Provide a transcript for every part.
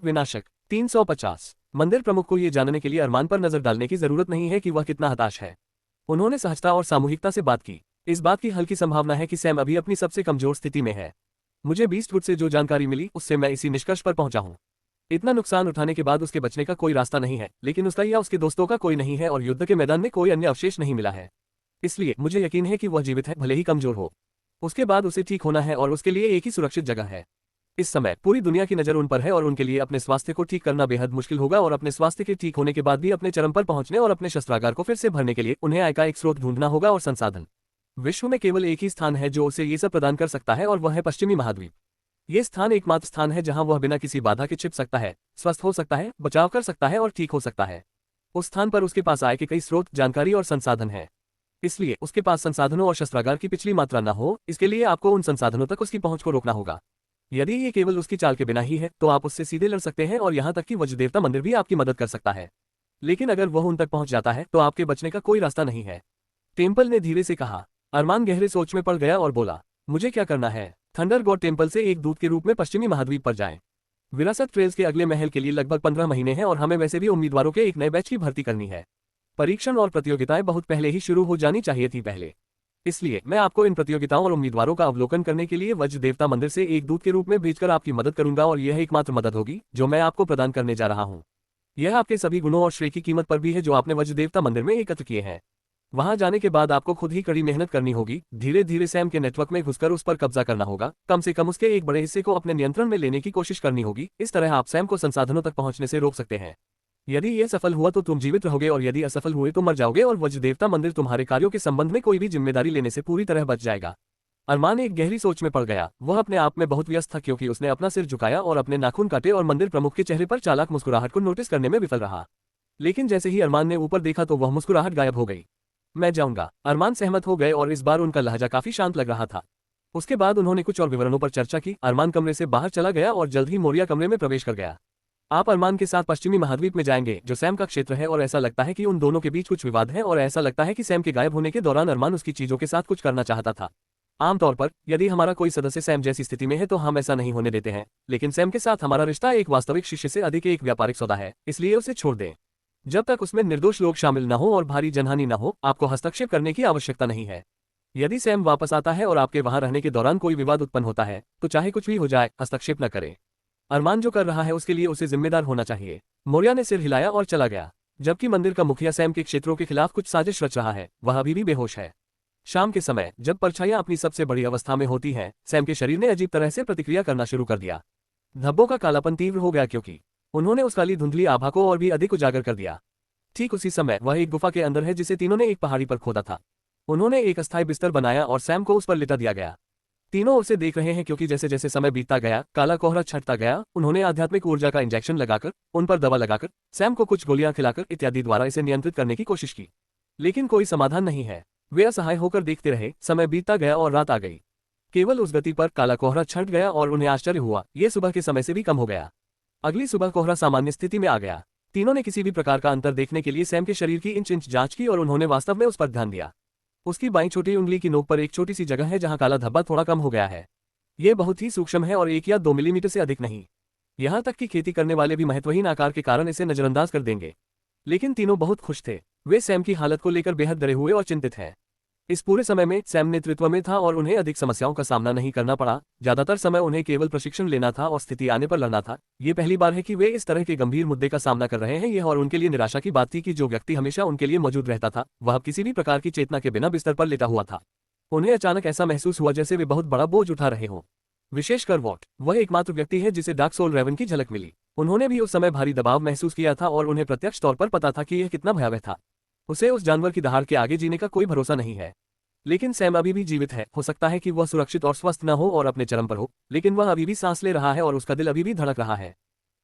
विनाशक 350। मंदिर प्रमुख को ये जानने के लिए अरमान पर नजर डालने की जरूरत नहीं है कि वह कितना हताश है। उन्होंने सहजता और सामूहिकता से बात की। इस बात की हल्की संभावना है कि सैम अभी अपनी सबसे कमजोर स्थिति में है। मुझे 20 फुट से जो जानकारी मिली उससे मैं इसी निष्कर्ष पर पहुंचा हूं। इतना नुकसान उठाने के बाद उसके बचने का कोई रास्ता नहीं है, लेकिन उसका या उसके दोस्तों का कोई नहीं है और युद्ध के मैदान में कोई अन्य अवशेष नहीं मिला है। इसलिए मुझे यकीन है कि वह जीवित है, भले ही कमजोर हो। उसके बाद उसे ठीक होना है और उसके लिए एक ही सुरक्षित जगह है। इस समय पूरी दुनिया की नज़र उन पर है और उनके लिए अपने स्वास्थ्य को ठीक करना बेहद मुश्किल होगा और अपने स्वास्थ्य के ठीक होने के बाद भी अपने चरम पर पहुंचने और अपने शस्त्रागार को फिर से भरने के लिए उन्हें आय का एक स्रोत ढूंढना होगा और संसाधन। विश्व में केवल एक ही स्थान है जो उसे ये सब प्रदान कर सकता है और वह है पश्चिमी महाद्वीप। ये स्थान एकमात्र स्थान है जहां वह बिना किसी बाधा के छिप सकता है, स्वस्थ हो सकता है, बचाव कर सकता है और ठीक हो सकता है। उस स्थान पर उसके पास आय के कई स्रोत, जानकारी और संसाधन हैं। इसलिए उसके पास संसाधनों और शस्त्रागार की पिछली मात्रा न हो, इसके लिए आपको उन संसाधनों तक उसकी पहुंच को रोकना होगा। यदि ये केवल उसकी चाल के बिना ही है तो आप उससे सीधे लड़ सकते हैं और यहां तक कि वज्रदेवता मंदिर भी आपकी मदद कर सकता है। लेकिन अगर वह उन तक पहुंच जाता है तो आपके बचने का कोई रास्ता नहीं है। टेम्पल ने धीरे से कहा। अरमान गहरे सोच में पड़ गया और बोला, मुझे क्या करना है? थंडर गॉड टेम्पल से एक दूत के रूप में पश्चिमी महाद्वीप पर जाएं। विरासत ट्रेल्स के अगले महल के लिए लगभग 15 महीने हैं और हमें वैसे भी उम्मीदवारों के एक नए बैच की भर्ती करनी है। परीक्षण और प्रतियोगिताएं बहुत पहले ही शुरू हो जानी चाहिए थी पहले। इसलिए मैं आपको इन प्रतियोगिताओं और उम्मीदवारों का अवलोकन करने के लिए वज्र देवता मंदिर से एक दूत के रूप में भेजकर आपकी मदद करूंगा और यह एकमात्र मदद होगी जो मैं आपको प्रदान करने जा रहा हूं। यह आपके सभी गुणों और श्रेय की कीमत पर भी है जो आपने वज्र देवता मंदिर में एकत्र किए हैं। वहां जाने के बाद आपको खुद ही कड़ी मेहनत करनी होगी, धीरे धीरे सैम के नेटवर्क में घुसकर उस पर कब्जा करना होगा, कम से कम उसके एक बड़े हिस्से को अपने नियंत्रण में लेने की कोशिश करनी होगी। इस तरह आप सैम को संसाधनों तक पहुंचने से रोक सकते हैं। यदि यह सफल हुआ तो तुम जीवित रहोगे और यदि असफल हुए तो मर जाओगे और वज्र देवता मंदिर तुम्हारे कार्यों के संबंध में कोई भी जिम्मेदारी लेने से पूरी तरह बच जाएगा। अरमान एक गहरी सोच में पड़ गया। वह अपने आप में बहुत व्यस्त था क्योंकि उसने अपना सिर झुकाया और अपने नाखून काटे और मंदिर प्रमुख के चेहरे पर चालाक मुस्कुराहट को नोटिस करने में विफल रहा। लेकिन जैसे ही अरमान ने ऊपर देखा तो वह मुस्कुराहट गायब हो गई। मैं जाऊंगा। अरमान सहमत हो गए और इस बार उनका लहजा काफी शांत लग रहा था। उसके बाद उन्होंने कुछ और विवरणों पर चर्चा की। अरमान कमरे से बाहर चला गया और जल्द ही मोरिया कमरे में प्रवेश कर गया। आप अरमान के साथ पश्चिमी महाद्वीप में जाएंगे जो सैम का क्षेत्र है और ऐसा लगता है कि उन दोनों के बीच कुछ विवाद है और ऐसा लगता है कि सैम के गायब होने के दौरान अरमान उसकी चीजों के साथ कुछ करना चाहता था। आमतौर पर यदि हमारा कोई सदस्य सैम जैसी स्थिति में है तो हम ऐसा नहीं होने देते हैं, लेकिन सैम के साथ हमारा रिश्ता एक वास्तविक शिष्य से अधिक एक व्यापारिक सौदा है, इसलिए उसे छोड़ दें। जब तक उसमें निर्दोष लोग शामिल न हो और भारी जनहानि न हो, आपको हस्तक्षेप करने की आवश्यकता नहीं है। यदि सैम वापस आता है और आपके वहां रहने के दौरान कोई विवाद उत्पन्न होता है तो चाहे कुछ भी हो जाए, हस्तक्षेप न करें। अरमान जो कर रहा है उसके लिए उसे जिम्मेदार होना चाहिए। मोरिया ने सिर हिलाया और चला गया, जबकि मंदिर का मुखिया सैम के क्षेत्रों के खिलाफ कुछ साजिश रच रहा है। वह अभी भी बेहोश है। शाम के समय जब परछाइयां अपनी सबसे बड़ी अवस्था में होती हैं, सैम के शरीर ने अजीब तरह से प्रतिक्रिया करना शुरू कर दिया। धब्बों का कालापन तीव्र हो गया क्योंकि उन्होंने उस काली धुंधली आभा को और भी अधिक उजागर कर दिया। ठीक उसी समय वह एक गुफा के अंदर है जिसे तीनों ने एक पहाड़ी पर खोदा था। उन्होंने एक अस्थायी बिस्तर बनाया और सैम को उस पर लिटा दिया गया। तीनों उसे देख रहे हैं क्योंकि जैसे जैसे समय बीतता गया, काला कोहरा छंटता गया। उन्होंने आध्यात्मिक ऊर्जा का इंजेक्शन लगाकर, उन पर दवा लगाकर, सैम को कुछ गोलियां खिलाकर इत्यादि द्वारा इसे नियंत्रित करने की कोशिश की, लेकिन कोई समाधान नहीं है। वे असहाय होकर देखते रहे। समय बीतता गया और रात आ गई। केवल उस गति पर काला कोहरा छंट गया और उन्हें आश्चर्य हुआ, ये सुबह के समय से भी कम हो गया। अगली सुबह कोहरा सामान्य स्थिति में आ गया। तीनों ने किसी भी प्रकार का अंतर देखने के लिए सैम के शरीर की इंच इंच जांच की और उन्होंने वास्तव में उस पर ध्यान दिया। उसकी बाईं छोटी उंगली की नोक पर एक छोटी सी जगह है जहां काला धब्बा थोड़ा कम हो गया है। यह बहुत ही सूक्ष्म है और 1 या 2 मिलीमीटर से अधिक नहीं। यहां तक कि खेती करने वाले भी महत्वहीन आकार के कारण इसे नजरअंदाज कर देंगे। लेकिन तीनों बहुत खुश थे। वे सैम की हालत को लेकर बेहद डरे हुए और चिंतित हैं। इस पूरे समय में सैम नेतृत्व में था और उन्हें अधिक समस्याओं का सामना नहीं करना पड़ा। ज्यादातर समय उन्हें केवल प्रशिक्षण लेना था और स्थिति आने पर लड़ना था। ये पहली बार है कि वे इस तरह के गंभीर मुद्दे का सामना कर रहे हैं। यह और उनके लिए निराशा की बात थी कि जो व्यक्ति हमेशा उनके लिए मौजूद रहता था वह अब किसी भी प्रकार की चेतना के बिना बिस्तर पर लेटा हुआ था। उन्हें अचानक ऐसा महसूस हुआ जैसे वे बहुत बड़ा बोझ उठा रहे हों। विशेषकर वॉट, वह एकमात्र व्यक्ति है जिसे डार्क सोल रेवन की झलक मिली। उन्होंने भी उस समय भारी दबाव महसूस किया था और उन्हें प्रत्यक्ष तौर पर पता था कि यह कितना भयावह था। उसे उस जानवर की दहाड़ के आगे जीने का कोई भरोसा नहीं है। लेकिन सैम अभी भी जीवित है। हो सकता है कि वह सुरक्षित और स्वस्थ न हो और अपने चरम पर हो, लेकिन वह अभी भी सांस ले रहा है और उसका दिल अभी भी धड़क रहा है।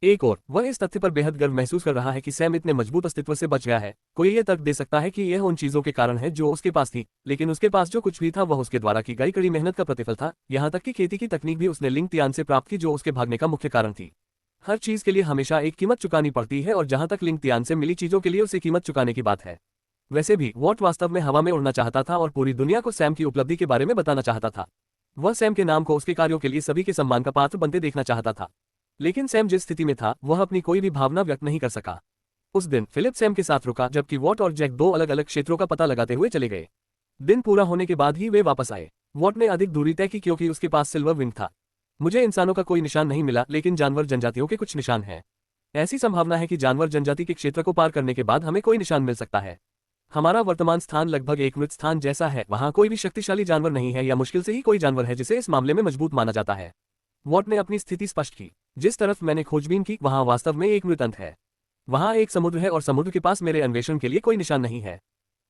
एक और वह इस तथ्य पर बेहद गर्व महसूस कर रहा है कि सैम इतने मजबूत अस्तित्व से बच गया है। कोई यह तर्क दे सकता है कि यह उन चीजों के कारण है जो उसके पास थी, लेकिन उसके पास जो कुछ भी था वह उसके द्वारा की गई कड़ी मेहनत का प्रतिफल था। यहाँ तक कि खेती की तकनीक भी उसने लिंग तियान से प्राप्त की जो उसके भागने का मुख्य कारण थी। हर चीज के लिए हमेशा एक कीमत चुकानी पड़ती है और जहां तक लिंग तियान से मिली चीजों के लिए उसे कीमत चुकाने की बात है। वैसे भी वॉट वास्तव में हवा में उड़ना चाहता था और पूरी दुनिया को सैम की उपलब्धि के बारे में बताना चाहता था। वह सैम के नाम को उसके कार्यों के लिए सभी के सम्मान का पात्र बनते देखना चाहता था। लेकिन सैम जिस स्थिति में था वह अपनी कोई भी भावना व्यक्त नहीं कर सका। उस दिन फिलिप सैम के साथ रुका जबकि वॉट और जैक दो अलग अलग क्षेत्रों का पता लगाते हुए चले गए। दिन पूरा होने के बाद ही वे वापस आए। वॉट ने अधिक दूरी तय की क्योंकि उसके पास सिल्वर विंग था। मुझे इंसानों का कोई निशान नहीं मिला लेकिन जानवर जनजातियों के कुछ निशान हैं। ऐसी संभावना है कि जानवर जनजाति के क्षेत्र को पार करने के बाद हमें कोई निशान मिल सकता है। हमारा वर्तमान स्थान लगभग एक मृत स्थान जैसा है, वहां कोई भी शक्तिशाली जानवर नहीं है या मुश्किल से ही कोई जानवर है जिसे इस मामले में मजबूत माना जाता है। वॉट ने अपनी स्थिति स्पष्ट की। जिस तरफ मैंने खोजबीन की वहां वास्तव में एक मृत अंत है। वहां एक समुद्र है और समुद्र के पास मेरे अन्वेषण के लिए कोई निशान नहीं है।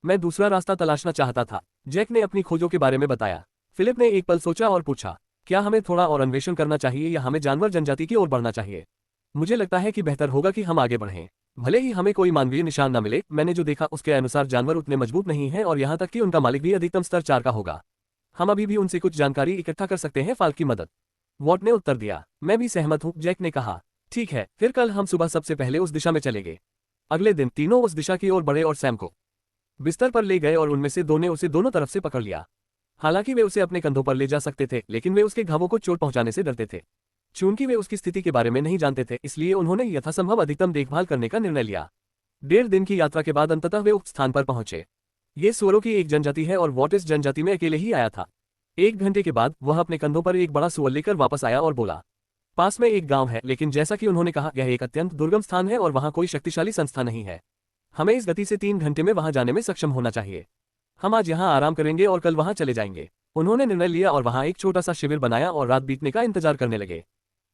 मैं दूसरा रास्ता तलाशना चाहता था, जैक ने अपनी खोजों के बारे में बताया। फिलिप ने एक पल सोचा और पूछा, क्या हमें थोड़ा और अन्वेषण करना चाहिए या हमें जानवर जनजाति की ओर बढ़ना चाहिए? मुझे लगता है कि बेहतर होगा कि हम आगे बढ़ें। भले ही हमें कोई मानवीय निशान न मिले, मैंने जो देखा उसके अनुसार जानवर उतने मजबूत नहीं हैं और यहाँ तक कि उनका मालिक भी अधिकतम स्तर 4 का होगा। हम अभी भी उनसे कुछ जानकारी इकट्ठा कर सकते हैं फाल्क की मदद। वॉट ने उत्तर दिया। मैं भी सहमत हूँ, जैक ने कहा। ठीक है, फिर कल हम सुबह सबसे पहले उस दिशा में चलेंगे। अगले दिन तीनों उस दिशा की ओर बढ़े और सैम को बिस्तर पर ले गए और उनमें से दो ने उसे दोनों तरफ से पकड़ लिया। हालांकि वे उसे अपने कंधों पर ले जा सकते थे लेकिन वे उसके घावों को चोट पहुंचाने से डरते थे। चूंकि वे उसकी स्थिति के बारे में नहीं जानते थे इसलिए उन्होंने यथासंभव अधिकतम देखभाल करने का निर्णय लिया। 1.5 दिन की यात्रा के बाद अंततः वे उस स्थान पर पहुंचे। ये सुअरों की एक जनजाति है और वॉट इस जनजाति में अकेले ही आया था। 1 घंटे के बाद वह अपने कंधों पर एक बड़ा सुअर लेकर वापस आया और बोला, पास में एक गांव है लेकिन जैसा कि उन्होंने कहा यह एक अत्यंत दुर्गम स्थान है और वहां कोई शक्तिशाली संस्था नहीं है। हमें इस गति से 3 घंटे में वहां जाने में सक्षम होना चाहिए। हम आज यहां आराम करेंगे और कल वहां चले जाएंगे। उन्होंने निर्णय लिया और वहां एक छोटा सा शिविर बनाया और रात बीतने का इंतजार करने लगे।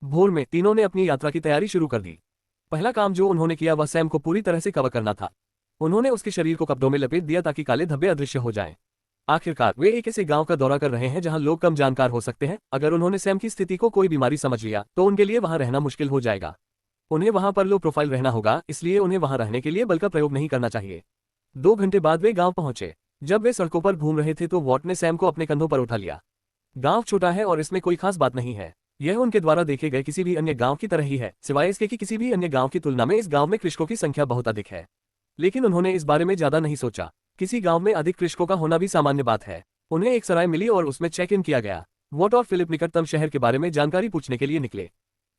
भोर में तीनों ने अपनी यात्रा की तैयारी शुरू कर दी। पहला काम जो उन्होंने किया वह सैम को पूरी तरह से कवर करना था। उन्होंने उसके शरीर को कपड़ों में लपेट दिया ताकि काले धब्बे अदृश्य हो जाएं। आखिरकार वे एक ऐसे गांव का दौरा कर रहे हैं जहां लोग कम जानकार हो सकते हैं। अगर उन्होंने सैम की स्थिति को कोई बीमारी समझ लिया तो उनके लिए वहां रहना मुश्किल हो जाएगा। उन्हें वहां पर लो प्रोफाइल रहना होगा, इसलिए उन्हें वहां रहने के लिए बल का प्रयोग नहीं करना चाहिए। 2 घंटे बाद वे गांव पहुंचे। जब वे सड़कों पर घूम रहे थे तो वॉट ने सैम को अपने कंधों पर उठा लिया। गांव छोटा है और इसमें कोई खास बात नहीं है। यह उनके द्वारा देखे गए किसी भी अन्य गांव की तरह ही है, सिवाय इसके कि किसी भी अन्य गांव की तुलना में इस गांव में कृषकों की संख्या बहुत अधिक है। लेकिन उन्होंने इस बारे में ज्यादा नहीं सोचा। किसी गांव में अधिक कृषकों का होना भी सामान्य बात है। उन्हें एक सराय मिली और उसमें चेक इन किया गया। वॉट और फिलिप निकटतम शहर के बारे में जानकारी पूछने के लिए निकले।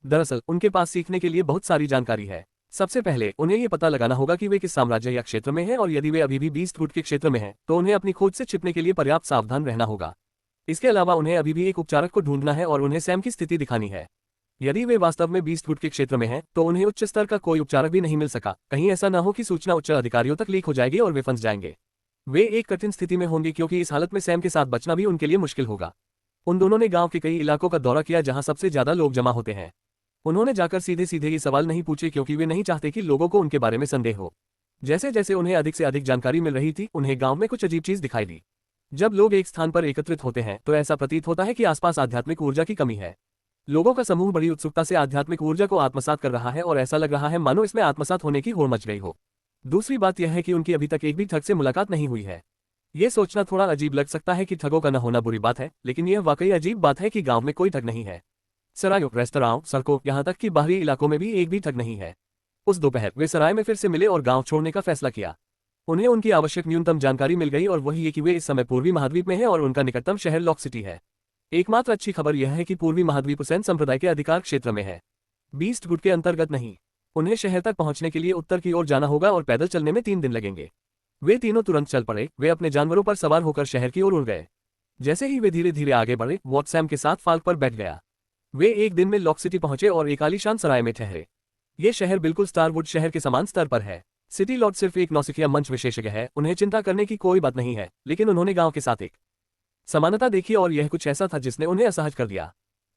दरअसल उनके पास सीखने के लिए बहुत सारी जानकारी है। सबसे पहले उन्हें ये पता लगाना होगा कि वे किस साम्राज्य या क्षेत्र में हैं और यदि वे अभी भी 20 फुट के क्षेत्र में हैं तो उन्हें अपनी खोज से छिपने के लिए पर्याप्त सावधान रहना होगा। इसके अलावा उन्हें अभी भी एक उपचारक को ढूंढना है और उन्हें सैम की स्थिति दिखानी है। यदि वे वास्तव में 20 फुट के क्षेत्र में हैं तो उन्हें उच्च स्तर का कोई उपचारक भी नहीं मिल सका। कहीं ऐसा न हो कि सूचना उच्च अधिकारियों तक लीक हो जाएगी और वे फंस जाएंगे। वे एक कठिन स्थिति में होंगे क्योंकि इस हालत में सैम के साथ बचना भी उनके लिए मुश्किल होगा। उन दोनों ने गांव के कई इलाकों का दौरा किया जहां सबसे ज्यादा लोग जमा होते हैं। उन्होंने जाकर सीधे सीधे ये सवाल नहीं पूछे क्योंकि वे नहीं चाहते कि लोगों को उनके बारे में संदेह हो। जैसे जैसे उन्हें अधिक से अधिक जानकारी मिल रही थी उन्हें गांव में कुछ अजीब चीज दिखाई दी। जब लोग एक स्थान पर एकत्रित होते हैं तो ऐसा प्रतीत होता है कि आसपास आध्यात्मिक ऊर्जा की कमी है। लोगों का समूह बड़ी उत्सुकता से आध्यात्मिक ऊर्जा को आत्मसात कर रहा है और ऐसा लग रहा है मानो इसमें आत्मसात होने की होड़ मच गई हो। दूसरी बात यह है कि उनकी अभी तक एक भी ठग से मुलाकात नहीं हुई है। ये सोचना थोड़ा अजीब लग सकता है कि ठगों का न होना बुरी बात है, लेकिन यह वाकई अजीब बात है कि गांव में कोई ठग नहीं है। सरायों, रेस्तरां, सड़कों, यहाँ तक कि बाहरी इलाकों में भी एक भी ठग नहीं है। उस दोपहर वे सराय में फिर से मिले और गांव छोड़ने का फैसला किया। उन्हें उनकी आवश्यक न्यूनतम जानकारी मिल गई और वही ये कि वे इस समय पूर्वी महाद्वीप में हैं और उनका निकटतम शहर लॉक सिटी है। एकमात्र अच्छी खबर यह है कि पूर्वी महाद्वीप सैन संप्रदाय के अधिकार क्षेत्र में है, 20 फुट के अंतर्गत नहीं। उन्हें शहर तक पहुंचने के लिए उत्तर की ओर जाना होगा और पैदल चलने में 3 दिन लगेंगे। वे तीनों तुरंत चल पड़े। वे अपने जानवरों पर सवार होकर शहर की ओर उड़ गए। जैसे ही वे धीरे धीरे आगे बढ़े वॉट सैम के साथ फाल्क पर बैठ गया। वे एक दिन में लॉक सिटी पहुंचे और एक आलीशान सराय में ठहरे। ये शहर बिल्कुल स्टारवुड शहर के समान स्तर पर है। सिटी लॉर्ड सिर्फ एक नौसिखिया मंच विशेषज्ञ है, उन्हें चिंता करने की कोई बात नहीं है, लेकिन उन्होंने गांव के साथ एक समानता देखी और यह कुछ ऐसा था जिसने उन्हें असहज कर दिया।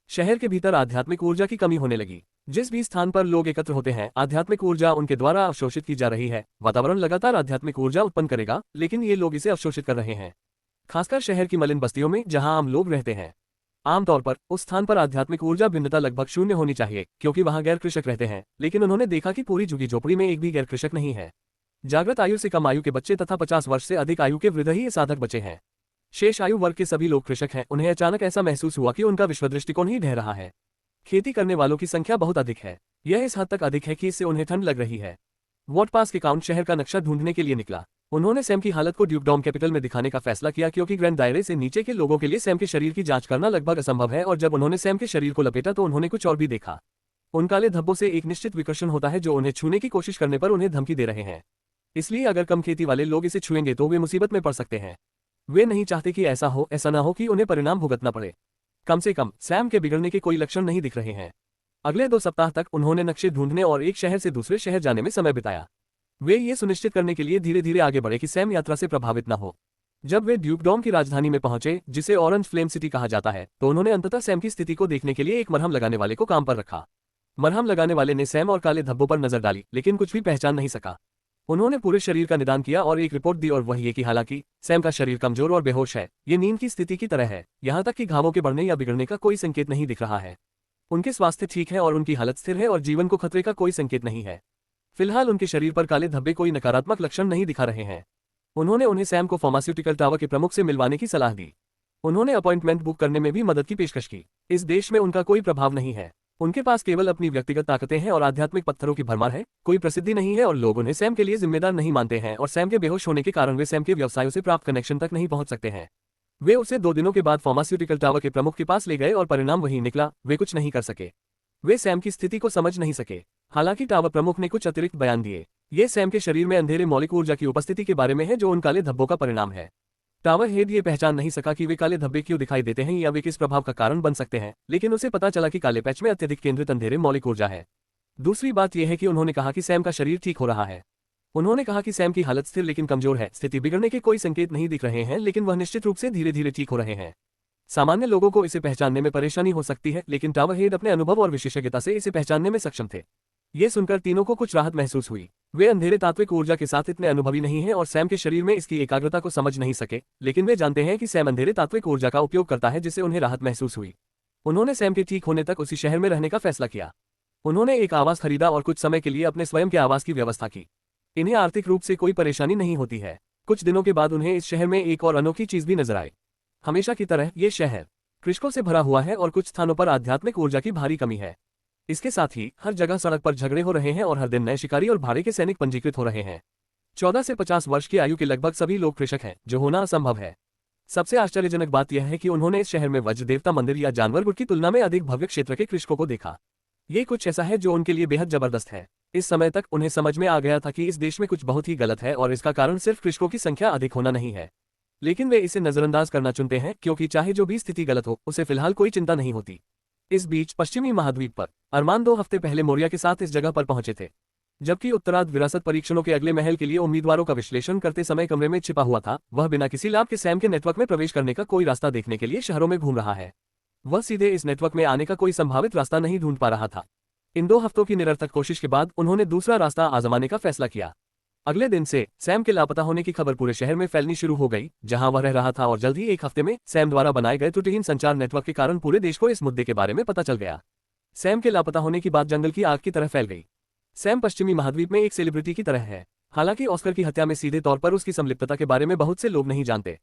शहर के भीतर आध्यात्मिक ऊर्जा की कमी होने लगी। जिस भी स्थान पर लोग एकत्र होते हैं आध्यात्मिक ऊर्जा उनके द्वारा अवशोषित की जा रही है। वातावरण लगातार आध्यात्मिक ऊर्जा उत्पन्न करेगा, लेकिन ये लोग इसे अवशोषित कर रहे हैं, खासकर शहर की मलिन बस्तियों में जहां आम लोग रहते हैं। आमतौर पर उस स्थान पर आध्यात्मिक ऊर्जा भिन्नता लगभग शून्य होनी चाहिए क्योंकि वहां गैर कृषक रहते हैं, लेकिन उन्होंने देखा कि पूरी झुग्गी झोपड़ी में एक भी गैर कृषक नहीं है। जागृत आयु से कम आयु के बच्चे तथा 50 वर्ष से अधिक आयु के वृद्ध ही साधक बचे हैं। शेष आयु वर्ग के सभी लोग कृषक हैं। उन्हें अचानक ऐसा महसूस हुआ कि उनका विश्व दृष्टिकोण ही ढह रहा है। खेती करने वालों की संख्या बहुत अधिक है। यह इस हद तक अधिक है कि इससे उन्हें ठंड लग रही है। वॉट पास के काउंट शहर का नक्शा ढूंढने के लिए निकला। उन्होंने सैम की हालत को ड्यूकडॉम कैपिटल में दिखाने का फैसला किया क्योंकि ग्रैंड दायरे से नीचे के लोगों के लिए सैम के शरीर की जांच करना लगभग असंभव है और जब उन्होंने सैम के शरीर को लपेटा तो उन्होंने कुछ और भी देखा। उन काले धब्बों से एक निश्चित विकर्षण होता है जो उन्हें छूने की कोशिश करने पर उन्हें धमकी दे रहे हैं। इसलिए अगर कम खेती वाले लोग इसे छुएंगे तो वे मुसीबत में पड़ सकते हैं। वे नहीं चाहते कि ऐसा ना हो कि उन्हें परिणाम भुगतना पड़े। कम से कम सैम के बिगड़ने के कोई लक्षण नहीं दिख रहे हैं। अगले 2 सप्ताह तक उन्होंने नक्शे ढूंढने और एक शहर से दूसरे शहर जाने में समय बिताया। वे ये सुनिश्चित करने के लिए धीरे धीरे आगे बढ़े कि सैम यात्रा से प्रभावित न हो। जब वे ड्यूकडॉम की राजधानी में पहुंचे, जिसे ऑरेंज फ्लेम सिटी कहा जाता है, तो उन्होंने अंततः सैम की स्थिति को देखने के लिए एक मरहम लगाने वाले को काम पर रखा। मरहम लगाने वाले ने सैम और काले धब्बों पर नजर डाली, लेकिन कुछ भी पहचान नहीं सका। उन्होंने पूरे शरीर का निदान किया और एक रिपोर्ट दी, और वह ये कि हालांकि सैम का शरीर कमजोर और बेहोश है, ये नींद की स्थिति की तरह है, यहाँ तक कि घावों के बढ़ने या बिगड़ने का कोई संकेत नहीं दिख रहा है। उनके स्वास्थ्य ठीक है और उनकी हालत स्थिर है और जीवन को खतरे का कोई संकेत नहीं है। फिलहाल उनके शरीर पर काले धब्बे कोई नकारात्मक लक्षण नहीं दिखा रहे हैं। उन्होंने उन्हें सैम को फार्मास्यूटिकल टावर के प्रमुख से मिलवाने की सलाह दी। उन्होंने अपॉइंटमेंट बुक करने में भी मदद की पेशकश की। इस देश में उनका कोई प्रभाव नहीं है। उनके पास केवल अपनी व्यक्तिगत ताकतें हैं और आध्यात्मिक पत्थरों की भरमार है। कोई प्रसिद्धि नहीं है और लोग उन्हें सैम के लिए जिम्मेदार नहीं मानते हैं, और सैम के बेहोश होने के कारण वे सैम के व्यवसायों से प्राप्त कनेक्शन तक नहीं पहुंच सकते हैं। वे उसे 2 दिनों के बाद फार्मास्यूटिकल टावर के प्रमुख के पास ले गए और परिणाम वही निकला, वे कुछ नहीं कर सके। वे सैम की स्थिति को समझ नहीं सके। हालांकि टावर प्रमुख ने कुछ अतिरिक्त बयान दिए। ये सैम के शरीर में अंधेरे मौलिक ऊर्जा की उपस्थिति के बारे में है जो उन काले धब्बों का परिणाम है। टावर हेड ये पहचान नहीं सका कि वे काले धब्बे क्यों दिखाई देते हैं या वे किस प्रभाव का कारण बन सकते हैं, लेकिन उसे पता चला कि काले पैच में अत्यधिक केंद्रित अंधेरे मौलिक ऊर्जा है। दूसरी बात यह है कि उन्होंने कहा कि सैम का शरीर ठीक हो रहा है। उन्होंने कहा कि सैम की हालत स्थिर लेकिन कमजोर है। स्थिति बिगड़ने के कोई संकेत नहीं दिख रहे हैं, लेकिन वह निश्चित रूप से धीरे धीरे ठीक हो रहे हैं। सामान्य लोगों को इसे पहचानने में परेशानी हो सकती है, लेकिन टावर हेड अपने अनुभव और विशेषज्ञता से इसे पहचानने में सक्षम थे। ये सुनकर तीनों को कुछ राहत महसूस हुई। वे अंधेरे तात्विक ऊर्जा के साथ इतने अनुभवी नहीं हैं और सैम के शरीर में इसकी एकाग्रता को समझ नहीं सके, लेकिन वे जानते हैं कि सैम अंधेरे तात्विक ऊर्जा का उपयोग करता है, जिससे उन्हें राहत महसूस हुई। उन्होंने सैम के ठीक होने तक उसी शहर में रहने का फैसला किया। उन्होंने एक आवास खरीदा और कुछ समय के लिए अपने स्वयं के आवास की व्यवस्था की। इन्हें आर्थिक रूप से कोई परेशानी नहीं होती है। कुछ दिनों के बाद उन्हें इस शहर में एक और अनोखी चीज भी नजर आई। हमेशा की तरह ये शहर कृषकों से भरा हुआ है और कुछ स्थानों पर आध्यात्मिक ऊर्जा की भारी कमी है। इसके साथ ही हर जगह सड़क पर झगड़े हो रहे हैं और हर दिन नए शिकारी और भाड़े के सैनिक पंजीकृत हो रहे हैं। 14 से 50 वर्ष की आयु के लगभग सभी लोग कृषक हैं, जो होना असंभव है। सबसे आश्चर्यजनक बात यह है कि उन्होंने इस शहर में वज्र देवता मंदिर या जानवर गुट की तुलना में अधिक भव्य क्षेत्र के कृषकों को देखा। ये कुछ ऐसा है जो उनके लिए बेहद जबरदस्त है। इस समय तक उन्हें समझ में आ गया था कि इस देश में कुछ बहुत ही गलत है और इसका कारण सिर्फ कृषकों की संख्या अधिक होना नहीं है। लेकिन वे इसे नजरअंदाज करना चुनते हैं, क्योंकि चाहे जो भी स्थिति गलत हो, उसे फिलहाल कोई चिंता नहीं होती। इस बीच पश्चिमी महाद्वीप पर अरमान 2 हफ्ते पहले मोरिया के साथ इस जगह पर पहुंचे थे, जबकि उत्तरार्ध विरासत परीक्षणों के अगले महल के लिए उम्मीदवारों का विश्लेषण करते समय कमरे में छिपा हुआ था। वह बिना किसी लाभ के सैम के नेटवर्क में प्रवेश करने का कोई रास्ता देखने के लिए शहरों में घूम रहा है। वह सीधे इस नेटवर्क में आने का कोई संभावित रास्ता नहीं ढूंढ पा रहा था। इन 2 हफ्तों की निरर्थक कोशिश के बाद उन्होंने दूसरा रास्ता आजमाने का फैसला किया। अगले दिन से सैम के लापता होने की खबर पूरे शहर में फैलनी शुरू हो गई, जहां वह रह रहा था, और जल्द ही एक हफ्ते में सैम द्वारा बनाए गए त्रुटिहीन संचार नेटवर्क के कारण पूरे देश को इस मुद्दे के बारे में पता चल गया। सैम के लापता होने की बात जंगल की आग की तरह फैल गई। सैम पश्चिमी महाद्वीप में एक सेलिब्रिटी की तरह है। हालांकि ऑस्कर की हत्या में सीधे तौर पर उसकी संलिप्तता के बारे में बहुत से लोग नहीं जानते।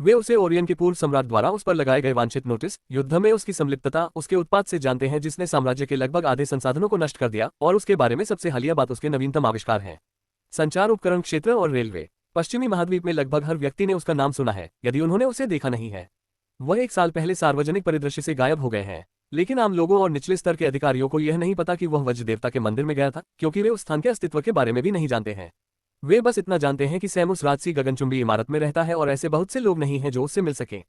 वे उसे ओरियन के पूर्व सम्राट द्वारा उस पर लगाए गए वांछित नोटिस, युद्ध में उसकी संलिप्तता, उसके उत्पात से जानते हैं, जिसने साम्राज्य के लगभग आधे संसाधनों को नष्ट कर दिया, और उसके बारे में सबसे हालिया बात उसके नवीनतम आविष्कार हैं, संचार उपकरण क्षेत्र और रेलवे। पश्चिमी महाद्वीप में लगभग हर व्यक्ति ने उसका नाम सुना है, यदि उन्होंने उसे देखा नहीं है। वह 1 साल पहले सार्वजनिक परिदृश्य से गायब हो गए हैं, लेकिन आम लोगों और निचले स्तर के अधिकारियों को यह नहीं पता कि वह वज्र देवता के मंदिर में गया था, क्योंकि वे उस स्थान के अस्तित्व के बारे में भी नहीं जानते हैं। वे बस इतना जानते हैं कि सैम उस राजसी गगनचुंबी इमारत में रहता है और ऐसे बहुत से लोग नहीं हैं जो उससे मिल सके।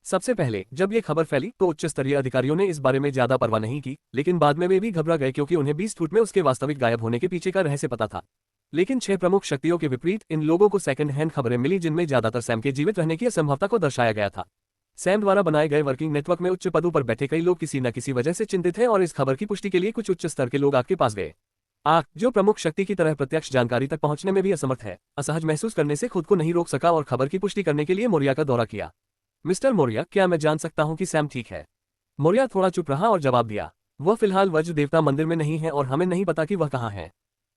सबसे पहले जब ये खबर फैली तो उच्च स्तरीय अधिकारियों ने इस बारे में ज्यादा परवाह नहीं की, लेकिन बाद में वे भी घबरा गए, क्योंकि उन्हें 20 फुट में उसके वास्तविक गायब होने के पीछे का रहस्य पता था। लेकिन 6 प्रमुख शक्तियों के विपरीत इन लोगों को सेकंड हैंड खबरें मिली, जिनमें ज्यादातर सैम के जीवित रहने की असंभवता को दर्शाया गया था। सैम द्वारा बनाए गए वर्किंग नेटवर्क में उच्च पदों पर बैठे कई लोग किसी न किसी वजह से चिंतित हैं, और इस खबर की पुष्टि के लिए कुछ उच्च स्तर के लोग आपके पास गए। आग, जो प्रमुख शक्ति की तरह प्रत्यक्ष जानकारी तक पहुंचने में भी असमर्थ है, असहज महसूस करने से खुद को नहीं रोक सका और खबर की पुष्टि करने के लिए मोरिया का दौरा किया। मिस्टर मोरिया, क्या मैं जान सकता हूं कि सैम ठीक है? मोरिया थोड़ा चुप रहा और जवाब दिया, वह फिलहाल वज्र देवता मंदिर में नहीं है और हमें नहीं पता कि वह कहाँ है।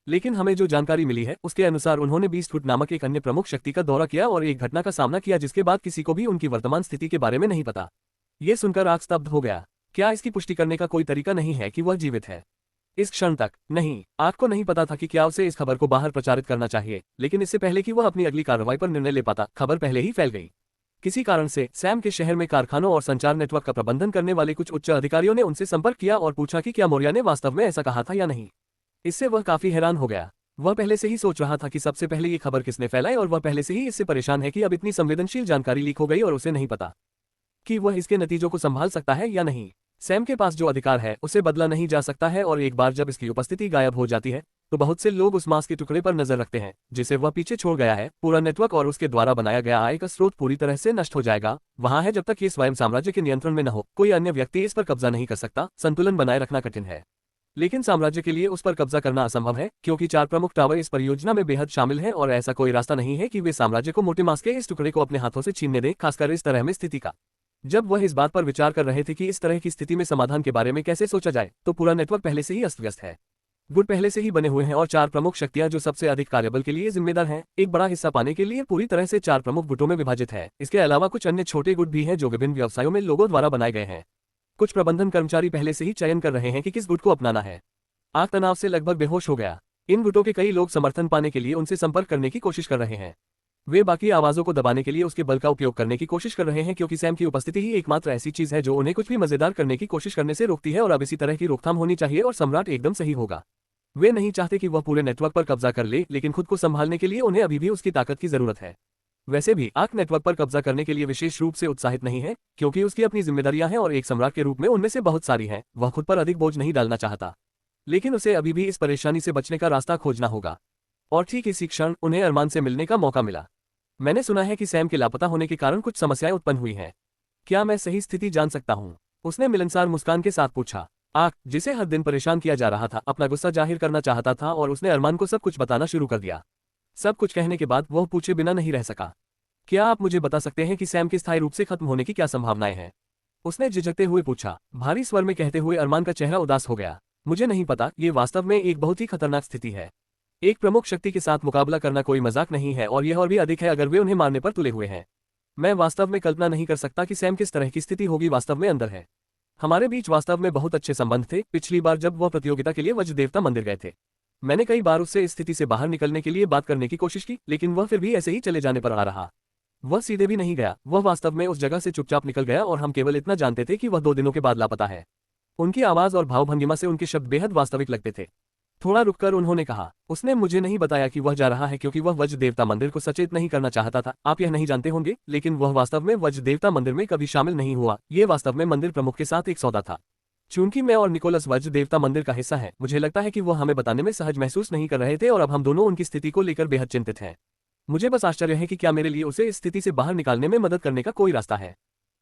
लेकिन हमें जो जानकारी मिली है उसके अनुसार उन्होंने 20 फुट नामक एक अन्य प्रमुख शक्ति का दौरा किया और एक घटना का सामना किया, जिसके बाद किसी को भी उनकी वर्तमान स्थिति के बारे में नहीं पता। ये सुनकर आग स्तब्ध हो गया। क्या इसकी पुष्टि करने का कोई तरीका नहीं है कि वह जीवित है? इस क्षण तक नहीं। आग को नहीं पता था कि क्या उसे इस खबर को बाहर प्रचारित करना चाहिए, लेकिन इससे पहले कि वह अपनी अगली कार्रवाई पर निर्णय ले पाता, खबर पहले ही फैल गई। किसी कारण से सैम के शहर में कारखानों और संचार नेटवर्क का प्रबंधन करने वाले कुछ उच्च अधिकारियों ने उनसे संपर्क किया और पूछा कि क्या मौर्या ने वास्तव में ऐसा कहा था या नहीं। इससे वह काफी हैरान हो गया। वह पहले से ही सोच रहा था कि सबसे पहले ये खबर किसने फैलाई और वह पहले से ही इससे परेशान है कि अब इतनी संवेदनशील जानकारी लीक हो गई और उसे नहीं पता कि वह इसके नतीजों को संभाल सकता है या नहीं। सैम के पास जो अधिकार है उसे बदला नहीं जा सकता है और एक बार जब इसकी उपस्थिति गायब हो जाती है तो बहुत से लोग उस मांस के टुकड़े पर नजर रखते हैं जिसे वह पीछे छोड़ गया है। पूरा नेटवर्क और उसके द्वारा बनाया गया आय का स्रोत पूरी तरह से नष्ट हो जाएगा। वहां है जब तक ये स्वयं साम्राज्य के नियंत्रण में न हो, कोई अन्य व्यक्ति इस पर कब्जा नहीं कर सकता। संतुलन बनाए रखना कठिन है, लेकिन साम्राज्य के लिए उस पर कब्जा करना असंभव है, क्योंकि 4 प्रमुख टावर इस परियोजना में बेहद शामिल हैं और ऐसा कोई रास्ता नहीं है कि वे साम्राज्य को मोटे मांस के इस टुकड़े को अपने हाथों से छीनने दें, खासकर इस तरह में स्थिति का। जब वह इस बात पर विचार कर रहे थे कि इस तरह की स्थिति में समाधान के बारे में कैसे सोचा जाए, तो पूरा नेटवर्क पहले से ही अस्त व्यस्त है। गुट पहले से ही बने हुए हैं और 4 प्रमुख शक्तियां जो सबसे अधिक कार्यबल के लिए जिम्मेदार हैं, एक बड़ा हिस्सा पाने के लिए पूरी तरह से 4 प्रमुख गुटों में विभाजित है। इसके अलावा कुछ अन्य छोटे गुट भी हैं जो विभिन्न व्यवसायों में लोगों द्वारा बनाए गए हैं। कुछ प्रबंधन कर्मचारी पहले से ही चयन कर रहे हैं कि किस गुट को अपनाना है। आग तनाव से लगभग बेहोश हो गया। इन गुटों के कई लोग समर्थन पाने के लिए उनसे संपर्क करने की कोशिश कर रहे हैं। वे बाकी आवाजों को दबाने के लिए उसके बल का उपयोग करने की कोशिश कर रहे हैं, क्योंकि सैम की उपस्थिति ही एकमात्र ऐसी चीज है जो उन्हें कुछ भी मजेदार करने की कोशिश करने से रोकती है और अब इसी तरह की रोकथाम होनी चाहिए और सम्राट एकदम सही होगा। वे नहीं चाहते कि वह पूरे नेटवर्क पर कब्जा कर ले, लेकिन खुद को संभालने के लिए उन्हें अभी भी उसकी ताकत की जरूरत है। वैसे भी आर्क नेटवर्क पर कब्जा करने के लिए विशेष रूप से उत्साहित नहीं है, क्योंकि उसकी अपनी जिम्मेदारियां हैं और एक सम्राट के रूप में उनमें से बहुत सारी हैं। वह खुद पर अधिक बोझ नहीं डालना चाहता, लेकिन उसे अभी भी इस परेशानी से बचने का रास्ता खोजना होगा। और ठीक इसी क्षण उन्हें अरमान से मिलने का मौका मिला। मैंने सुना है कि सैम के लापता होने के कारण कुछ समस्याएं उत्पन्न हुई हैं। क्या मैं सही स्थिति जान सकता हूँ? उसने मिलनसार मुस्कान के साथ पूछा। आर्क, जिसे हर दिन परेशान किया जा रहा था, अपना गुस्सा जाहिर करना चाहता था और उसने अरमान को सब कुछ बताना शुरू कर दिया। सब कुछ कहने के बाद वह पूछे बिना नहीं रह सका। क्या आप मुझे बता सकते हैं कि सैम के स्थायी रूप से खत्म होने की क्या संभावनाएं हैं? उसने झिझकते हुए पूछा। भारी स्वर में कहते हुए अरमान का चेहरा उदास हो गया। मुझे नहीं पता, ये वास्तव में एक बहुत ही खतरनाक स्थिति है। एक प्रमुख शक्ति के साथ मुकाबला करना कोई मजाक नहीं है और यह और भी अधिक है अगर वे उन्हें मारने पर तुले हुए हैं। मैं वास्तव में कल्पना नहीं कर सकता कि सैम किस तरह की स्थिति होगी वास्तव में अंदर है। हमारे बीच वास्तव में बहुत अच्छे संबंध थे पिछली बार जब वह प्रतियोगिता के लिए वज्र देवता मंदिर गए थे। मैंने कई बार उससे इस स्थिति से बाहर निकलने के लिए बात करने की कोशिश की, लेकिन वह फिर भी ऐसे ही चले जाने पर अड़ा रहा। वह सीधे भी नहीं गया, वह वास्तव में उस जगह से चुपचाप निकल गया और हम केवल इतना जानते थे कि वह 2 दिनों के बाद लापता है। उनकी आवाज और भावभंगिमा से उनके शब्द बेहद वास्तविक लगते थे। थोड़ा रुककर उन्होंने कहा, उसने मुझे नहीं बताया कि वह जा रहा है क्योंकि वह वज्र देवता मंदिर को सचेत नहीं करना चाहता था। आप यह नहीं जानते होंगे, लेकिन वह वास्तव में वज्र देवता मंदिर में कभी शामिल नहीं हुआ। ये वास्तव में मंदिर प्रमुख के साथ एक सौदा था। चूंकि मैं और निकोलस वज्र देवता मंदिर का हिस्सा है, मुझे लगता है कि वह हमें बताने में सहज महसूस नहीं कर रहे थे और अब हम दोनों उनकी स्थिति को लेकर बेहद चिंतित हैं। मुझे बस आश्चर्य है कि क्या मेरे लिए उसे इस स्थिति से बाहर निकालने में मदद करने का कोई रास्ता है।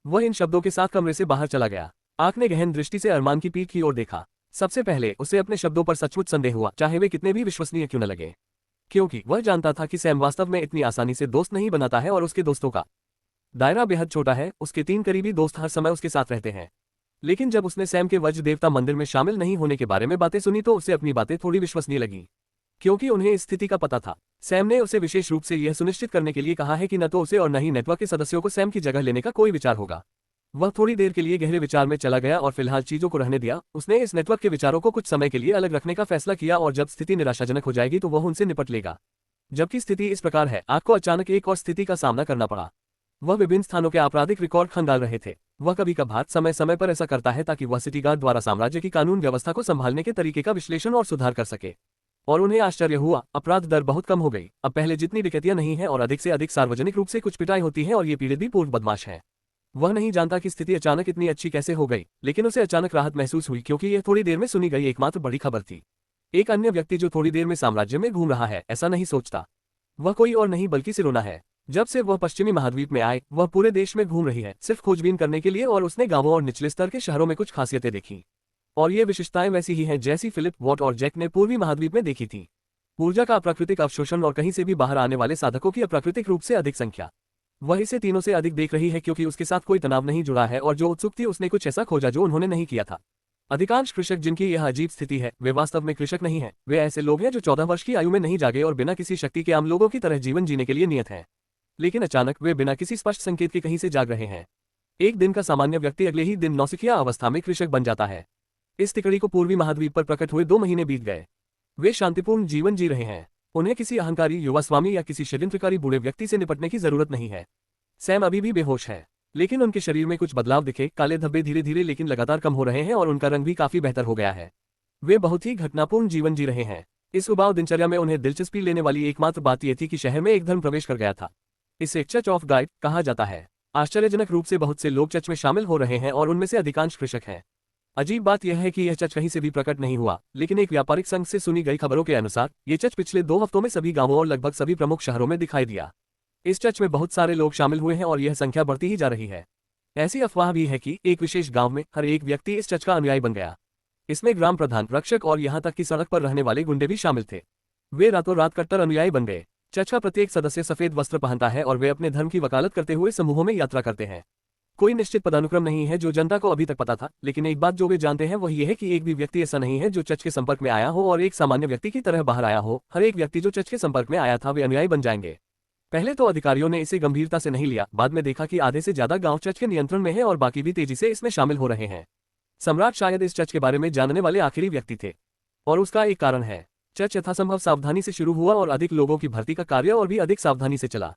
वह इन शब्दों के साथ कमरे से बाहर चला गया। आंख ने गहन दृष्टि से अरमान की पीठ की ओर देखा। सबसे पहले उसे अपने शब्दों पर सचमुच संदेह हुआ, चाहे वे कितने भी विश्वसनीय क्यों न लगे, क्योंकि वह जानता था कि सैम वास्तव में इतनी आसानी से दोस्त नहीं बनाता है और उसके दोस्तों का दायरा बेहद छोटा है। उसके 3 करीबी दोस्त हर समय उसके साथ रहते हैं। लेकिन जब उसने सैम के वज्र देवता मंदिर में शामिल नहीं होने के बारे में बातें सुनी तो उसे अपनी बातें थोड़ी विश्वसनीय लगी, क्योंकि उन्हें इस स्थिति का पता था। सैम ने उसे विशेष रूप से यह सुनिश्चित करने के लिए कहा है कि न तो उसे और न ही नेटवर्क के सदस्यों को सैम की जगह लेने का कोई विचार होगा। वह थोड़ी देर के लिए गहरे विचार में चला गया और फिलहाल चीजों को रहने दिया। उसने इस नेटवर्क के विचारों को कुछ समय के लिए अलग रखने का फैसला किया और जब स्थिति निराशाजनक हो जाएगी तो वह उनसे निपट लेगा। जबकि स्थिति इस प्रकार है, आपको अचानक एक और स्थिति का सामना करना पड़ा। वह विभिन्न स्थानों के आपराधिक रिकॉर्ड खंगाल रहे थे। वह कभी कभार समय समय पर ऐसा करता है ताकि वह सिटी गार्ड द्वारा साम्राज्य की कानून व्यवस्था को संभालने के तरीके का विश्लेषण और सुधार कर सके। और उन्हें आश्चर्य हुआ, अपराध दर बहुत कम हो गई। अब पहले जितनी डकैतियां नहीं है और अधिक से अधिक सार्वजनिक रूप से कुछ पिटाई होती है और ये पीड़ित भी पूर्व बदमाश है। वह नहीं जानता कि स्थिति अचानक इतनी अच्छी कैसे हो गई, लेकिन उसे अचानक राहत महसूस हुई क्योंकि यह थोड़ी देर में सुनी गई एकमात्र बड़ी खबर थी। एक अन्य व्यक्ति जो थोड़ी देर में साम्राज्य में घूम रहा है ऐसा नहीं सोचता। वह कोई और नहीं बल्कि सिरोना है। जब से वह पश्चिमी महाद्वीप में आए वह पूरे देश में घूम रही है, सिर्फ खोजबीन करने के लिए, और उसने गांवों और निचले स्तर के शहरों में कुछ खासियतें देखी और ये विशेषताएं वैसी ही हैं जैसी फिलिप, वॉट और जैक ने पूर्वी महाद्वीप में देखी थी। ऊर्जा का अप्राकृतिक अवशोषण और कहीं से भी बाहर आने वाले साधकों की अप्राकृतिक रूप से अधिक संख्या। वह इसे तीनों से अधिक देख रही है क्योंकि उसके साथ कोई तनाव नहीं जुड़ा है और जो उत्सुक थी उसने कुछ ऐसा खोजा जो उन्होंने नहीं किया था। अधिकांश कृषक जिनकी यह अजीब स्थिति है वे वास्तव में कृषक नहीं हैं। वे ऐसे लोग हैं जो 14 वर्ष की आयु में नहीं जागे और बिना किसी शक्ति के आम लोगों की तरह जीवन जीने के लिए नियत हैं। लेकिन अचानक वे बिना किसी स्पष्ट संकेत के कहीं से जाग रहे हैं। एक दिन का सामान्य व्यक्ति अगले ही दिन नौसिखिया अवस्था में कृषक बन जाता है। इस तिकड़ी को पूर्वी महाद्वीप पर प्रकट हुए 2 महीने बीत गए। वे शांतिपूर्ण जीवन जी रहे हैं। उन्हें किसी अहंकारी युवा स्वामी या किसी षड्यंत्रकारी बूढ़े व्यक्ति से निपटने की जरूरत नहीं है। सैम अभी भी बेहोश है, लेकिन उनके शरीर में कुछ बदलाव दिखे। काले धब्बे धीरे धीरे लेकिन लगातार कम हो रहे हैं और उनका रंग भी काफी बेहतर हो गया है। वे बहुत ही घटनापूर्ण जीवन जी रहे हैं। इस उबाऊ दिनचर्या में उन्हें दिलचस्पी लेने वाली एकमात्र बात यह थी कि शहर में एक धर्म प्रवेश कर गया था। इसे चर्च ऑफ गाइड कहा जाता है। आश्चर्यजनक रूप से बहुत से लोग चर्च में शामिल हो रहे हैं और उनमें से अधिकांश कृषक हैं। अजीब बात यह है कि यह चर्च कहीं से भी प्रकट नहीं हुआ, लेकिन एक व्यापारिक संघ से सुनी गई खबरों के अनुसार ये चर्च पिछले 2 हफ्तों में सभी गांवों और लगभग सभी प्रमुख शहरों में दिखाई दिया। इस चर्च में बहुत सारे लोग शामिल हुए हैं और यह संख्या बढ़ती ही जा रही है। ऐसी अफवाह भी है कि एक विशेष गांव में हर एक व्यक्ति इस चर्च का अनुयायी बन गया। इसमें ग्राम प्रधान, रक्षक और यहां तक कि सड़क पर रहने वाले गुंडे भी शामिल थे। वे रातों रात कट्टर अनुयायी बन गए। चर्च का प्रत्येक सदस्य सफेद वस्त्र पहनता है और वे अपने धर्म की वकालत करते हुए समूहों में यात्रा करते हैं। कोई निश्चित पदानुक्रम नहीं है जो जनता को अभी तक पता था, लेकिन एक बात जो वे जानते हैं वह यह है कि एक भी व्यक्ति ऐसा नहीं है जो चर्च के संपर्क में आया हो और एक सामान्य व्यक्ति की तरह बाहर आया हो। हर एक व्यक्ति जो चर्च के संपर्क में आया था वे अनुयायी बन जाएंगे। पहले तो अधिकारियों ने इसे गंभीरता से नहीं लिया, बाद में देखा कि आधे से ज्यादा गांव चर्च के नियंत्रण में है और बाकी भी तेजी से इसमें शामिल हो रहे हैं। सम्राट शायद इस चर्च के बारे में जानने वाले आखिरी व्यक्ति थे, और उसका एक कारण है। चर्च यथासंभव सावधानी से शुरू हुआ और अधिक लोगों की भर्ती का कार्य और भी अधिक सावधानी से चला।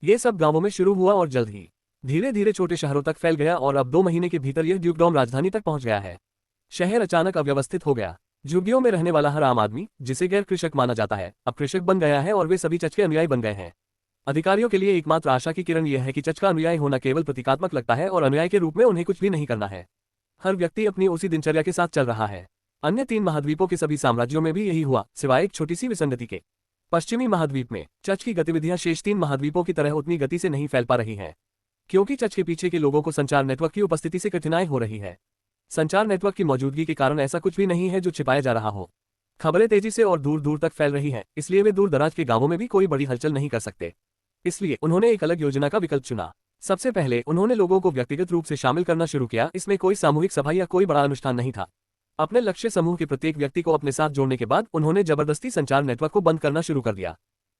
ये सब गांवों में शुरू हुआ और जल्द ही धीरे धीरे छोटे शहरों तक फैल गया और अब 2 महीने के भीतर यह ड्यूकडॉम राजधानी तक पहुंच गया है। शहर अचानक अव्यवस्थित हो गया। झुग्गियों में रहने वाला हर आम आदमी, जिसे गैर कृषक माना जाता है, अब कृषक बन गया है और वे सभी चर्च के अनुयायी बन गए हैं। अधिकारियों के लिए एकमात्र आशा की किरण यह है कि चर्च का अनुयायी होना केवल प्रतीकात्मक लगता है और अनुयायी के रूप में उन्हें कुछ भी नहीं करना है। हर व्यक्ति अपनी उसी दिनचर्या के साथ चल रहा है। अन्य 3 महाद्वीपों के सभी साम्राज्यों में भी यही हुआ, सिवाय एक छोटी सी विसंगति के। पश्चिमी महाद्वीप में चर्च की गतिविधियां शेष 3 महाद्वीपों की तरह उतनी गति से नहीं फैल पा रही हैं, क्योंकि चर्च के पीछे के लोगों को संचार नेटवर्क की उपस्थिति से कठिनाई हो रही है। संचार नेटवर्क की मौजूदगी के कारण ऐसा कुछ भी नहीं है जो छिपाया जा रहा हो। खबरें तेजी से और दूर दूर तक फैल रही हैं, इसलिए वे दूर दराज के गांवों में भी कोई बड़ी हलचल नहीं कर सकते। इसलिए उन्होंने एक अलग योजना का विकल्प चुना। सबसे पहले उन्होंने लोगों को व्यक्तिगत रूप से शामिल करना शुरू किया। इसमें कोई सामूहिक सभा या कोई बड़ा अनुष्ठान नहीं था। अपने लक्ष्य समूह के प्रत्येक व्यक्ति को अपने साथ जोड़ने के बाद उन्होंने जबरदस्ती संचार नेटवर्क को बंद करना शुरू कर दिया।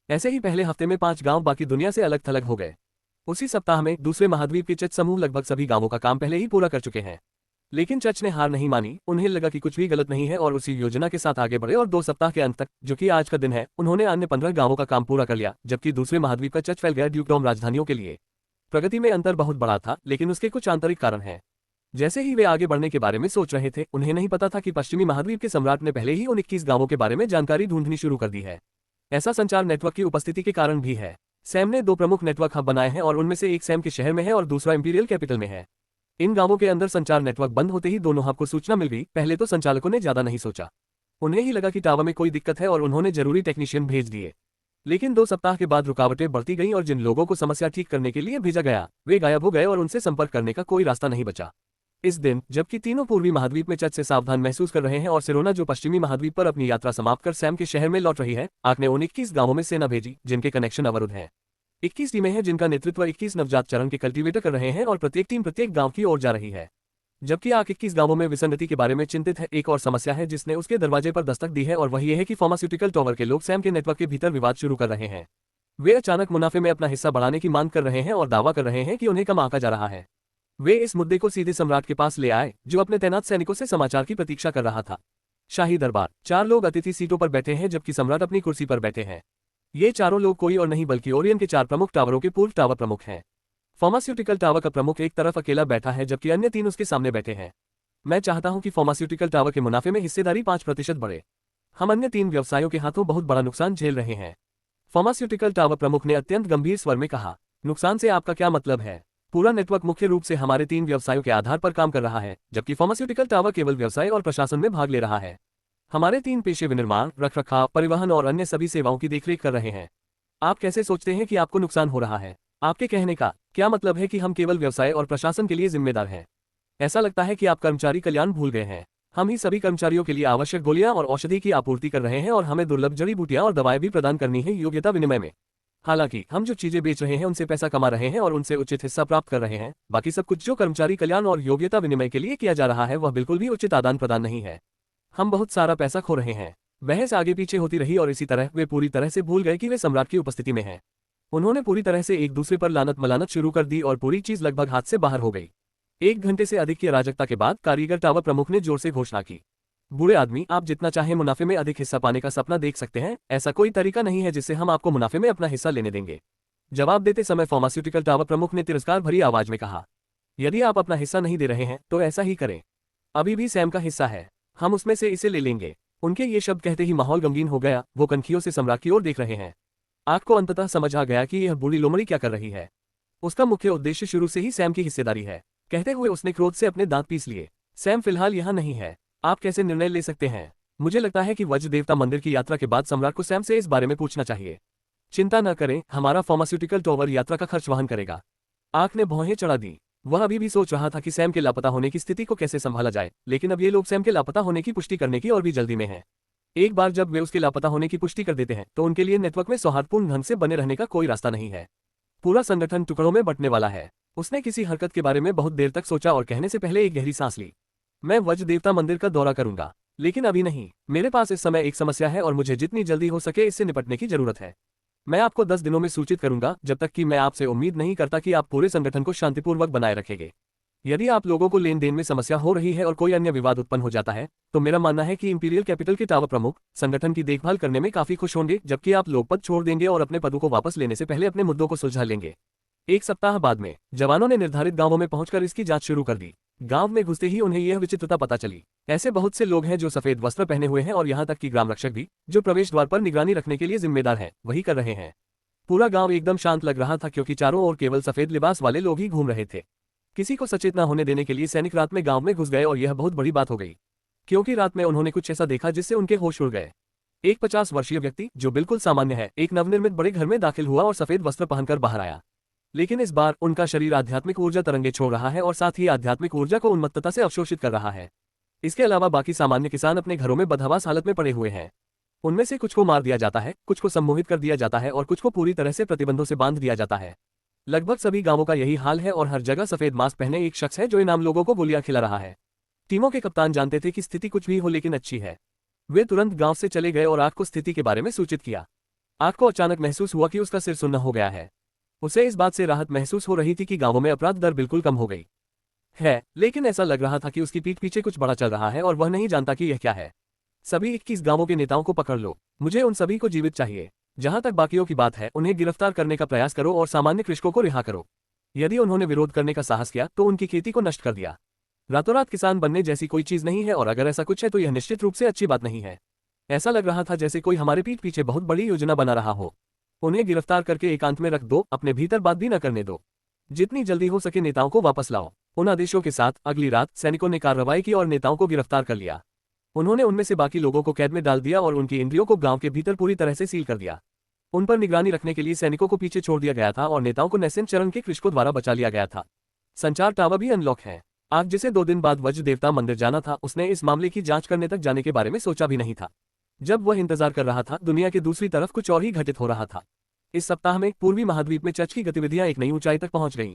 ऐसे ही पहले हफ्ते में 5 गांव बाकी दुनिया से अलग थलग हो गए। उसी सप्ताह में दूसरे महाद्वीप के चर्च समूह लगभग सभी गांवों का काम पहले ही पूरा कर चुके हैं। लेकिन चर्च ने हार नहीं मानी। उन्हें लगा कि कुछ भी गलत नहीं है और उसी योजना के साथ आगे बढ़े और 2 सप्ताह के अंत तक, जो कि आज का दिन है, उन्होंने अन्य 15 गांवों का काम पूरा कर लिया, जबकि दूसरे महाद्वीप का चर्च फैल गया ड्यूकडॉम राजधानियों के लिए। प्रगति में अंतर बहुत बड़ा था, लेकिन उसके कुछ आंतरिक कारण हैं। जैसे ही वे आगे बढ़ने के बारे में सोच रहे थे, उन्हें नहीं पता था कि पश्चिमी महाद्वीप के सम्राट ने पहले ही उन 21 गांवों के बारे में जानकारी ढूंढनी शुरू कर दी है। ऐसा संचार नेटवर्क की उपस्थिति के कारण भी है। सैम ने 2 प्रमुख नेटवर्क हब बनाए हैं और उनमें से एक सैम के शहर में है और दूसरा इंपीरियल कैपिटल में है। इन गांवों के अंदर संचार नेटवर्क बंद होते ही दोनों हब को सूचना मिल गई। पहले तो संचालकों ने ज्यादा नहीं सोचा, उन्हें ही लगा कि टावर में कोई दिक्कत है और उन्होंने जरूरी टेक्नीशियन भेज दिए। लेकिन 2 सप्ताह के बाद रुकावटें बढ़ती गईं और जिन लोगों को समस्या ठीक करने के लिए भेजा गया वे गायब हो गए और उनसे संपर्क करने का कोई रास्ता नहीं बचा। इस दिन, जबकि तीनों पूर्वी महाद्वीप में चर्च से सावधान महसूस कर रहे हैं और सिरोना जो पश्चिमी महाद्वीप पर अपनी यात्रा समाप्त कर सैम के शहर में लौट रही है, आक ने उन 21 गांवों में सेना भेजी जिनके कनेक्शन अवरुद्ध हैं। 21 टीमें हैं जिनका नेतृत्व 21 नवजात चरण के कल्टीवेटर कर रहे हैं और प्रत्येक टीम प्रत्येक गांव की ओर जा रही है। जबकि आक 21 गांवों में विसंगति के बारे में चिंतित है, एक और समस्या है जिसने उसके दरवाजे पर दस्तक दी है और वह ये है कि फार्मास्यूटिकल टावर के लोग सैम के नेटवर्क के भीतर विवाद शुरू कर रहे हैं। वे अचानक मुनाफे में अपना हिस्सा बढ़ाने की मांग कर रहे हैं और दावा कर रहे हैं कि उन्हें कम आंका जा रहा है। वे इस मुद्दे को सीधे सम्राट के पास ले आए, जो अपने तैनात सैनिकों से समाचार की प्रतीक्षा कर रहा था। शाही दरबार। 4 लोग अतिथि सीटों पर बैठे हैं जबकि सम्राट अपनी कुर्सी पर बैठे हैं। ये चारों लोग कोई और नहीं बल्कि ओरियन के 4 प्रमुख टावरों के पूर्व टावर प्रमुख हैं। फार्मास्यूटिकल टावर का प्रमुख एक तरफ अकेला बैठा है जबकि अन्य 3 उसके सामने बैठे हैं। मैं चाहता हूं कि फार्मास्यूटिकल टावर के मुनाफे में हिस्सेदारी 5% बढ़े। हम अन्य 3 व्यवसायों के हाथों बहुत बड़ा नुकसान झेल रहे हैं। फार्मास्यूटिकल टावर प्रमुख ने अत्यंत गंभीर स्वर में कहा। नुकसान से आपका क्या मतलब है? पूरा नेटवर्क मुख्य रूप से हमारे 3 व्यवसायों के आधार पर काम कर रहा है, जबकि फार्मास्यूटिकल टावर केवल व्यवसाय और प्रशासन में भाग ले रहा है। हमारे 3 पेशे विनिर्माण, रखरखाव, परिवहन और अन्य सभी सेवाओं की देखरेख कर रहे हैं। आप कैसे सोचते हैं कि आपको नुकसान हो रहा है? आपके कहने का क्या मतलब है कि हम केवल व्यवसाय और प्रशासन के लिए जिम्मेदार हैं? ऐसा लगता है कि आप कर्मचारी कल्याण भूल गए हैं। हम ही सभी कर्मचारियों के लिए आवश्यक गोलियां और औषधि की आपूर्ति कर रहे हैं और हमें दुर्लभ जड़ी बूटियां और दवाएं भी प्रदान करनी है योग्यता विनिमय में। हालांकि हम जो चीजें बेच रहे हैं उनसे पैसा कमा रहे हैं और उनसे उचित हिस्सा प्राप्त कर रहे हैं। बाकी सब कुछ जो कर्मचारी कल्याण और योग्यता विनिमय के लिए किया जा रहा है वह बिल्कुल भी उचित आदान प्रदान नहीं है। हम बहुत सारा पैसा खो रहे हैं। बहस आगे पीछे होती रही और इसी तरह वे पूरी तरह से भूल गए कि वे सम्राट की उपस्थिति में हैं। उन्होंने पूरी तरह से एक दूसरे पर लानत मलानत शुरू कर दी और पूरी चीज लगभग हाथ से बाहर हो गई। 1 घंटे से अधिक की अराजकता के बाद कारीगर टावर प्रमुख ने जोर से घोषणा की। बुरे आदमी, आप जितना चाहे मुनाफे में अधिक हिस्सा पाने का सपना देख सकते हैं। ऐसा कोई तरीका नहीं है जिससे हम आपको मुनाफे में अपना हिस्सा लेने देंगे। जवाब देते समय फार्मास्यूटिकल टावर प्रमुख ने तिरस्कार भरी आवाज में कहा, यदि आप अपना हिस्सा नहीं दे रहे हैं तो ऐसा ही करें। अभी भी सैम का हिस्सा है, हम उसमें से इसे ले लेंगे। उनके ये शब्द कहते ही माहौल गमगीन हो गया। वो कनखियों से सम्राट की ओर देख रहे हैं। आग को अंततः समझ आ गया कि यह बूढ़ी लोमड़ी क्या कर रही है। उसका मुख्य उद्देश्य शुरू से ही सैम की हिस्सेदारी है। कहते हुए उसने क्रोध से अपने दांत पीस लिए। सैम फिलहाल यहाँ नहीं है, आप कैसे निर्णय ले सकते हैं? मुझे लगता है कि वज्र देवता मंदिर की यात्रा के बाद सम्राट को सैम से इस बारे में पूछना चाहिए। चिंता न करें, हमारा फार्मास्यूटिकल टावर यात्रा का खर्च वहन करेगा। आग ने भौहें चढ़ा दी। वह अभी भी सोच रहा था कि सैम के लापता होने की स्थिति को कैसे संभाला जाए, लेकिन अब ये लोग सैम के लापता होने की पुष्टि करने की और भी जल्दी में हैं। एक बार जब वे उसके लापता होने की पुष्टि कर देते हैं तो उनके लिए नेटवर्क में सौहार्दपूर्ण ढंग से बने रहने का कोई रास्ता नहीं है। पूरा संगठन टुकड़ों में बंटने वाला है। उसने किसी हरकत के बारे में बहुत देर तक सोचा और कहने से पहले एक गहरी सांस ली। मैं वज्र देवता मंदिर का दौरा करूंगा, लेकिन अभी नहीं। मेरे पास इस समय एक समस्या है और मुझे जितनी जल्दी हो सके इससे निपटने की जरूरत है। मैं आपको 10 दिनों में सूचित करूंगा, जब तक कि मैं आपसे उम्मीद नहीं करता कि आप पूरे संगठन को शांतिपूर्वक बनाए रखेंगे। यदि आप लोगों को लेन देन में समस्या हो रही है और कोई अन्य विवाद उत्पन्न हो जाता है, तो मेरा मानना है कि इंपीरियल कैपिटल के टावर प्रमुख संगठन की देखभाल करने में काफी खुश होंगे, जबकि आप लोग पद छोड़ देंगे और अपने पदों को वापस लेने से पहले अपने मुद्दों को सुलझा लेंगे। एक सप्ताह बाद में जवानों ने निर्धारित गांवों में पहुंचकर इसकी जांच शुरू कर दी। गांव में घुसते ही उन्हें यह विचित्रता पता चली। ऐसे बहुत से लोग हैं जो सफेद वस्त्र पहने हुए हैं और यहाँ तक कि ग्राम रक्षक भी, जो प्रवेश द्वार पर निगरानी रखने के लिए जिम्मेदार हैं, वही कर रहे हैं। पूरा गांव एकदम शांत लग रहा था क्योंकि चारों ओर केवल सफेद लिबास वाले लोग ही घूम रहे थे। किसी को सचेत न होने देने के लिए सैनिक रात में गांव में घुस गए और यह बहुत बड़ी बात हो गई, क्योंकि रात में उन्होंने कुछ ऐसा देखा जिससे उनके होश उड़ गए। एक 50 वर्षीय व्यक्ति, जो बिल्कुल सामान्य है, एक नवनिर्मित बड़े घर में दाखिल हुआ और सफेद वस्त्र पहनकर बाहर आया। लेकिन इस बार उनका शरीर आध्यात्मिक ऊर्जा तरंगे छोड़ रहा है और साथ ही आध्यात्मिक ऊर्जा को उन्मत्तता से अवशोषित कर रहा है। इसके अलावा बाकी सामान्य किसान अपने घरों में बदहवास हालत में पड़े हुए हैं। उनमें से कुछ को मार दिया जाता है, कुछ को सम्मोहित कर दिया जाता है और कुछ को पूरी तरह से प्रतिबंधों से बांध दिया जाता है। लगभग सभी गांवों का यही हाल है और हर जगह सफेद मास्क पहने एक शख्स है जो इन आम लोगों को गोलियां खिला रहा है। टीमों के कप्तान जानते थे कि स्थिति कुछ भी हो लेकिन अच्छी है। वे तुरंत गांव से चले गए और आग को स्थिति के बारे में सूचित किया। आग को अचानक महसूस हुआ कि उसका सिर सुन्न हो गया है। उसे इस बात से राहत महसूस हो रही थी कि गांवों में अपराध दर बिल्कुल कम हो गई है, लेकिन ऐसा लग रहा था कि उसकी पीठ पीछे कुछ बड़ा चल रहा है और वह नहीं जानता कि यह क्या है। सभी 21 गांवों के नेताओं को पकड़ लो, मुझे उन सभी को जीवित चाहिए। जहां तक बाकियों की बात है, उन्हें गिरफ्तार करने का प्रयास करो और सामान्य कृषकों को रिहा करो। यदि उन्होंने विरोध करने का साहस किया तो उनकी खेती को नष्ट कर दिया। रातों रात किसान बनने जैसी कोई चीज नहीं है और अगर ऐसा कुछ है तो यह निश्चित रूप से अच्छी बात नहीं है। ऐसा लग रहा था जैसे कोई हमारे पीठ पीछे बहुत बड़ी योजना बना रहा हो। उन्हें गिरफ्तार करके एकांत में रख दो, अपने भीतर बात भी न करने दो। जितनी जल्दी हो सके नेताओं को वापस लाओ। उन आदेशों के साथ अगली रात सैनिकों ने कार्रवाई की और नेताओं को गिरफ्तार कर लिया। उन्होंने उनमें से बाकी लोगों को कैद में डाल दिया और उनकी इंद्रियों को गांव के भीतर पूरी तरह से सील कर दिया। उन पर निगरानी रखने के लिए सैनिकों को पीछे छोड़ दिया गया था और नेताओं को नैसेंट चरण के कृषकों द्वारा बचा लिया गया था। संचार टावर भी अनलॉक है। आज जिसे 2 दिन बाद वज्र देवता मंदिर जाना था, उसने इस मामले की जांच करने तक जाने के बारे में सोचा भी नहीं था। जब वह इंतजार कर रहा था, दुनिया के दूसरी तरफ कुछ और ही घटित हो रहा था। इस सप्ताह में पूर्वी महाद्वीप में चर्च की गतिविधियां एक नई ऊंचाई तक पहुंच गईं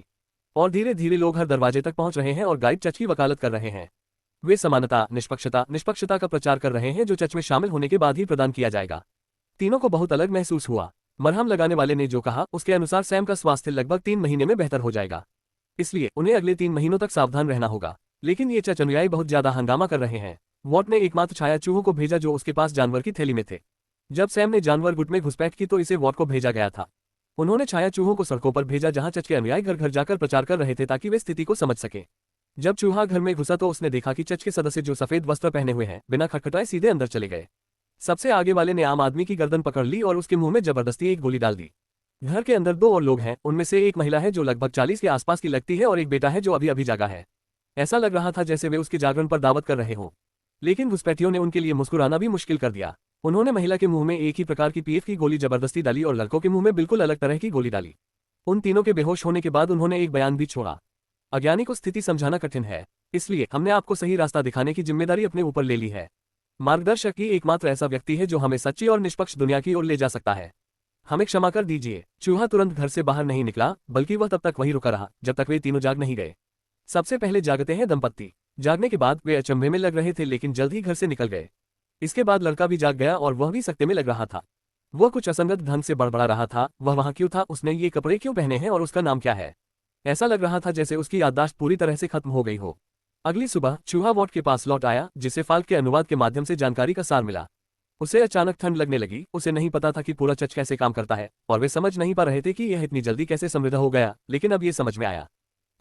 और धीरे धीरे लोग हर दरवाजे तक पहुंच रहे हैं और गाइड चर्च की वकालत कर रहे हैं। वे समानता, निष्पक्षता का प्रचार कर रहे हैं जो चर्च में शामिल होने के बाद ही प्रदान किया जाएगा। तीनों को बहुत अलग महसूस हुआ। मरहम लगाने वाले ने जो कहा उसके अनुसार सैम का स्वास्थ्य लगभग 3 महीने में बेहतर हो जाएगा, इसलिए उन्हें अगले 3 महीनों तक सावधान रहना होगा। लेकिन ये चर्च अनुयायी बहुत ज्यादा हंगामा कर रहे हैं। वॉट ने एकमात्र छाया चूहों को भेजा जो उसके पास जानवर की थैली में थे। जब सैम ने जानवर गुट में घुसपैठ की तो इसे वॉट को भेजा गया था। उन्होंने छाया चूहों को सड़कों पर भेजा जहां चर्च के अनुयायी घर घर जाकर प्रचार कर रहे थे ताकि वे स्थिति को समझ सके। जब चूहा घर में घुसा तो उसने देखा कि चर्च के सदस्य जो सफेद वस्त्र पहने हुए हैं, बिना खटखटाए सीधे अंदर चले गए। सबसे आगे वाले ने आम आदमी की गर्दन पकड़ ली और उसके मुंह में जबरदस्ती एक गोली डाल दी। घर के अंदर 2 और लोग हैं, उनमें से एक महिला है जो लगभग 40 के आसपास की लगती है और एक बेटा है जो अभी अभी जागा है। ऐसा लग रहा था जैसे वे उसके जागरण पर दावत कर रहे हों। लेकिन घुसपैठियों ने उनके लिए मुस्कुराना भी मुश्किल कर दिया। उन्होंने महिला के मुंह में एक ही प्रकार की पीएफ की गोली जबरदस्ती डाली और लड़कों के मुंह में बिल्कुल अलग तरह की गोली डाली। उन तीनों के बेहोश होने के बाद उन्होंने एक बयान भी छोड़ा। अज्ञानी को स्थिति समझाना कठिन है, इसलिए हमने आपको सही रास्ता दिखाने की जिम्मेदारी अपने ऊपर ले ली है। मार्गदर्शक ही एकमात्र ऐसा व्यक्ति है जो हमें सच्ची और निष्पक्ष दुनिया की ओर ले जा सकता है। हमें क्षमा कर दीजिए। चूहा तुरंत घर से बाहर नहीं निकला, बल्कि वह तब तक वहीं रुका रहा जब तक वे तीनों जाग नहीं गए। सबसे पहले जागते हैं दंपत्ति। जागने के बाद वे अचंभे में लग रहे थे लेकिन जल्द ही घर से निकल गए। इसके बाद लड़का भी जाग गया और वह भी सकते में लग रहा था। वह कुछ असंगत ढंग से बड़बड़ा रहा था। वह वहां क्यों था, उसने ये कपड़े क्यों पहने हैं और उसका नाम क्या है? ऐसा लग रहा था जैसे उसकी याददाश्त पूरी तरह से खत्म हो गई हो। अगली सुबह चूहा वॉट के पास लौट आया, जिसे फाल्क के अनुवाद के माध्यम से जानकारी का सार मिला। उसे अचानक ठंड लगने लगी। उसे नहीं पता था कि पूरा चच कैसे काम करता है और वे समझ नहीं पा रहे थे कि यह इतनी जल्दी कैसे समृद्ध हो गया, लेकिन अब ये समझ में आया।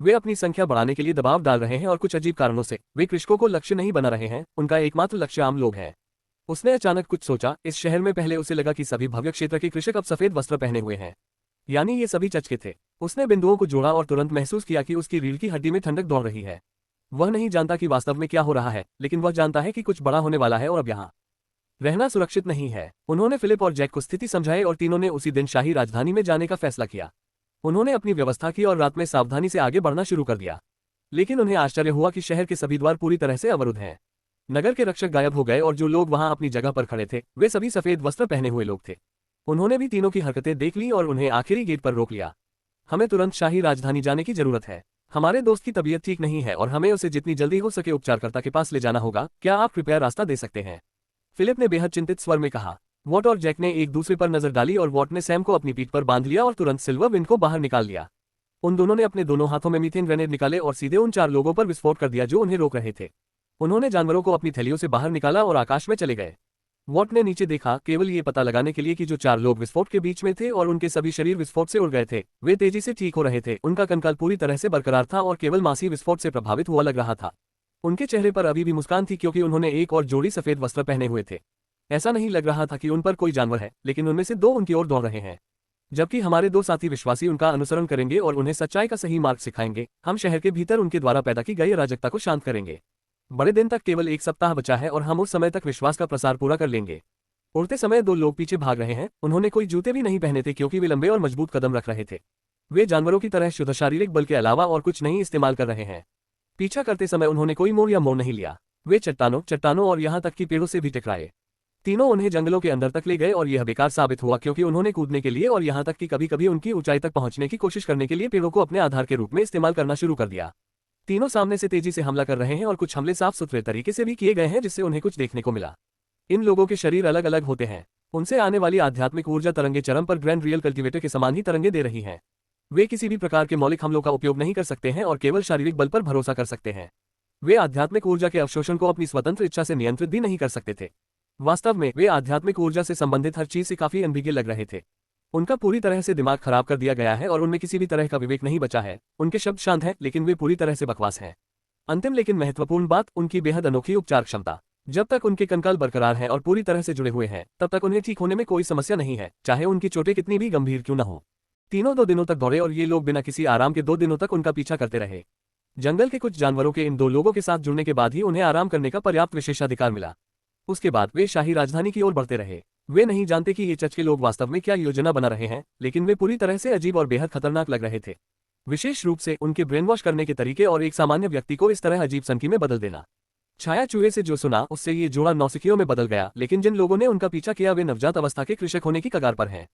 वे अपनी संख्या बढ़ाने के लिए दबाव डाल रहे हैं और कुछ अजीब कारणों से वे कृषकों को लक्ष्य नहीं बना रहे हैं। उनका एकमात्र लक्ष्य आम लोग हैं। उसने अचानक कुछ सोचा। इस शहर में पहले उसे लगा कि सभी भव्य क्षेत्र के कृषक अब सफेद वस्त्र पहने हुए हैं, यानी ये सभी चच के थे। उसने बिंदुओं को जोड़ा और तुरंत महसूस किया कि उसकी रीढ़ की हड्डी में ठंडक दौड़ रही है। वह नहीं जानता कि वास्तव में क्या हो रहा है, लेकिन वह जानता है कि कुछ बड़ा होने वाला है और अब यहाँ रहना सुरक्षित नहीं है। उन्होंने फिलिप और जैक को स्थिति समझाई और तीनों ने उसी दिन शाही राजधानी में जाने का फैसला किया। उन्होंने अपनी व्यवस्था की और रात में सावधानी से आगे बढ़ना शुरू कर दिया। लेकिन उन्हें आश्चर्य हुआ कि शहर के सभी द्वार पूरी तरह से अवरुद्ध हैं। नगर के रक्षक गायब हो गए और जो लोग वहां अपनी जगह पर खड़े थे वे सभी सफेद वस्त्र पहने हुए लोग थे। उन्होंने भी तीनों की हरकतें देख ली और उन्हें आखिरी गेट पर रोक लिया। हमें तुरंत शाही राजधानी जाने की जरूरत है। हमारे दोस्त की तबीयत ठीक नहीं है और हमें उसे जितनी जल्दी हो सके उपचारकर्ता के पास ले जाना होगा। क्या आप कृपया रास्ता दे सकते हैं? फिलिप ने बेहद चिंतित स्वर में कहा। वॉट और जैक ने एक दूसरे पर नजर डाली और वॉट ने सैम को अपनी पीठ पर बांध लिया और तुरंत सिल्वर विंड को बाहर निकाल लिया। उन दोनों ने अपने दोनों हाथों में मीथेन ग्रेनेड निकाले और सीधे उन 4 लोगों पर विस्फोट कर दिया जो उन्हें रोक रहे थे। उन्होंने जानवरों को अपनी थैलियों से बाहर निकाला और आकाश में चले गए। वॉट ने नीचे देखा, केवल ये पता लगाने के लिए कि जो 4 लोग विस्फोट के बीच में थे और उनके सभी शरीर विस्फोट से उड़ गए थे, वे तेजी से ठीक हो रहे थे। उनका कंकाल पूरी तरह से बरकरार था और केवल मांसी विस्फोट से प्रभावित हुआ लग रहा था। उनके चेहरे पर अभी भी मुस्कान थी क्योंकि उन्होंने एक और जोड़ी सफेद वस्त्र पहने हुए थे। ऐसा नहीं लग रहा था कि उन पर कोई जानवर है, लेकिन उनमें से 2 उनकी ओर दौड़ रहे हैं। जबकि हमारे 2 साथी विश्वासी उनका अनुसरण करेंगे और उन्हें सच्चाई का सही मार्ग सिखाएंगे। हम शहर के भीतर उनके द्वारा पैदा की गई अराजकता को शांत करेंगे। बड़े दिन तक केवल 1 सप्ताह बचा है और हम उस समय तक विश्वास का प्रसार पूरा कर लेंगे। उड़ते समय 2 लोग पीछे भाग रहे हैं। उन्होंने कोई जूते भी नहीं पहने थे क्योंकि वे लंबे और मजबूत कदम रख रहे थे। वे जानवरों की तरह शुद्ध शारीरिक बल के अलावा और कुछ नहीं इस्तेमाल कर रहे हैं। पीछा करते समय उन्होंने कोई मोड़ या मोड़ नहीं लिया। वे चट्टानों और यहाँ तक कि पेड़ों से भी टकराए। तीनों उन्हें जंगलों के अंदर तक ले गए और यह बेकार साबित हुआ क्योंकि उन्होंने कूदने के लिए और यहाँ तक कि कभी-कभी उनकी ऊंचाई तक पहुंचने की कोशिश करने के लिए पेड़ों को अपने आधार के रूप में इस्तेमाल करना शुरू कर दिया। तीनों सामने से तेजी से हमला कर रहे हैं और कुछ हमले साफ सुथरे तरीके से भी किए गए हैं जिससे उन्हें कुछ देखने को मिला। इन लोगों के शरीर अलग अलग होते हैं। उनसे आने वाली आध्यात्मिक ऊर्जा तरंगे चरम पर ग्रैंड रियल कल्टिवेटर के समान ही तरंगे दे रही हैं। वे किसी भी प्रकार के मौलिक हमलों का उपयोग नहीं कर सकते हैं और केवल शारीरिक बल पर भरोसा कर सकते हैं। वे आध्यात्मिक ऊर्जा के अवशोषण को अपनी स्वतंत्र इच्छा से नियंत्रित भी नहीं कर सकते थे। वास्तव में वे आध्यात्मिक ऊर्जा से संबंधित हर चीज से काफी अनभिज्ञ लग रहे थे। उनका पूरी तरह से दिमाग खराब कर दिया गया है और उनमें किसी भी तरह का विवेक नहीं बचा है। उनके शब्द शांत हैं लेकिन वे पूरी तरह से बकवास हैं। अंतिम लेकिन महत्वपूर्ण बात, उनकी बेहद अनोखी उपचार क्षमता। जब तक उनके कंकाल बरकरार हैं और पूरी तरह से जुड़े हुए हैं तब तक उन्हें ठीक होने में कोई समस्या नहीं है, चाहे उनकी चोटें कितनी भी गंभीर क्यों न हो। तीनों 2 दिनों तक दौड़े और ये लोग बिना किसी आराम के 2 दिनों तक उनका पीछा करते रहे। जंगल के कुछ जानवरों के इन 2 लोगों के साथ जुड़ने के बाद ही उन्हें आराम करने का पर्याप्त विशेषाधिकार मिला। उसके बाद वे शाही राजधानी की ओर बढ़ते रहे। वे नहीं जानते कि ये चच के लोग वास्तव में क्या योजना बना रहे हैं, लेकिन वे पूरी तरह से अजीब और बेहद खतरनाक लग रहे थे। विशेष रूप से उनके ब्रेन वॉश करने के तरीके और एक सामान्य व्यक्ति को इस तरह अजीब सनकी में बदल देना। छाया चूहे से जो सुना उससे ये जोड़ा नौसिखियों में बदल गया, लेकिन जिन लोगों ने उनका पीछा किया वे नवजात अवस्था के कृषक होने की कगार पर हैं।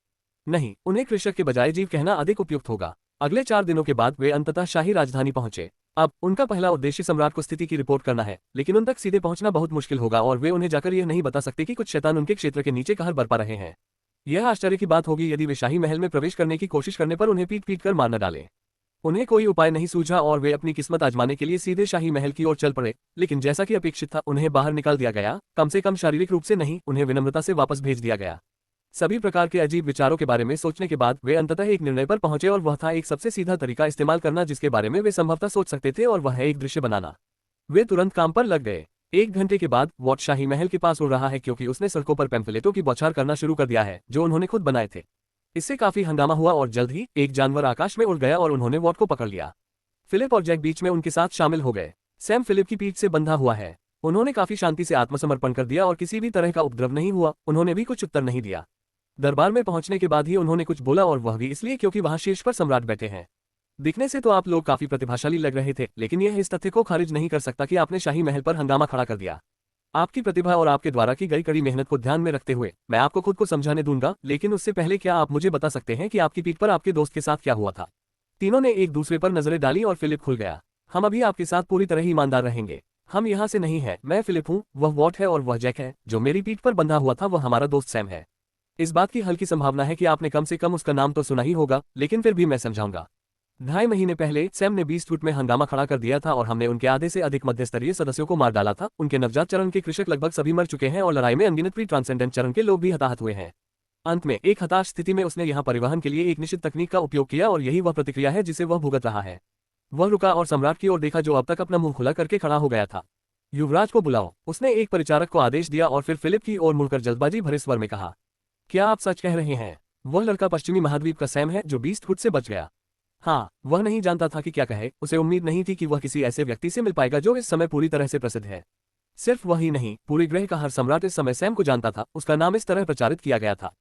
नहीं, उन्हें कृषक के बजाय जीव कहना अधिक उपयुक्त होगा। अगले 4 दिनों के बाद वे अंततः शाही राजधानी पहुंचे। अब उनका पहला उद्देश्य सम्राट को स्थिति की रिपोर्ट करना है, लेकिन उन तक सीधे पहुंचना बहुत मुश्किल होगा और वे उन्हें जाकर यह नहीं बता सकते कि कुछ शैतान उनके क्षेत्र के नीचे कहर बरपा रहे हैं। यह आश्चर्य की बात होगी यदि वे शाही महल में प्रवेश करने की कोशिश करने पर उन्हें पीट कर मार न डालें। उन्हें कोई उपाय नहीं सूझा और वे अपनी किस्मत आजमाने के लिए सीधे शाही महल की ओर चल पड़े, लेकिन जैसा कि अपेक्षित था उन्हें बाहर निकाल दिया गया। कम से कम शारीरिक रूप से नहीं, उन्हें विनम्रता से वापस भेज दिया गया। सभी प्रकार के अजीब विचारों के बारे में सोचने के बाद वे अंततः एक निर्णय पर पहुंचे और वह था एक सबसे सीधा तरीका इस्तेमाल करना जिसके बारे में वे संभवतः सोच सकते थे, और वह है एक दृश्य बनाना। वे तुरंत काम पर लग गए। 1 घंटे के बाद वॉट शाही महल के पास उड़ रहा है क्योंकि उसने सड़कों पर पैम्फलेटों की बौछार करना शुरू कर दिया है जो उन्होंने खुद बनाए थे। इससे काफी हंगामा हुआ और जल्द ही एक जानवर आकाश में उड़ गया और उन्होंने वॉट को पकड़ लिया। फिलिप और जैक बीच में उनके साथ शामिल हो गए। सैम फिलिप की पीठ से बंधा हुआ है। उन्होंने काफी शांति से आत्मसमर्पण कर दिया और किसी भी तरह का उपद्रव नहीं हुआ। उन्होंने भी कुछ उत्तर नहीं दिया। दरबार में पहुंचने के बाद ही उन्होंने कुछ बोला और वह भी इसलिए क्योंकि वहां शीर्ष पर सम्राट बैठे हैं। दिखने से तो आप लोग काफी प्रतिभाशाली लग रहे थे, लेकिन यह इस तथ्य को खारिज नहीं कर सकता कि आपने शाही महल पर हंगामा खड़ा कर दिया। आपकी प्रतिभा और आपके द्वारा की गई कड़ी मेहनत को ध्यान में रखते हुए मैं आपको खुद को समझाने दूंगा, लेकिन उससे पहले क्या आप मुझे बता सकते हैं कि आपकी पीठ पर आपके दोस्त के साथ क्या हुआ था? तीनों ने एक दूसरे पर नजरें डाली और फिलिप खुल गया। हम अभी आपके साथ पूरी तरह ही ईमानदार रहेंगे। हम यहाँ से नहीं है। मैं फिलिप हूँ, वह वॉट है और वह जैक है। जो मेरी पीठ पर बंधा हुआ था वह हमारा दोस्त सैम है। इस बात की हल्की संभावना है कि आपने कम से कम उसका नाम तो सुना ही होगा, लेकिन फिर भी मैं समझाऊंगा। 2.5 महीने पहले सैम ने 20 फुट में हंगामा खड़ा कर दिया था और हमने उनके आधे से अधिक मध्य स्तरीय सदस्यों को मार डाला था। उनके नवजात चरण के कृषक लगभग सभी मर चुके हैं और लड़ाई में अनगिनत प्री ट्रांसेंडेंट चरण के लोग भी हताहत हुए हैं। अंत में एक हताश स्थिति में उसने यहाँ परिवहन के लिए एक निश्चित तकनीक का उपयोग किया और यही वह प्रतिक्रिया है जिसे वह भुगत रहा है। वह रुका और सम्राट की ओर देखा जो अब तक अपना मुंह खुला करके खड़ा हो गया था। युवराज को बुलाओ, उसने एक परिचारक को आदेश दिया और फिर फिलिप की ओर मुड़कर जल्दबाजी भरे स्वर में कहा। क्या आप सच कह रहे हैं? वह लड़का पश्चिमी महाद्वीप का सैम है जो 20 फुट से बच गया। हाँ, वह नहीं जानता था कि क्या कहे। उसे उम्मीद नहीं थी कि वह किसी ऐसे व्यक्ति से मिल पाएगा जो इस समय पूरी तरह से प्रसिद्ध है। सिर्फ वही नहीं, पूरे ग्रह का हर सम्राट इस समय सैम को जानता था। उसका नाम इस तरह प्रचारित किया गया था।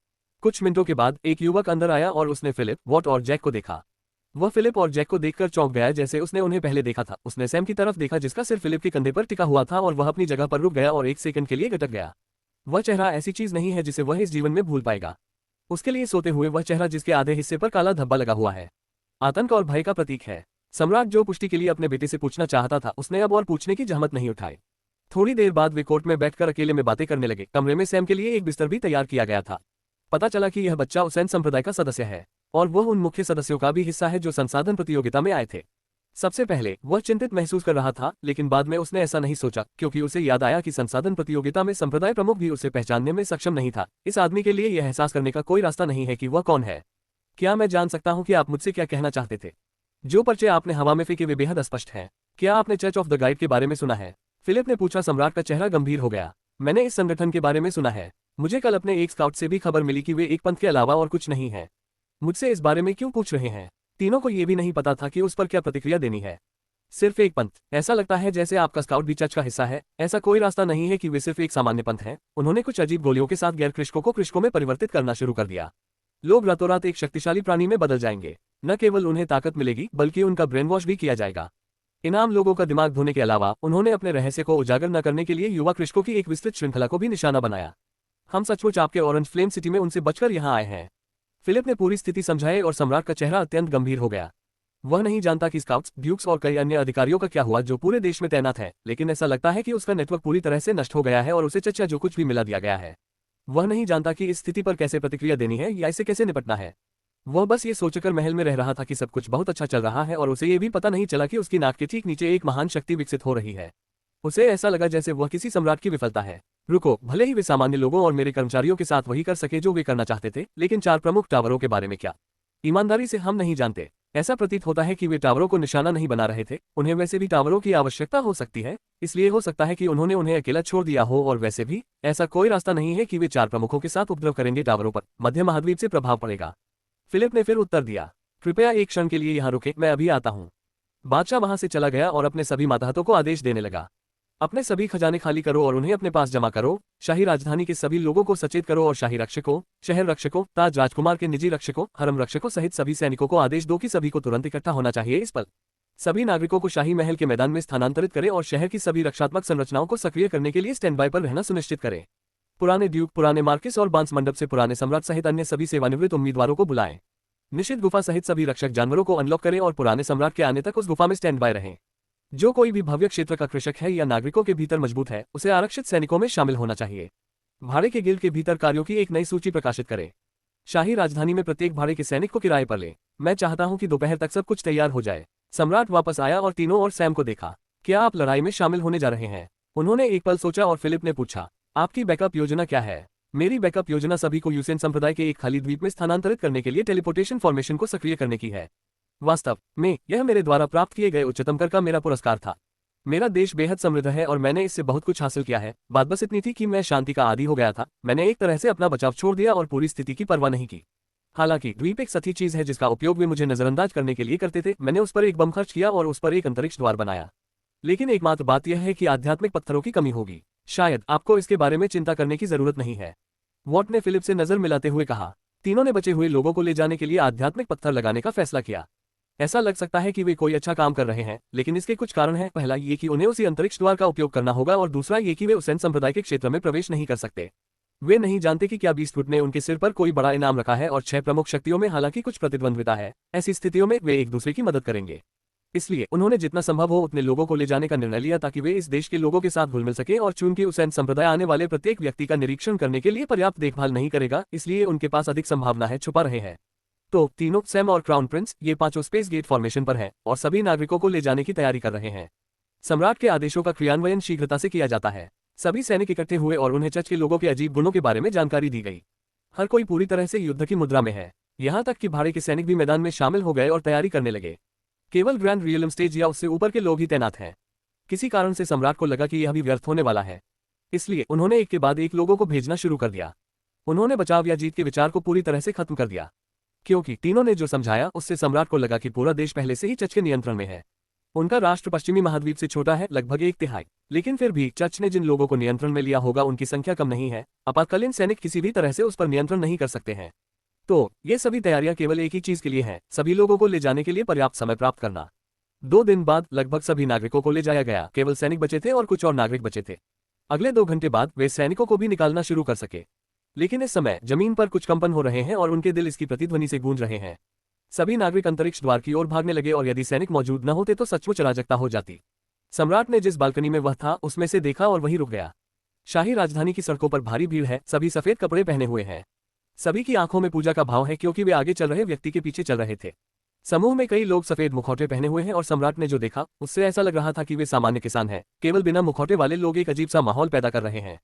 कुछ मिनटों के बाद एक युवक अंदर आया और उसने फिलिप, वॉट और जैक को देखा। वह फिलिप और जैक को देखकर चौंक गया जैसे उसने उन्हें पहले देखा था। उसने सैम की तरफ देखा जिसका सिर फिलिप के कंधे पर टिका हुआ था और वह अपनी जगह पर रुक गया और एक सेकंड के लिए गटक गया। वह चेहरा ऐसी चीज नहीं है जिसे वह इस जीवन में भूल पाएगा। उसके लिए सोते हुए वह चेहरा जिसके आधे हिस्से पर काला धब्बा लगा हुआ है, आतंक और भय का प्रतीक है। सम्राट जो पुष्टि के लिए अपने बेटे से पूछना चाहता था उसने अब और पूछने की जहमत नहीं उठाई। थोड़ी देर बाद वे कोर्ट में बैठकर अकेले में बातें करने लगे। कमरे में सैम के लिए एक बिस्तर भी तैयार किया गया था। पता चला कि यह बच्चा उसैन संप्रदाय का सदस्य है और वह उन मुख्य सदस्यों का भी हिस्सा है जो संसाधन प्रतियोगिता में आए थे। सबसे पहले वह चिंतित महसूस कर रहा था, लेकिन बाद में उसने ऐसा नहीं सोचा क्योंकि उसे याद आया कि संसाधन प्रतियोगिता में संप्रदाय प्रमुख भी उसे पहचानने में सक्षम नहीं था। इस आदमी के लिए यह एहसास करने का कोई रास्ता नहीं है कि वह कौन है। क्या मैं जान सकता हूं कि आप मुझसे क्या कहना चाहते थे? जो पर्चे आपने हवा में फेंके वे बेहद स्पष्ट हैं। क्या आपने चर्च ऑफ द गाइड के बारे में सुना है? फिलिप ने पूछा। सम्राट का चेहरा गंभीर हो गया। मैंने इस संगठन के बारे में सुना है। मुझे कल अपने एक स्काउट से भी खबर मिली कि वे एक पंथ के अलावा और कुछ नहीं है। मुझसे इस बारे में क्यों पूछ रहे हैं? तीनों को यह भी नहीं पता था कि उस पर क्या प्रतिक्रिया देनी है। सिर्फ एक पंथ? ऐसा लगता है जैसे आपका स्काउट भी चर्च का हिस्सा है। ऐसा कोई रास्ता नहीं है कि वे सिर्फ एक सामान्य पंथ हैं। उन्होंने कुछ अजीब गोलियों के साथ गैर कृषकों को कृषकों में परिवर्तित करना शुरू कर दिया। लोग रातों रात एक शक्तिशाली प्राणी में बदल जाएंगे। न केवल उन्हें ताकत मिलेगी बल्कि उनका ब्रेन वॉश भी किया जाएगा। इनाम लोगों का दिमाग धोने के अलावा उन्होंने अपने रहस्य को उजागर न करने के लिए युवा कृषकों की एक विस्तृत श्रृंखला को भी निशाना बनाया। हम सचमुच आपके ऑरेंज फ्लेम सिटी में उनसे बचकर यहाँ आए हैं। फिलिप ने पूरी स्थिति समझाई और सम्राट का चेहरा अत्यंत गंभीर हो गया। वह नहीं जानता कि स्काउट्स, ड्यूक्स और कई अन्य अधिकारियों का क्या हुआ जो पूरे देश में तैनात है, लेकिन ऐसा लगता है कि उसका नेटवर्क पूरी तरह से नष्ट हो गया है और उसे चचा जो कुछ भी मिला दिया गया है। वह नहीं जानता कि इस स्थिति पर कैसे प्रतिक्रिया देनी है या इसे कैसे निपटना है। वह बस ये सोचकर महल में रह रहा था कि सब कुछ बहुत अच्छा चल रहा है और उसे ये भी पता नहीं चला कि उसकी नाक के ठीक नीचे एक महान शक्ति विकसित हो रही है। उसे ऐसा लगा जैसे वह किसी सम्राट की विफलता है। रुको, भले ही वे सामान्य लोगों और मेरे कर्मचारियों के साथ वही कर सके जो वे करना चाहते थे, लेकिन 4 प्रमुख टावरों के बारे में क्या? ईमानदारी से हम नहीं जानते। ऐसा प्रतीत होता है कि वे टावरों को निशाना नहीं बना रहे थे। उन्हें वैसे भी टावरों की आवश्यकता हो सकती है, इसलिए हो सकता है कि उन्होंने उन्हें अकेला छोड़ दिया हो। और वैसे भी ऐसा कोई रास्ता नहीं है कि वे 4 प्रमुखों के साथ उपद्रव करेंगे। टावरों पर मध्य महाद्वीप से प्रभाव पड़ेगा। फिलिप ने फिर उत्तर दिया। कृपया एक क्षण के लिए यहाँ रुके, मैं अभी आता हूँ। बादशाह वहां से चला गया और अपने सभी मातहतों को आदेश देने लगा। अपने सभी खजाने खाली करो और उन्हें अपने पास जमा करो। शाही राजधानी के सभी लोगों को सचेत करो और शाही रक्षकों, शहर रक्षकों, ताज राजकुमार के निजी रक्षकों, हरम रक्षकों सहित सभी सैनिकों को आदेश दो कि सभी को तुरंत इकट्ठा होना चाहिए। इस पल सभी नागरिकों को शाही महल के मैदान में स्थानांतरित करें और शहर की सभी रक्षात्मक संरचनाओं को सक्रिय करने के लिए स्टैंड बाय पर रहना सुनिश्चित करें। पुराने ड्यूक, पुराने मार्किस और बांस मंडप से पुराने सम्राट सहित अन्य सभी सेवानिवृत्त उम्मीदवारों को बुलाएं। निश्चित गुफा सहित सभी रक्षक जानवरों को अनलॉक करें और पुराने सम्राट के आने तक उस गुफा में स्टैंड बाय रहें। जो कोई भी भव्य क्षेत्र का कृषक है या नागरिकों के भीतर मजबूत है, उसे आरक्षित सैनिकों में शामिल होना चाहिए। भाड़े के गिल्ड के भीतर कार्यों की एक नई सूची प्रकाशित करें। शाही राजधानी में प्रत्येक भाड़े के सैनिक को किराए पर लें। मैं चाहता हूं कि दोपहर तक सब कुछ तैयार हो जाए। सम्राट वापस आया और तीनों और सैम को देखा। क्या आप लड़ाई में शामिल होने जा रहे हैं? उन्होंने एक पल सोचा और फिलिप ने पूछा, आपकी बैकअप योजना क्या है? मेरी बैकअप योजना सभी को यूसेन संप्रदाय के एक खाली द्वीप में स्थानांतरित करने के लिए टेलीपोर्टेशन फॉर्मेशन को सक्रिय करने की है। वास्तव में यह मेरे द्वारा प्राप्त किए गए उच्चतम कर का मेरा पुरस्कार था। मेरा देश बेहद समृद्ध है और मैंने इससे बहुत कुछ हासिल किया है। बात बस इतनी थी कि मैं शांति का आदी हो गया था। मैंने एक तरह से अपना बचाव छोड़ दिया और पूरी स्थिति की परवाह नहीं की। हालांकि द्वीप एक सती चीज है जिसका उपयोग वे मुझे नजरअंदाज करने के लिए करते थे। मैंने उस पर एक बम खर्च किया और उस पर एक अंतरिक्ष द्वार बनाया। लेकिन एकमात्र बात यह है कि आध्यात्मिक पत्थरों की कमी होगी। शायद आपको इसके बारे में चिंता करने की जरूरत नहीं है, वॉट ने फिलिप से नजर मिलाते हुए कहा। तीनों ने बचे हुए लोगों को ले जाने के लिए आध्यात्मिक पत्थर लगाने का फैसला किया। ऐसा लग सकता है कि वे कोई अच्छा काम कर रहे हैं, लेकिन इसके कुछ कारण हैं। पहला ये कि उन्हें उसी अंतरिक्ष द्वार का उपयोग करना होगा और दूसरा ये कि वे उसेन संप्रदाय के क्षेत्र में प्रवेश नहीं कर सकते। वे नहीं जानते कि क्या 20 फुट ने उनके सिर पर कोई बड़ा इनाम रखा है और 6 प्रमुख शक्तियों में हालांकि कुछ प्रतिद्वंद्विता है। ऐसी स्थितियों में वे एक दूसरे की मदद करेंगे। इसलिए उन्होंने जितना संभव हो उतने लोगों को ले जाने का निर्णय लिया ताकि वे इस देश के लोगों के साथ घुल मिल सके। और चूंकि उसेन संप्रदाय आने वाले प्रत्येक व्यक्ति का निरीक्षण करने के लिए पर्याप्त देखभाल नहीं करेगा, इसलिए उनके पास अधिक संभावना है छुपा रहे हैं। तो तीनों सैम और क्राउन प्रिंस ये पांचों स्पेस गेट फॉर्मेशन पर हैं और सभी नागरिकों को ले जाने की तैयारी कर रहे हैं। सम्राट के आदेशों का क्रियान्वयन शीघ्रता से किया जाता है। सभी सैनिक इकट्ठे हुए और उन्हें चर्च के लोगों के अजीब गुणों के बारे में जानकारी दी गई। हर कोई पूरी तरह से युद्ध की मुद्रा में है, यहाँ तक कि भाड़े के सैनिक भी मैदान में शामिल हो गए और तैयारी करने लगे। केवल ग्रैंड रियलम स्टेज या उससे ऊपर के लोग ही तैनात हैं। किसी कारण से सम्राट को लगा कि यह भी व्यर्थ होने वाला है, इसलिए उन्होंने एक के बाद एक लोगों को भेजना शुरू कर दिया। उन्होंने बचाव या जीत के विचार को पूरी तरह से खत्म कर दिया, क्योंकि तीनों ने जो समझाया उससे सम्राट को लगा कि पूरा देश पहले से ही चर्च के नियंत्रण में है। उनका राष्ट्र पश्चिमी महाद्वीप से छोटा है, लगभग 1/3, लेकिन फिर भी चर्च ने जिन लोगों को नियंत्रण में लिया होगा उनकी संख्या कम नहीं है। आपातकालीन सैनिक किसी भी तरह से उस पर नियंत्रण नहीं कर सकते हैं। तो ये सभी तैयारियां केवल एक ही चीज के लिए हैं, सभी लोगों को ले जाने के लिए पर्याप्त समय प्राप्त करना। 2 दिन बाद लगभग सभी नागरिकों को ले जाया गया, केवल सैनिक बचे थे और कुछ और नागरिक बचे थे। अगले 2 घंटे बाद वे सैनिकों को भी निकालना शुरू कर सके, लेकिन इस समय जमीन पर कुछ कंपन हो रहे हैं और उनके दिल इसकी प्रतिध्वनि से गूंज रहे हैं। सभी नागरिक अंतरिक्ष द्वार की ओर भागने लगे और यदि सैनिक मौजूद न होते तो सचमुच अराजकता हो जाती। सम्राट ने जिस बालकनी में वह था उसमें से देखा और वहीं रुक गया। शाही राजधानी की सड़कों पर भारी भीड़ है, सभी सफेद कपड़े पहने हुए हैं। सभी की आंखों में पूजा का भाव है, क्योंकि वे आगे चल रहे व्यक्ति के पीछे चल रहे थे। समूह में कई लोग सफेद मुखौटे पहने हुए हैं और सम्राट ने जो देखा उससे ऐसा लग रहा था कि वे सामान्य किसान हैं। केवल बिना मुखौटे वाले लोग एक अजीब सा माहौल पैदा कर रहे हैं।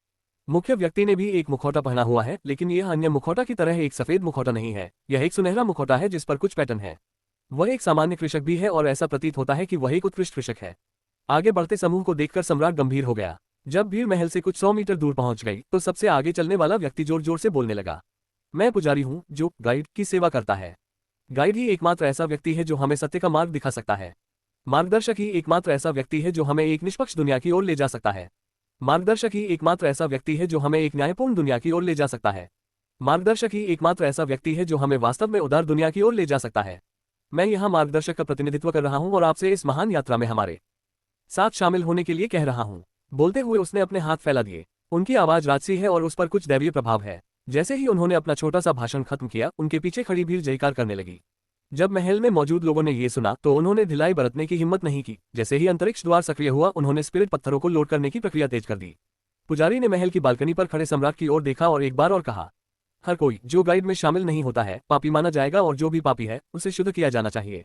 मुख्य व्यक्ति ने भी एक मुखौटा पहना हुआ है, लेकिन यह अन्य मुखौटा की तरह एक सफेद मुखौटा नहीं है। यह एक सुनहरा मुखौटा है जिस पर कुछ पैटर्न है। वह एक सामान्य कृषक भी है और ऐसा प्रतीत होता है कि वह एक उत्कृष्ट कृषक है। आगे बढ़ते समूह को देखकर सम्राट गंभीर हो गया। जब भीड़ महल से कुछ 100 मीटर दूर पहुंच गई तो सबसे आगे चलने वाला व्यक्ति जोर जोर से बोलने लगा, मैं पुजारी हूं जो गाइड की सेवा करता है। गाइड ही एकमात्र ऐसा व्यक्ति है जो हमें सत्य का मार्ग दिखा सकता है। मार्गदर्शक ही एकमात्र ऐसा व्यक्ति है जो हमें एक निष्पक्ष दुनिया की ओर ले जा सकता है। मार्गदर्शक ही एकमात्र ऐसा व्यक्ति है जो हमें एक न्यायपूर्ण दुनिया की ओर ले जा सकता है। मार्गदर्शक ही एकमात्र ऐसा व्यक्ति है जो हमें वास्तव में उदार दुनिया की ओर ले जा सकता है। मैं यहाँ मार्गदर्शक का प्रतिनिधित्व कर रहा हूँ और आपसे इस महान यात्रा में हमारे साथ शामिल होने के लिए कह रहा हूँ। बोलते हुए उसने अपने हाथ फैला दिए। उनकी आवाज राजसी है और उस पर कुछ दैवीय प्रभाव है। जैसे ही उन्होंने अपना छोटा सा भाषण खत्म किया, उनके पीछे खड़ी भीड़ जयकार करने लगी। जब महल में मौजूद लोगों ने ये सुना तो उन्होंने ढिलाई बरतने की हिम्मत नहीं की। जैसे ही अंतरिक्ष द्वार सक्रिय हुआ, उन्होंने स्पिरिट पत्थरों को लोड करने की प्रक्रिया तेज कर दी। पुजारी ने महल की बालकनी पर खड़े सम्राट की ओर देखा और एक बार और कहा, हर कोई जो गाइड में शामिल नहीं होता है पापी माना जाएगा और जो भी पापी है उसे शुद्ध किया जाना चाहिए।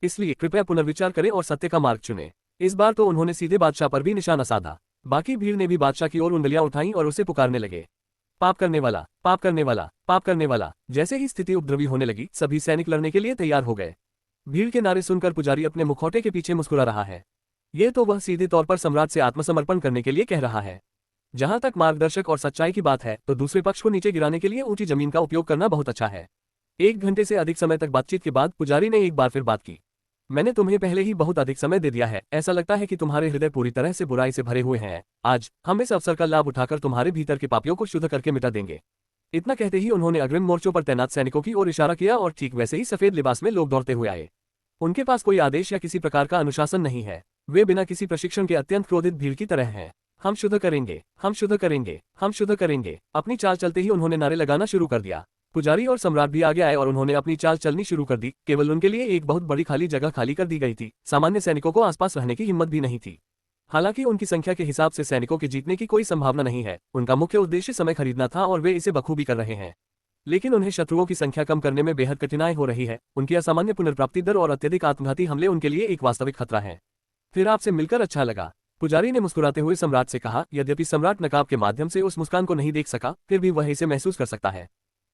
इसलिए कृपया पुनर्विचार करें और सत्य का मार्ग चुनें। इस बार तो उन्होंने सीधे बादशाह पर भी निशाना साधा। बाकी भीड़ ने भी बादशाह की ओर उंगलियां उठाईं और उसे पुकारने लगे, पाप करने वाला, पाप करने वाला, पाप करने वाला। जैसे ही स्थिति उपद्रवी होने लगी, सभी सैनिक लड़ने के लिए तैयार हो गए। भीड़ के नारे सुनकर पुजारी अपने मुखौटे के पीछे मुस्कुरा रहा है। ये तो वह सीधे तौर पर सम्राट से आत्मसमर्पण करने के लिए कह रहा है। जहां तक मार्गदर्शक और सच्चाई की बात है तो दूसरे पक्ष को नीचे गिराने के लिए ऊंची जमीन का उपयोग करना बहुत अच्छा है। 1 घंटे से अधिक समय तक बातचीत के बाद पुजारी ने एक बार फिर बात की, मैंने तुम्हें पहले ही बहुत अधिक समय दे दिया है। ऐसा लगता है कि तुम्हारे हृदय पूरी तरह से बुराई से भरे हुए हैं। आज हम इस अवसर का लाभ उठाकर तुम्हारे भीतर के पापियों को शुद्ध करके मिटा देंगे। इतना कहते ही उन्होंने अग्रिम मोर्चों पर तैनात सैनिकों की ओर इशारा किया और ठीक वैसे ही सफेद लिबास में लोग दौड़ते हुए आए। उनके पास कोई आदेश या किसी प्रकार का अनुशासन नहीं है। वे बिना किसी प्रशिक्षण के अत्यंत क्रोधित भीड़ की तरह हैं। हम शुद्ध करेंगे, हम शुद्ध करेंगे, हम शुद्ध करेंगे। अपनी चाल चलते ही उन्होंने नारे लगाना शुरू कर दिया। पुजारी और सम्राट भी आगे आए और उन्होंने अपनी चाल चलनी शुरू कर दी। केवल उनके लिए एक बहुत बड़ी खाली जगह खाली कर दी गई थी। सामान्य सैनिकों को आसपास रहने की हिम्मत भी नहीं थी। हालांकि उनकी संख्या के हिसाब से सैनिकों के जीतने की कोई संभावना नहीं है। उनका मुख्य उद्देश्य समय खरीदना था और वे इसे बखूबी कर रहे हैं। लेकिन उन्हें शत्रुओं की संख्या कम करने में बेहद कठिनाई हो रही है। उनकी असामान्य पुनर्प्राप्ति दर और अत्यधिक आत्मघाती हमले उनके लिए एक वास्तविक खतरा है। फिर आपसे मिलकर अच्छा लगा, पुजारी ने मुस्कुराते हुए सम्राट से कहा। यद्यपि सम्राट नकाब के माध्यम से उस मुस्कान को नहीं देख सका, फिर भी वह इसे महसूस कर सकता है।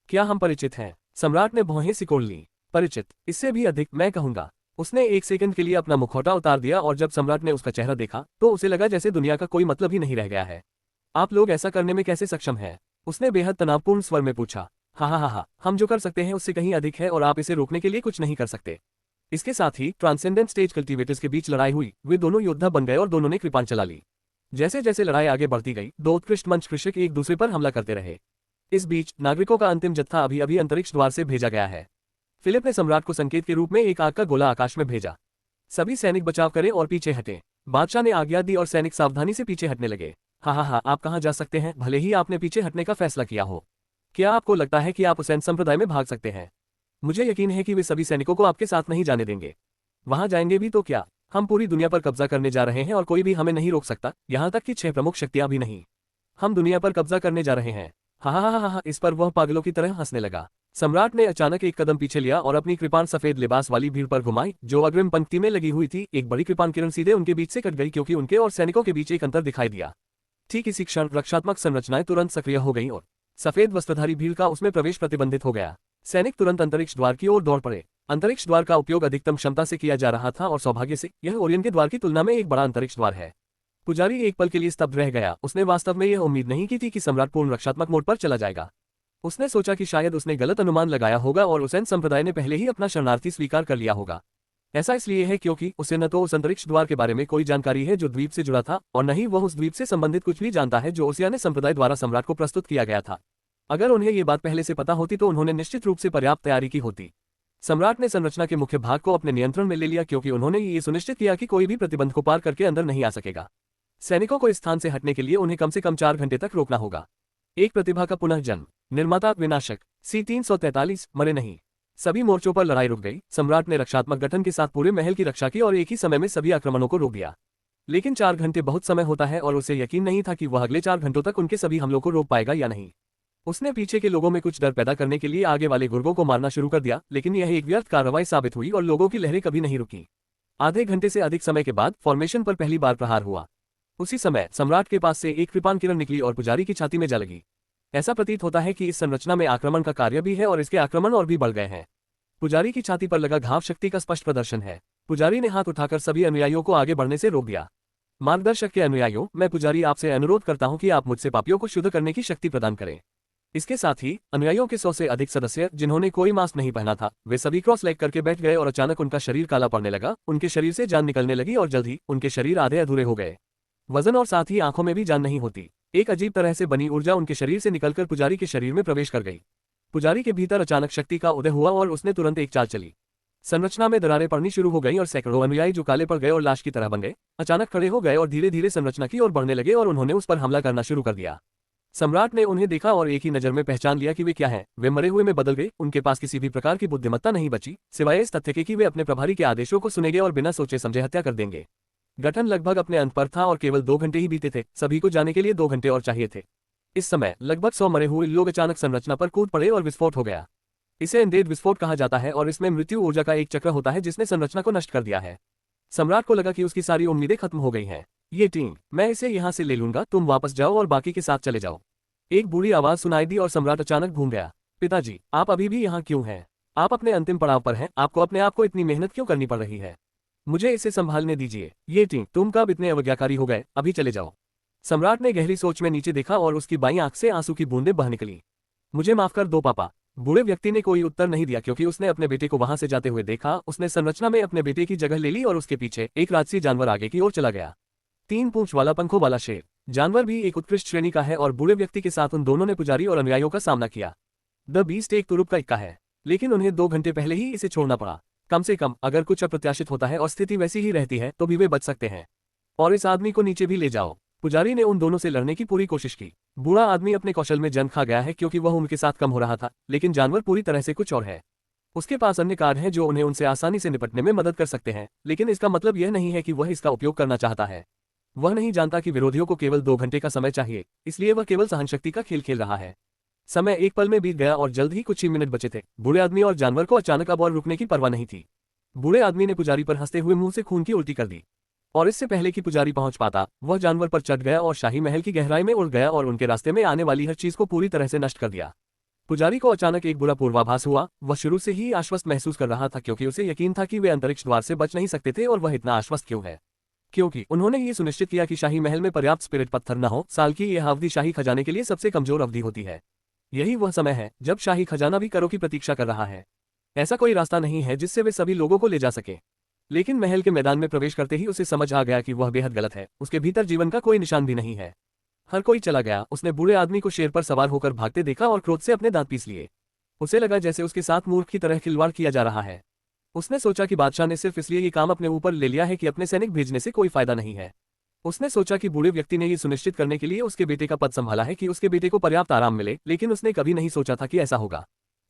क्या हम परिचित हैं? सम्राट ने भौहें सिकोड़ ली। परिचित, इससे भी अधिक मैं कहूंगा। उसने 1 सेकंड के लिए अपना मुखौटा उतार दिया और जब सम्राट ने उसका चेहरा देखा तो उसे लगा जैसे दुनिया का कोई मतलब ही नहीं रह गया है। आप लोग ऐसा करने में कैसे सक्षम हैं? उसने बेहद तनावपूर्ण स्वर में पूछा। हा, हम जो कर सकते हैं उससे कहीं अधिक है और आप इसे रोकने के लिए कुछ नहीं कर सकते। इसके साथ ही ट्रांसेंडेंट स्टेज कल्टीवेटर्स के बीच लड़ाई हुई। वे दोनों योद्धा बन गए और दोनों ने कृपाण चला ली। जैसे जैसे लड़ाई आगे बढ़ती गई, 2 उत्कृष्ट मंच कृषक एक दूसरे पर हमला करते रहे। इस बीच नागरिकों का अंतिम जत्था अभी अभी अंतरिक्ष द्वार से भेजा गया है। फिलिप ने सम्राट को संकेत के रूप में एक आग का गोला आकाश में भेजा। सभी सैनिक बचाव करें और पीछे हटें। बादशाह ने आज्ञा दी और सैनिक सावधानी से पीछे हटने लगे। हा, आप कहाँ जा सकते हैं, भले ही आपने पीछे हटने का फैसला किया हो। क्या आपको लगता है कि आप उस संप्रदाय में भाग सकते हैं? मुझे यकीन है कि वे सभी सैनिकों को आपके साथ नहीं जाने देंगे। वहां जाएंगे भी तो क्या? हम पूरी दुनिया पर कब्जा करने जा रहे हैं और कोई भी हमें नहीं रोक सकता, यहाँ तक कि 6 प्रमुख शक्तियां भी नहीं। हम दुनिया पर कब्जा करने जा रहे हैं। हा, इस पर वह पागलों की तरह हंसने लगा। सम्राट ने अचानक एक कदम पीछे लिया और अपनी कृपाण सफेद लिबास वाली भीड़ पर घुमाई जो अग्रिम पंक्ति में लगी हुई थी। एक बड़ी कृपाण किरण सीधे उनके बीच से कट गई क्योंकि उनके और सैनिकों के बीच एक अंतर दिखाई दिया। ठीक इसी क्षण रक्षात्मक संरचनाएं तुरंत सक्रिय हो गईं और सफेद वस्त्रधारी भीड़ का उसमें प्रवेश प्रतिबंधित हो गया। सैनिक तुरंत अंतरिक्ष द्वार की ओर दौड़ पड़े। अंतरिक्ष द्वार का उपयोग अधिकतम क्षमता से किया जा रहा था और सौभाग्य से यह ओरियन के द्वार की तुलना में एक बड़ा अंतरिक्ष द्वार है। पुजारी एक पल के लिए स्तब्ध रह गया। उसने वास्तव में यह उम्मीद नहीं की थी कि सम्राट पूर्ण रक्षात्मक मोड पर चला जाएगा। उसने सोचा कि शायद उसने गलत अनुमान लगाया होगा और उसेन संप्रदाय ने पहले ही अपना शरणार्थी स्वीकार कर लिया होगा। ऐसा इसलिए है क्योंकि उसे न तो उस अंतरिक्ष द्वार के बारे में कोई जानकारी है जो द्वीप से जुड़ा था और न ही वह उस द्वीप से संबंधित कुछ भी जानता है जो ओसियाने संप्रदाय द्वारा सम्राट को प्रस्तुत किया गया था। अगर उन्हें ये बात पहले से पता होती तो उन्होंने निश्चित रूप से पर्याप्त तैयारी की होती। सम्राट ने संरचना के मुख्य भाग को अपने नियंत्रण में ले लिया क्योंकि उन्होंने ये सुनिश्चित किया कि कोई भी प्रतिबंध को पार करके अंदर नहीं आ सकेगा। सैनिकों को इस स्थान से हटने के लिए उन्हें कम से कम 4 घंटे तक रोकना होगा। एक प्रतिभा का पुनः जन्म। निर्माता विनाशक C-343 मरे नहीं। सभी मोर्चों पर लड़ाई रुक गई। सम्राट ने रक्षात्मक गठन के साथ पूरे महल की रक्षा की और एक ही समय में सभी आक्रमणों को रोक दिया। लेकिन 4 घंटे बहुत समय होता है और उसे यकीन नहीं था कि वह अगले 4 घंटों तक उनके सभी हमलों को रोक पाएगा या नहीं। उसने पीछे के लोगों में कुछ डर पैदा करने के लिए आगे वाले गुर्गों को मारना शुरू कर दिया, लेकिन यह एक व्यर्थ कार्रवाई साबित हुई और लोगों की लहरें कभी नहीं रुकी। आधे घंटे से अधिक समय के बाद फॉर्मेशन पर पहली बार प्रहार हुआ। उसी समय सम्राट के पास से एक कृपाण किरण निकली और पुजारी की छाती में जा लगी। ऐसा प्रतीत होता है कि इस संरचना में आक्रमण का कार्य भी है और इसके आक्रमण और भी बढ़ गए हैं। पुजारी की छाती पर लगा घाव शक्ति का स्पष्ट प्रदर्शन है। पुजारी ने हाथ उठाकर सभी अनुयायियों को आगे बढ़ने से रोक दिया। मार्गदर्शक के अनुयायियों, मैं पुजारी आपसे अनुरोध करता हूं कि आप मुझसे पापियों को शुद्ध करने की शक्ति प्रदान करें। इसके साथ ही अनुयायियों के 100 से अधिक सदस्य जिन्होंने कोई मास्क नहीं पहना था, वे सभी क्रॉस लेग करके बैठ गए और अचानक उनका शरीर काला पड़ने लगा। उनके शरीर से जान निकलने लगी और जल्द ही उनके शरीर आधे अधूरे हो गए। वजन और साथ ही आंखों में भी जान नहीं होती। एक अजीब तरह से बनी ऊर्जा उनके शरीर से निकलकर पुजारी के शरीर में प्रवेश कर गई। पुजारी के भीतर अचानक शक्ति का उदय हुआ और उसने तुरंत एक चाल चली। संरचना में दरारें पड़नी शुरू हो गईं और सैकड़ों अनुयायी जो काले पड़ गए और लाश की तरह बन गए, अचानक खड़े हो गए और धीरे धीरे संरचना की ओर बढ़ने लगे और उन्होंने उस पर हमला करना शुरू कर दिया। सम्राट ने उन्हें देखा और एक ही नजर में पहचान लिया कि वे क्या हैं। वे मरे हुए में बदल गए। उनके पास किसी भी प्रकार की बुद्धिमत्ता नहीं बची, सिवाय इस तथ्य के कि वे अपने प्रभारी के आदेशों को सुनेंगे और बिना सोचे समझे हत्या कर देंगे। गठन लगभग अपने अंत पर था और केवल 2 घंटे ही बीते थे। सभी को जाने के लिए 2 घंटे और चाहिए थे। इस समय लगभग 100 मरे हुए लोग अचानक संरचना पर कूद पड़े और विस्फोट हो गया। इसे अनडेड विस्फोट कहा जाता है और इसमें मृत्यु ऊर्जा का एक चक्र होता है जिसने संरचना को नष्ट कर दिया है। सम्राट को लगा कि उसकी सारी उम्मीदें खत्म हो गई हैं। ये टीम, मैं इसे यहाँ से ले लूंगा, तुम वापस जाओ और बाकी के साथ चले जाओ। एक बूढ़ी आवाज सुनाई दी और सम्राट अचानक घूम गया। पिताजी, आप अभी भी यहाँ क्यों हैं? आप अपने अंतिम पड़ाव पर हैं। आपको अपने आप को इतनी मेहनत क्यों करनी पड़ रही है? मुझे इसे संभालने दीजिए। ये टीम, तुम कब इतने अवज्ञाकारी हो गए? अभी चले जाओ। सम्राट ने गहरी सोच में नीचे देखा और उसकी बाईं आंख से आंसू की बूंदें बह निकली। मुझे माफ कर दो पापा। बूढ़े व्यक्ति ने कोई उत्तर नहीं दिया क्योंकि उसने अपने बेटे को वहां से जाते हुए देखा। उसने संरचना में अपने बेटे की जगह ले ली और उसके पीछे एक राजसी जानवर आगे की ओर चला गया। 3 पूंछ वाला पंखों वाला शेर। जानवर भी एक उत्कृष्ट श्रेणी का है और बूढ़े व्यक्ति के साथ उन दोनों ने पुजारी और अनुयायियों का सामना किया। द बीस्ट एक तुरुप का इक्का है, लेकिन उन्हें 2 घंटे पहले ही इसे छोड़ना पड़ा। कम से कम अगर कुछ अप्रत्याशित होता है और स्थिति वैसी ही रहती है तो भी वे बच सकते हैं। और इस आदमी को नीचे भी ले जाओ। पुजारी ने उन दोनों से लड़ने की पूरी कोशिश की। बूढ़ा आदमी अपने कौशल में जंग खा गया है क्योंकि वह उनके साथ कम हो रहा था, लेकिन जानवर पूरी तरह से कुछ और है। उसके पास अन्य कार्ड हैं जो उन्हें उनसे आसानी से निपटने में मदद कर सकते हैं, लेकिन इसका मतलब यह नहीं है कि वह इसका उपयोग करना चाहता है। वह नहीं जानता कि विरोधियों को केवल 2 घंटे का समय चाहिए, इसलिए वह केवल सहनशक्ति का खेल खेल रहा है। समय एक पल में बीत गया और जल्द ही कुछ ही मिनट बचे थे। बूढ़े आदमी और जानवर को अचानक अब और रुकने की परवाह नहीं थी। बूढ़े आदमी ने पुजारी पर हंसते हुए मुंह से खून की उल्टी कर दी और इससे पहले कि पुजारी पहुंच पाता, वह जानवर पर चढ़ गया और शाही महल की गहराई में उड़ गया और उनके रास्ते में आने वाली हर चीज को पूरी तरह से नष्ट कर दिया। पुजारी को अचानक एक बुरा पूर्वाभास हुआ। वह शुरू से ही आश्वस्त महसूस कर रहा था क्योंकि उसे यकीन था कि वे अंतरिक्ष द्वार से बच नहीं सकते थे। और वह इतना आश्वस्त क्यों है? क्योंकि उन्होंने ये सुनिश्चित किया कि शाही महल में पर्याप्त स्पिरिट पत्थर न हो। साल की यह अवधि शाही खजाने के लिए सबसे कमजोर अवधि होती है। यही वह समय है जब शाही खजाना भी करों की प्रतीक्षा कर रहा है। ऐसा कोई रास्ता नहीं है जिससे वे सभी लोगों को ले जा सके। लेकिन महल के मैदान में प्रवेश करते ही उसे समझ आ गया कि वह बेहद गलत है। उसके भीतर जीवन का कोई निशान भी नहीं है। हर कोई चला गया। उसने बूढ़े आदमी को शेर पर सवार होकर भागते देखा और क्रोध से अपने दांत पीस लिए। उसे लगा जैसे उसके साथ मूर्ख की तरह खिलवाड़ किया जा रहा है। उसने सोचा कि बादशाह ने सिर्फ इसलिए ये काम अपने ऊपर ले लिया है कि अपने सैनिक भेजने से कोई फायदा नहीं है। उसने सोचा कि बूढ़े व्यक्ति ने ये सुनिश्चित करने के लिए उसके बेटे का पद संभाला है कि उसके बेटे को पर्याप्त आराम मिले, लेकिन उसने कभी नहीं सोचा था कि ऐसा होगा।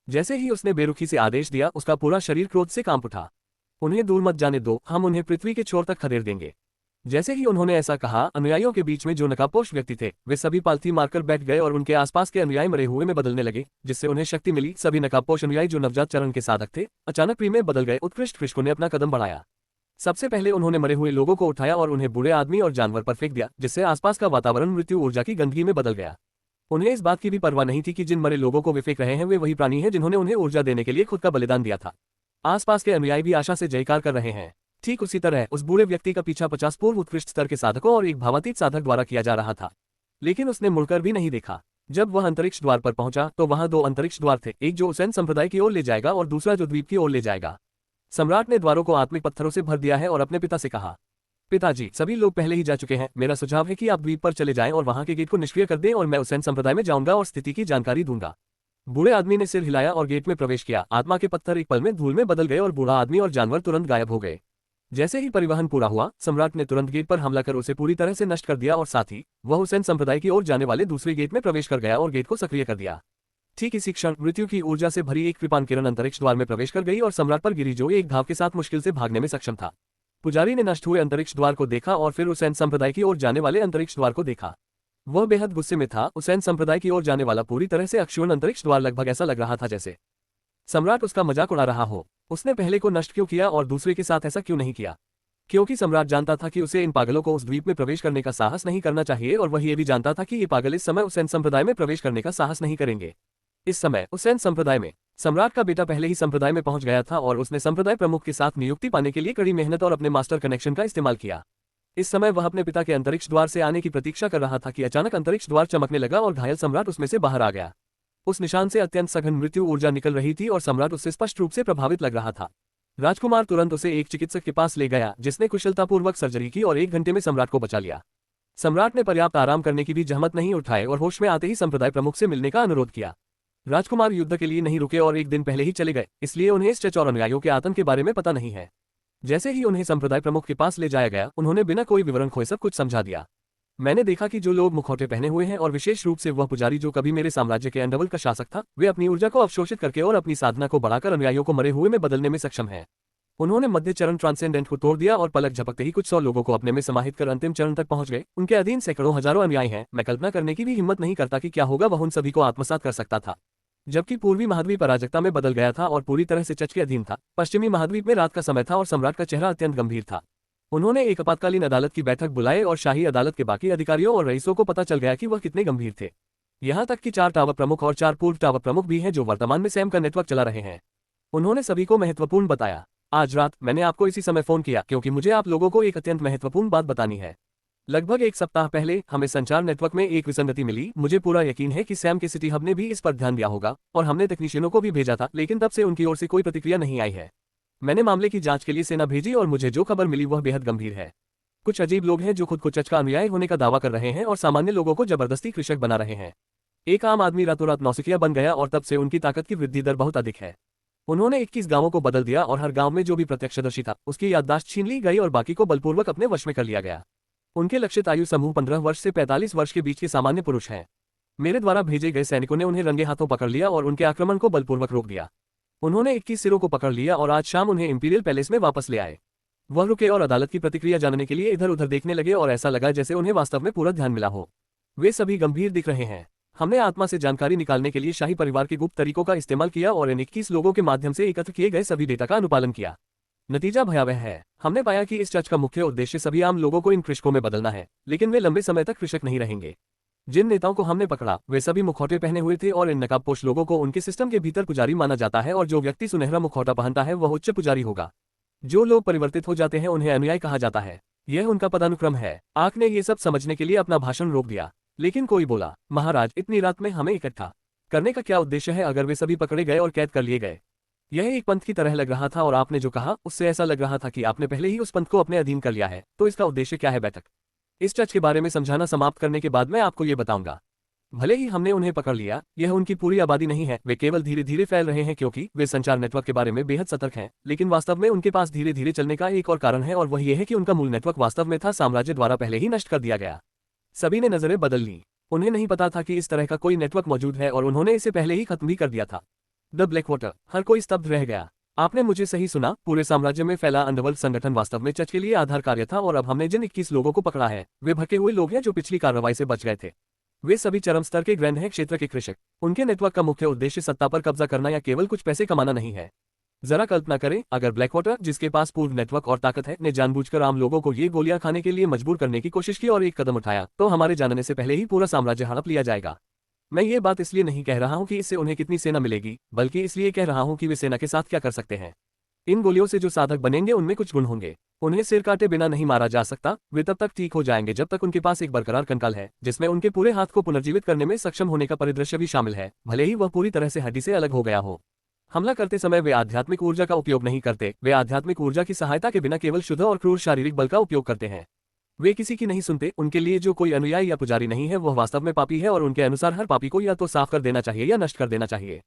जैसे ही उसने बेरुखी से आदेश दिया, उसका पूरा शरीर क्रोध से कांप उठा। उन्हें दूर मत जाने दो, हम उन्हें पृथ्वी के छोर तक खदेड़ देंगे। जैसे ही उन्होंने ऐसा कहा, अनुयायियों के बीच में जो नकाबपोश व्यक्ति थे वे सभी पालथी मारकर बैठ गए और उनके आसपास के अनुयायी मरे हुए में बदलने लगे, जिससे उन्हें शक्ति मिली। सभी नकाबपोश अनुयायी जो नवजात चरण के साधक थे अचानक प्री में बदल गए। उत्कृष्ट कृषकों ने अपना कदम बढ़ाया। सबसे पहले उन्होंने मरे हुए लोगों को उठाया और उन्हें बूढ़े आदमी और जानवर पर फेंक दिया, जिससे आसपास का वातावरण मृत्यु ऊर्जा की गंदगी में बदल गया। उन्हें इस बात की भी परवाह नहीं थी कि जिन मरे लोगों को वे फेंक रहे हैं वे वही प्राणी हैं जिन्होंने उन्हें ऊर्जा देने के लिए खुद का बलिदान दिया था। आसपास के अनुयायी भी आशा से जयकार कर रहे हैं। ठीक उसी तरह उस बूढ़े व्यक्ति का पीछा 50 पूर्व उत्कृष्ट स्तर के साधकों और एक भावातीत साधक द्वारा किया जा रहा था, लेकिन उसने मुड़कर भी नहीं देखा। जब वह अंतरिक्ष द्वार पर पहुंचा तो वहां 2 अंतरिक्ष द्वार थे, एक जो उसेन संप्रदाय की ओर ले जाएगा और दूसरा जो द्वीप की ओर ले जाएगा। सम्राट ने द्वारों को आत्मिक पत्थरों से भर दिया है और अपने पिता से कहा, पिताजी, सभी लोग पहले ही जा चुके हैं। मेरा सुझाव है कि आप द्वीप पर चले जाएं और वहां के गेट को निष्क्रिय कर दें और मैं उसेन संप्रदाय में जाऊंगा और स्थिति की जानकारी दूंगा। बूढ़े आदमी ने सिर हिलाया और गेट में प्रवेश किया। आत्मा के पत्थर एक पल में धूल में बदल गए और बूढ़ा आदमी और जानवर तुरंत गायब हो गए। जैसे ही परिवहन पूरा हुआ, सम्राट ने तुरंत गेट पर हमला कर उसे पूरी तरह से नष्ट कर दिया और साथ ही वह उसेन संप्रदाय की ओर जाने वाले दूसरे गेट में प्रवेश कर गया और गेट को सक्रिय कर दिया। ठीक इसी क्षण मृत्यु की ऊर्जा से भरी एक कृपाण किरण अंतरिक्ष द्वार में प्रवेश कर गई और सम्राट पर गिरी, जो एक घाव के साथ मुश्किल से भागने में सक्षम था। पुजारी ने नष्ट हुए अंतरिक्ष द्वार को देखा और फिर उसेन संप्रदाय की ओर जाने वाले अंतरिक्ष द्वार को देखा। वह बेहद गुस्से में था। उसेन संप्रदाय की ओर जाने वाला पूरी तरह से अक्षुण्ण अंतरिक्ष द्वार लगभग ऐसा लग रहा था जैसे सम्राट उसका मजाक उड़ा रहा हो। उसने पहले को नष्ट क्यों किया और दूसरे के साथ ऐसा क्यों नहीं किया? क्योंकि सम्राट जानता था कि उसे इन पागलों को उस द्वीप में प्रवेश करने का साहस नहीं करना चाहिए और वह ये भी जानता था कि ये पागल इस समय उसेन संप्रदाय में प्रवेश करने का साहस नहीं करेंगे। इस समय उसेन संप्रदाय में सम्राट का बेटा पहले ही संप्रदाय में पहुंच गया था और उसने संप्रदाय प्रमुख के साथ नियुक्ति पाने के लिए कड़ी मेहनत और अपने मास्टर कनेक्शन का इस्तेमाल किया। इस समय वह अपने पिता के अंतरिक्ष द्वार से आने की प्रतीक्षा कर रहा था कि अचानक अंतरिक्ष द्वार चमकने लगा और घायल सम्राट उसमें से बाहर आ गया। उस निशान से अत्यंत सघन मृत्यु ऊर्जा निकल रही थी और सम्राट उससे स्पष्ट रूप से प्रभावित लग रहा था। राजकुमार तुरंत उसे एक चिकित्सक के पास ले गया, जिसने कुशलतापूर्वक सर्जरी की और 1 घंटे में सम्राट को बचा लिया। सम्राट ने पर्याप्त आराम करने की भी जहमत नहीं उठाई और होश में आते ही संप्रदाय प्रमुख से मिलने का अनुरोध किया। राजकुमार युद्ध के लिए नहीं रुके और 1 दिन पहले ही चले गए, इसलिए उन्हें इस चच और अनुयायियों के आतंक के बारे में पता नहीं है। जैसे ही उन्हें संप्रदाय प्रमुख के पास ले जाया गया, उन्होंने बिना कोई विवरण खोए सब कुछ समझा दिया। मैंने देखा कि जो लोग मुखौटे पहने हुए हैं और विशेष रूप से वह पुजारी जो कभी मेरे साम्राज्य के अंडरवर्ल्ड का शासक था, वे अपनी ऊर्जा को अवशोषित करके और अपनी साधना को बढ़ाकर अनुयायियों को मरे हुए में बदलने में सक्षम है। उन्होंने मध्य चरण ट्रांसेंडेंट को तोड़ दिया और पलक झपकते ही कुछ 100 लोगों को अपने में समाहित कर अंतिम चरण तक पहुंच गए। उनके अधीन सैकड़ों हजारों अनुयायी हैं। मैं कल्पना करने की भी हिम्मत नहीं करता कि क्या होगा वह उन सभी को आत्मसात कर सकता था। जबकि पूर्वी महाद्वीप अराजकता में बदल गया था और पूरी तरह से चच के अधीन था, पश्चिमी महाद्वीप में रात का समय था और सम्राट का चेहरा अत्यंत गंभीर था। उन्होंने एक आपातकालीन अदालत की बैठक बुलाए और शाही अदालत के बाकी अधिकारियों और रईसों को पता चल गया कि वह कितने गंभीर थे। यहाँ तक कि 4 टावर प्रमुख और 4 पूर्व टावर प्रमुख भी हैं जो वर्तमान में सैम का नेटवर्क चला रहे हैं। उन्होंने सभी को महत्वपूर्ण बताया। आज रात मैंने आपको इसी समय फोन किया क्योंकि मुझे आप लोगों को एक अत्यंत महत्वपूर्ण बात बतानी है। लगभग 1 सप्ताह पहले हमें संचार नेटवर्क में एक विसंगति मिली। मुझे पूरा यकीन है कि सैम के सिटी हब ने भी इस पर ध्यान दिया होगा और हमने तकनीशियनों को भी भेजा था, लेकिन तब से उनकी ओर से कोई प्रतिक्रिया नहीं आई है। मैंने मामले की जांच के लिए सेना भेजी और मुझे जो खबर मिली वह बेहद गंभीर है। कुछ अजीब लोग हैं जो खुद को चच का अनुयायी होने का दावा कर रहे हैं और सामान्य लोगों को जबरदस्ती कृषक बना रहे हैं। एक आम आदमी रातों रात नौसिखिया बन गया और तब से उनकी ताकत की वृद्धि दर बहुत अधिक है। उन्होंने 21 गांवों को बदल दिया और हर गांव में जो भी प्रत्यक्षदर्शी था उसकी याददाश्त छीन ली गई और बाकी को बलपूर्वक अपने वश में कर लिया गया। उनके लक्षित आयु समूह 15 वर्ष से 45 वर्ष के बीच के सामान्य पुरुष हैं। मेरे द्वारा भेजे गए सैनिकों ने उन्हें रंगे हाथों पकड़ लिया और उनके आक्रमण को बलपूर्वक रोक दिया। उन्होंने 21 सिरों को पकड़ लिया और आज शाम उन्हें इंपीरियल पैलेस में वापस ले आए। वह रुके और अदालत की प्रतिक्रिया जानने के लिए इधर उधर देखने लगे और ऐसा लगा जैसे उन्हें वास्तव में पूरा ध्यान मिला हो। वे सभी गंभीर दिख रहे हैं। हमने आत्मा से जानकारी निकालने के लिए शाही परिवार के गुप्त तरीकों का इस्तेमाल किया और इन 21 लोगों के माध्यम से एकत्र किए गए सभी डेटा का अनुपालन किया। नतीजा भयावह है। हमने पाया कि इस चर्च का मुख्य उद्देश्य सभी आम लोगों को इन कृषकों में बदलना है, लेकिन वे लंबे समय तक कृषक नहीं रहेंगे। जिन नेताओं को हमने पकड़ा वे सभी मुखौटे पहने हुए थे और इन नकाबपोश लोगों को उनके सिस्टम के भीतर पुजारी माना जाता है और जो व्यक्ति सुनहरा मुखौटा पहनता है वह उच्च पुजारी होगा। जो लोग परिवर्तित हो जाते हैं उन्हें अनुयायी कहा जाता है। यह उनका पदानुक्रम है। आँख ने ये सब समझने के लिए अपना भाषण रोक दिया, लेकिन कोई बोला, महाराज, इतनी रात में हमें इकट्ठा करने का क्या उद्देश्य है अगर वे सभी पकड़े गए और कैद कर लिए गए? यह एक पंथ की तरह लग रहा था और आपने जो कहा उससे ऐसा लग रहा था कि आपने पहले ही उस पंथ को अपने अधीन कर लिया है। तो इसका उद्देश्य क्या है? बैठक। इस चर्च के बारे में समझाना समाप्त करने के बाद मैं आपको ये बताऊंगा। भले ही हमने उन्हें पकड़ लिया, यह उनकी पूरी आबादी नहीं है। वे केवल धीरे धीरे फैल रहे हैं क्योंकि वे संचार नेटवर्क के बारे में बेहद सतर्क हैं, लेकिन वास्तव में उनके पास धीरे धीरे चलने का एक और कारण है और वह यह है कि उनका मूल नेटवर्क वास्तव में था साम्राज्य द्वारा पहले ही नष्ट कर दिया गया। सभी ने नजरें बदल ली। उन्हें नहीं पता था कि इस तरह का कोई नेटवर्क मौजूद है और उन्होंने इसे पहले ही खत्म भी कर दिया था। The black water. हर कोई स्तब्ध रह गया। आपने मुझे सही सुना, पूरे साम्राज्य में फैला अंडरवर्ल्ड संगठन वास्तव में चर्च के लिए आधार कार्य था और अब हमने जिन 21 लोगों को पकड़ा है वे भटके हुए लोग हैं जो पिछली कार्रवाई से बच गए थे। वे सभी चरम स्तर के ग्रैंड है क्षेत्र के कृषक। उनके नेटवर्क का मुख्य उद्देश्य सत्ता पर कब्जा करना या केवल कुछ पैसे कमाना नहीं है। जरा कल्पना करें, अगर ब्लैकवाटर, जिसके पास पूर्व नेटवर्क और ताकत है, ने जानबूझकर आम लोगों को ये गोलियां खाने के लिए मजबूर करने की कोशिश की और एक कदम उठाया, तो हमारे जानने से पहले ही पूरा साम्राज्य हड़प लिया जाएगा। मैं ये बात इसलिए नहीं कह रहा हूं कि इससे उन्हें कितनी सेना मिलेगी, बल्कि इसलिए कह रहा हूं कि वे सेना के साथ क्या कर सकते हैं। इन गोलियों से जो साधक बनेंगे उनमें कुछ गुण होंगे। उन्हें सिर काटे बिना नहीं मारा जा सकता। वे तब तक ठीक हो जाएंगे जब तक उनके पास एक बरकरार कंकाल है, जिसमें उनके पूरे हाथ को पुनर्जीवित करने में सक्षम होने का परिदृश्य भी शामिल है, भले ही वह पूरी तरह से हड्डी से अलग हो गया हो। हमला करते समय वे आध्यात्मिक ऊर्जा का उपयोग नहीं करते, वे आध्यात्मिक ऊर्जा की सहायता के बिना केवल शुद्ध और क्रूर शारीरिक बल का उपयोग करते हैं। वे किसी की नहीं सुनते। उनके लिए जो कोई अनुयायी या पुजारी नहीं है वह वास्तव में पापी है और उनके अनुसार हर पापी को या तो साफ कर देना चाहिए या नष्ट कर देना चाहिए।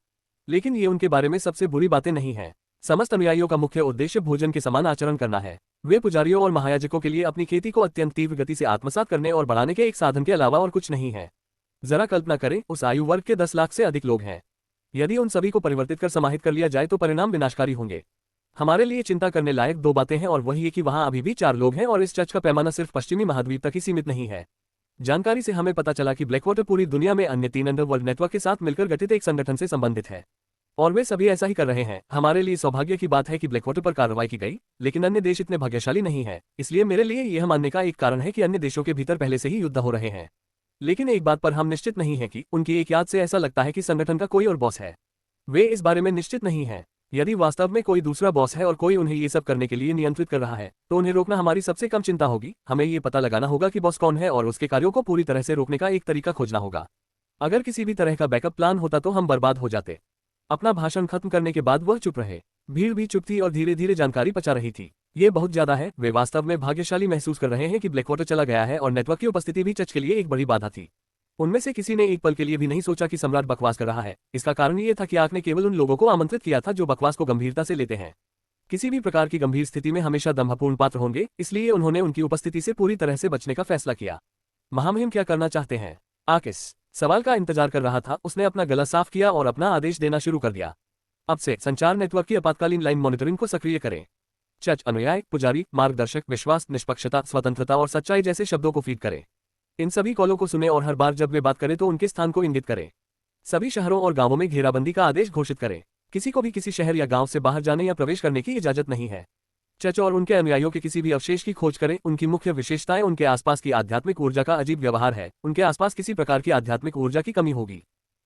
लेकिन ये उनके बारे में सबसे बुरी बातें नहीं हैं। समस्त अनुयायियों का मुख्य उद्देश्य भोजन के समान आचरण करना है। वे पुजारियों और महायाजकों के लिए अपनी खेती को अत्यंत तीव्र गति से आत्मसात करने और बढ़ाने के एक साधन के अलावा और कुछ नहीं है। जरा कल्पना करें, उस आयु वर्ग के 10 लाख से अधिक लोग हैं। यदि उन सभी को परिवर्तित कर समाहित कर लिया जाए तो परिणाम विनाशकारी होंगे। हमारे लिए चिंता करने लायक दो बातें हैं और वही है कि वहां अभी भी 4 लोग हैं और इस चर्च का पैमाना सिर्फ पश्चिमी महाद्वीप तक ही सीमित नहीं है। जानकारी से हमें पता चला कि ब्लैकवाटर पूरी दुनिया में अन्य 3 अंडरवर्ल्ड नेटवर्क के साथ मिलकर गठित एक संगठन से संबंधित है और वे सभी ऐसा ही कर रहे हैं। हमारे लिए सौभाग्य की बात है कि ब्लैकवाटर पर कार्रवाई की गई, लेकिन अन्य देश इतने भाग्यशाली नहीं है। इसलिए मेरे लिए यह मानने का एक कारण है कि अन्य देशों के भीतर पहले से ही युद्ध हो रहे हैं। लेकिन एक बात पर हम निश्चित नहीं है कि उनकी एक याद से ऐसा लगता है कि संगठन का कोई और बॉस है। वे इस बारे में निश्चित नहीं है। यदि वास्तव में कोई दूसरा बॉस है और कोई उन्हें ये सब करने के लिए नियंत्रित कर रहा है, तो उन्हें रोकना हमारी सबसे कम चिंता होगी। हमें ये पता लगाना होगा कि बॉस कौन है और उसके कार्यों को पूरी तरह से रोकने का एक तरीका खोजना होगा। अगर किसी भी तरह का बैकअप प्लान होता तो हम बर्बाद हो जाते। अपना भाषण खत्म करने के बाद वह चुप रहे। भीड़ भी चुप थी और धीरे धीरे जानकारी पचा रही थी। ये बहुत ज्यादा है। वे वास्तव में भाग्यशाली महसूस कर रहे हैं कि ब्लैकवाटर चला गया है और नेटवर्क की उपस्थिति भी चर्च के लिए एक बड़ी बाधा थी। उनमें से किसी ने एक पल के लिए भी नहीं सोचा कि सम्राट बकवास कर रहा है। इसका कारण ये था कि आग ने केवल उन लोगों को आमंत्रित किया था जो बकवास को गंभीरता से लेते हैं। किसी भी प्रकार की गंभीर स्थिति में हमेशा दंभपूर्ण पात्र होंगे, इसलिए उन्होंने उनकी उपस्थिति से पूरी तरह से बचने का फैसला किया। महामहिम क्या करना चाहते हैं? आकिस सवाल का इंतजार कर रहा था। उसने अपना गला साफ किया और अपना आदेश देना शुरू कर दिया। अब से संचार नेटवर्क की आपातकालीन लाइन मॉनिटरिंग को सक्रिय करें। चर्च अनुयायी, पुजारी, मार्गदर्शक, विश्वास, निष्पक्षता, स्वतंत्रता और सच्चाई जैसे शब्दों को फीड करें। इन सभी कॉलों को सुने और हर बार जब वे बात करें तो उनके स्थान को इंगित करें। सभी शहरों और गांवों में घेराबंदी का आदेश घोषित करें। किसी को भी किसी शहर या गांव से बाहर जाने या प्रवेश करने की इजाजत नहीं है। चर्च और उनके अनुयायियों के किसी भी अवशेष की खोज करें। उनकी मुख्य विशेषताएं उनके आसपास की आध्यात्मिक ऊर्जा का अजीब व्यवहार है। उनके आसपास किसी प्रकार की आध्यात्मिक ऊर्जा की कमी होगी।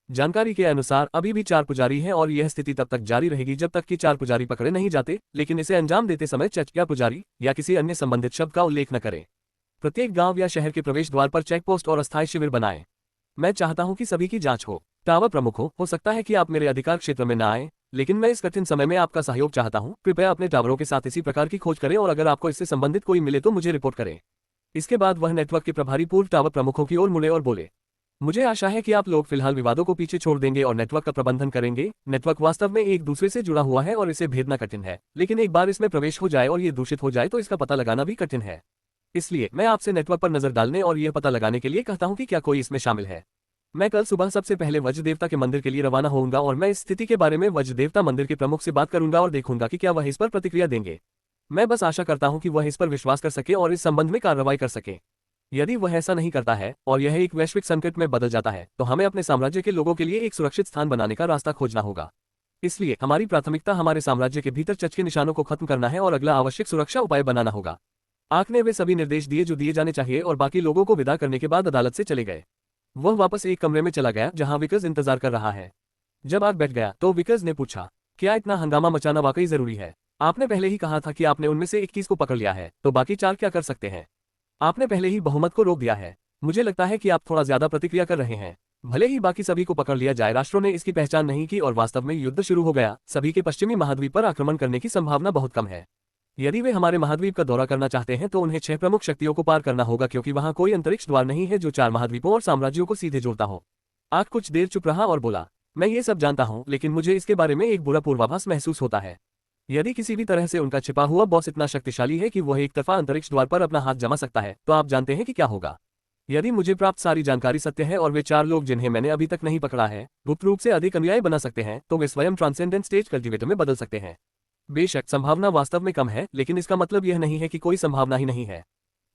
जानकारी के अनुसार अभी भी 4 पुजारी हैं और यह स्थिति तब तक जारी रहेगी जब तक कि 4 पुजारी पकड़े नहीं जाते। लेकिन इसे अंजाम देते समय चर्च या पुजारी या किसी अन्य संबंधित शब्द का उल्लेख न करें। प्रत्येक गांव या शहर के प्रवेश द्वार पर चेक पोस्ट और अस्थायी शिविर बनाएं। मैं चाहता हूं कि सभी की जांच टावर प्रमुख हो सकता है कि आप मेरे अधिकार क्षेत्र में न आए, लेकिन मैं इस कठिन समय में आपका सहयोग चाहता हूं। कृपया अपने टावरों के साथ इसी प्रकार की खोज करें और अगर आपको इससे संबंधित कोई मिले तो मुझे रिपोर्ट करें। इसके बाद वह नेटवर्क के प्रभारी पूर्व टावर प्रमुखों की ओर मुड़े और बोले, मुझे आशा है कि आप लोग फिलहाल विवादों को पीछे छोड़ देंगे और नेटवर्क का प्रबंधन करेंगे। नेटवर्क वास्तव में एक दूसरे से जुड़ा हुआ है और इसे भेदना कठिन है, लेकिन एक बार इसमें प्रवेश हो जाए और ये दूषित हो जाए तो इसका पता लगाना भी कठिन है। इसलिए मैं आपसे नेटवर्क पर नजर डालने और यह पता लगाने के लिए कहता हूं कि क्या कोई इसमें शामिल है। मैं कल सुबह सबसे पहले वज्र देवता के मंदिर के लिए रवाना होऊंगा और मैं इस स्थिति के बारे में वज्र देवता मंदिर के प्रमुख से बात करूंगा और देखूंगा कि क्या वह इस पर प्रतिक्रिया देंगे। मैं बस आशा करता हूं कि वह इस पर विश्वास कर सके और इस संबंध में कार्रवाई कर सके। यदि वह ऐसा नहीं करता है और यह एक वैश्विक संकट में बदल जाता है तो हमें अपने साम्राज्य के लोगों के लिए एक सुरक्षित स्थान बनाने का रास्ता खोजना होगा। इसलिए हमारी प्राथमिकता हमारे साम्राज्य के भीतर चर्च के निशानों को खत्म करना है और अगला आवश्यक सुरक्षा उपाय बनाना होगा। आक ने वे सभी निर्देश दिए जो दिए जाने चाहिए और बाकी लोगों को विदा करने के बाद अदालत से चले गए। वह वापस एक कमरे में चला गया जहां विकर्स इंतजार कर रहा है। जब आग बैठ गया तो विकर्स ने पूछा, क्या इतना हंगामा मचाना वाकई जरूरी है? आपने पहले ही कहा था कि आपने उनमें से 21 को पकड़ लिया है, तो बाकी 4 क्या कर सकते हैं? आपने पहले ही बहुमत को रोक दिया है। मुझे लगता है कि आप थोड़ा ज्यादा प्रतिक्रिया कर रहे हैं। भले ही बाकी सभी को पकड़ लिया जाए, राष्ट्रों ने इसकी पहचान नहीं की और वास्तव में युद्ध शुरू हो गया। सभी के पश्चिमी महाद्वीप पर आक्रमण करने की संभावना बहुत कम है। यदि वे हमारे महाद्वीप का दौरा करना चाहते हैं तो उन्हें 6 प्रमुख शक्तियों को पार करना होगा, क्योंकि वहां कोई अंतरिक्ष द्वार नहीं है जो 4 महाद्वीपों और साम्राज्यों को सीधे जोड़ता हो। आग कुछ देर चुप रहा और बोला, मैं ये सब जानता हूं, लेकिन मुझे इसके बारे में एक बुरा पूर्वाभास महसूस होता है। यदि किसी भी तरह से उनका छिपा हुआ बॉस इतना शक्तिशाली है कि वह एक तरफा अंतरिक्ष द्वार पर अपना हाथ जमा सकता है, तो आप जानते हैं कि क्या होगा। यदि मुझे प्राप्त सारी जानकारी सत्य है और वे 4 लोग जिन्हें मैंने अभी तक नहीं पकड़ा है गुप्त रूप से अधिक अनुयायी बना सकते हैं, तो वे स्वयं ट्रांसेंडेंट स्टेज कल्टिवेटर में बदल सकते हैं। बेशक संभावना वास्तव में कम है, लेकिन इसका मतलब यह नहीं है कि कोई संभावना ही नहीं है।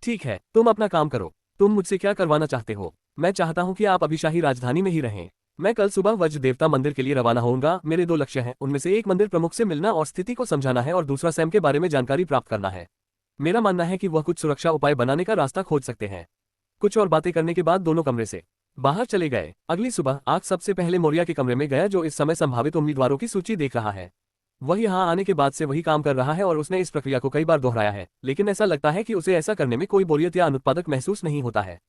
ठीक है, तुम अपना काम करो। तुम मुझसे क्या करवाना चाहते हो? मैं चाहता हूं कि आप अभी शाही राजधानी में ही रहें। मैं कल सुबह वज्र देवता मंदिर के लिए रवाना होऊंगा। मेरे 2 लक्ष्य हैं, उनमें से एक मंदिर प्रमुख से मिलना और स्थिति को समझाना है और दूसरा सैम के बारे में जानकारी प्राप्त करना है। मेरा मानना है कि वह कुछ सुरक्षा उपाय बनाने का रास्ता खोज सकते हैं। कुछ और बातें करने के बाद दोनों कमरे से बाहर चले गए। अगली सुबह आग सबसे पहले मोरिया के कमरे में गया, जो इस समय संभावित उम्मीदवारों की सूची देख रहा है। वह यहाँ आने के बाद से वही काम कर रहा है और उसने इस प्रक्रिया को कई बार दोहराया है, लेकिन ऐसा लगता है कि उसे ऐसा करने में कोई बोरियत या अनुत्पादक महसूस नहीं होता है।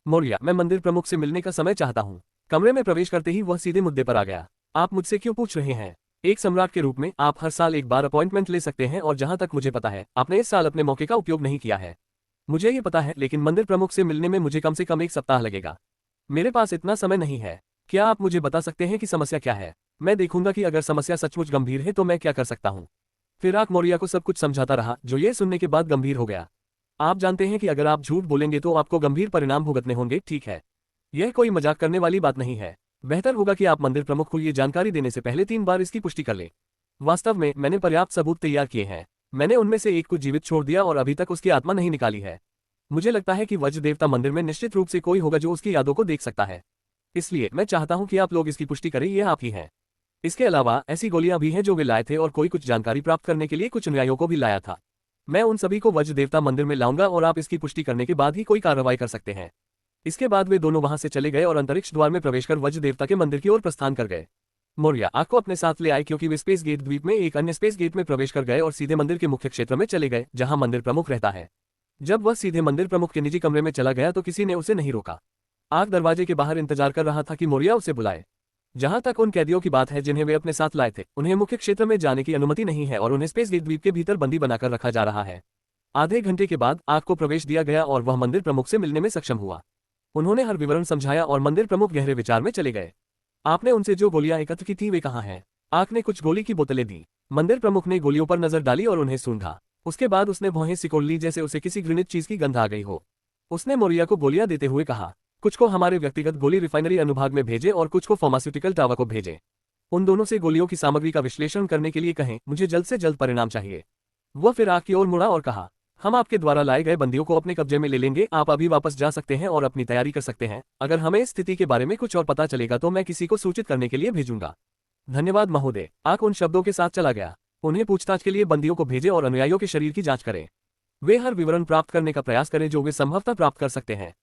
मोरिया, मैं मंदिर प्रमुख से मिलने का समय चाहता हूँ। कमरे में प्रवेश करते ही वह सीधे मुद्दे पर आ गया। आप मुझसे क्यों पूछ रहे हैं? एक सम्राट के रूप में आप हर साल एक बार अपॉइंटमेंट ले सकते हैं और जहां तक मुझे पता है आपने इस साल अपने मौके का उपयोग नहीं किया है। मुझे ये पता है, लेकिन मंदिर प्रमुख से मिलने में मुझे कम से कम 1 सप्ताह लगेगा। मेरे पास इतना समय नहीं है। क्या आप मुझे बता सकते हैं कि समस्या क्या है? मैं देखूंगा कि अगर समस्या सचमुच गंभीर है तो मैं क्या कर सकता हूँ। फिर आक मोरिया को सब कुछ समझाता रहा, जो ये सुनने के बाद गंभीर हो गया। आप जानते हैं कि अगर आप झूठ बोलेंगे तो आपको गंभीर परिणाम भुगतने होंगे, ठीक है? यह कोई मजाक करने वाली बात नहीं है। बेहतर होगा कि आप मंदिर प्रमुख को ये जानकारी देने से पहले 3 बार इसकी पुष्टि कर लें। वास्तव में मैंने पर्याप्त सबूत तैयार किए हैं। मैंने उनमें से एक को जीवित छोड़ दिया और अभी तक उसकी आत्मा नहीं निकाली है। मुझे लगता है कि वज्र देवता मंदिर में निश्चित रूप से कोई होगा जो उसकी यादों को देख सकता है। इसलिए मैं चाहता हूं कि आप लोग इसकी पुष्टि करें, यह आप ही हैं। इसके अलावा ऐसी गोलियां भी हैं जो वे लाए थे और कोई कुछ जानकारी प्राप्त करने के लिए कुछ अनुयायियों को भी लाया था। मैं उन सभी को वज्र देवता मंदिर में लाऊंगा और आप इसकी पुष्टि करने के बाद ही कोई कार्रवाई कर सकते हैं। इसके बाद वे दोनों वहां से चले गए और अंतरिक्ष द्वार में प्रवेश कर वज्र देवता के मंदिर की ओर प्रस्थान कर गए। मोरिया आग को अपने साथ ले आए क्योंकि वे स्पेस गेट द्वीप में एक अन्य स्पेस गेट में प्रवेश कर गए और सीधे मंदिर के मुख्य क्षेत्र में चले गए, जहां मंदिर प्रमुख रहता है। जब वह सीधे मंदिर प्रमुख के निजी कमरे में चला गया तो किसी ने उसे नहीं रोका। आग दरवाजे के बाहर इंतजार कर रहा था कि मोरिया उसे बुलाए। जहां तक उन कैदियों की बात है जिन्हें वे अपने साथ लाए थे, उन्हें मुख्य क्षेत्र में जाने की अनुमति नहीं है और उन्हें स्पेस गेट द्वीप के भीतर बंदी बनाकर रखा जा रहा है। आधे घंटे के बाद आग को प्रवेश दिया गया और वह मंदिर प्रमुख से मिलने में सक्षम हुआ। उन्होंने हर विवरण समझाया और मंदिर प्रमुख गहरे विचार में चले गए। आपने उनसे जो गोलियां एकत्र की थी वे कहाँ हैं? आग ने कुछ गोली की बोतलें दी। मंदिर प्रमुख ने गोलियों पर नजर डाली और उन्हें सूंघा। उसके बाद उसने भौहें सिकोड़ ली जैसे उसे किसी घृणित चीज की गंध आ गई हो। उसने मोरिया को गोलियां देते हुए कहा, कुछ को हमारे व्यक्तिगत गोली रिफाइनरी अनुभाग में भेजे और कुछ को फार्मास्यूटिकल टावर को भेजे। उन दोनों से गोलियों की सामग्री का विश्लेषण करने के लिए कहें। मुझे जल्द से जल्द परिणाम चाहिए। वह फिर आग की ओर मुड़ा और कहा, हम आपके द्वारा लाए गए बंदियों को अपने कब्जे में ले लेंगे। आप अभी वापस जा सकते हैं और अपनी तैयारी कर सकते हैं। अगर हमें इस स्थिति के बारे में कुछ और पता चलेगा तो मैं किसी को सूचित करने के लिए भेजूंगा। धन्यवाद महोदय। आग उन शब्दों के साथ चला गया। उन्हें पूछताछ के लिए बंदियों को भेजे और अनुयायियों के शरीर की जांच करें। वे हर विवरण प्राप्त करने का प्रयास करें जो वे संभवतः प्राप्त कर सकते हैं।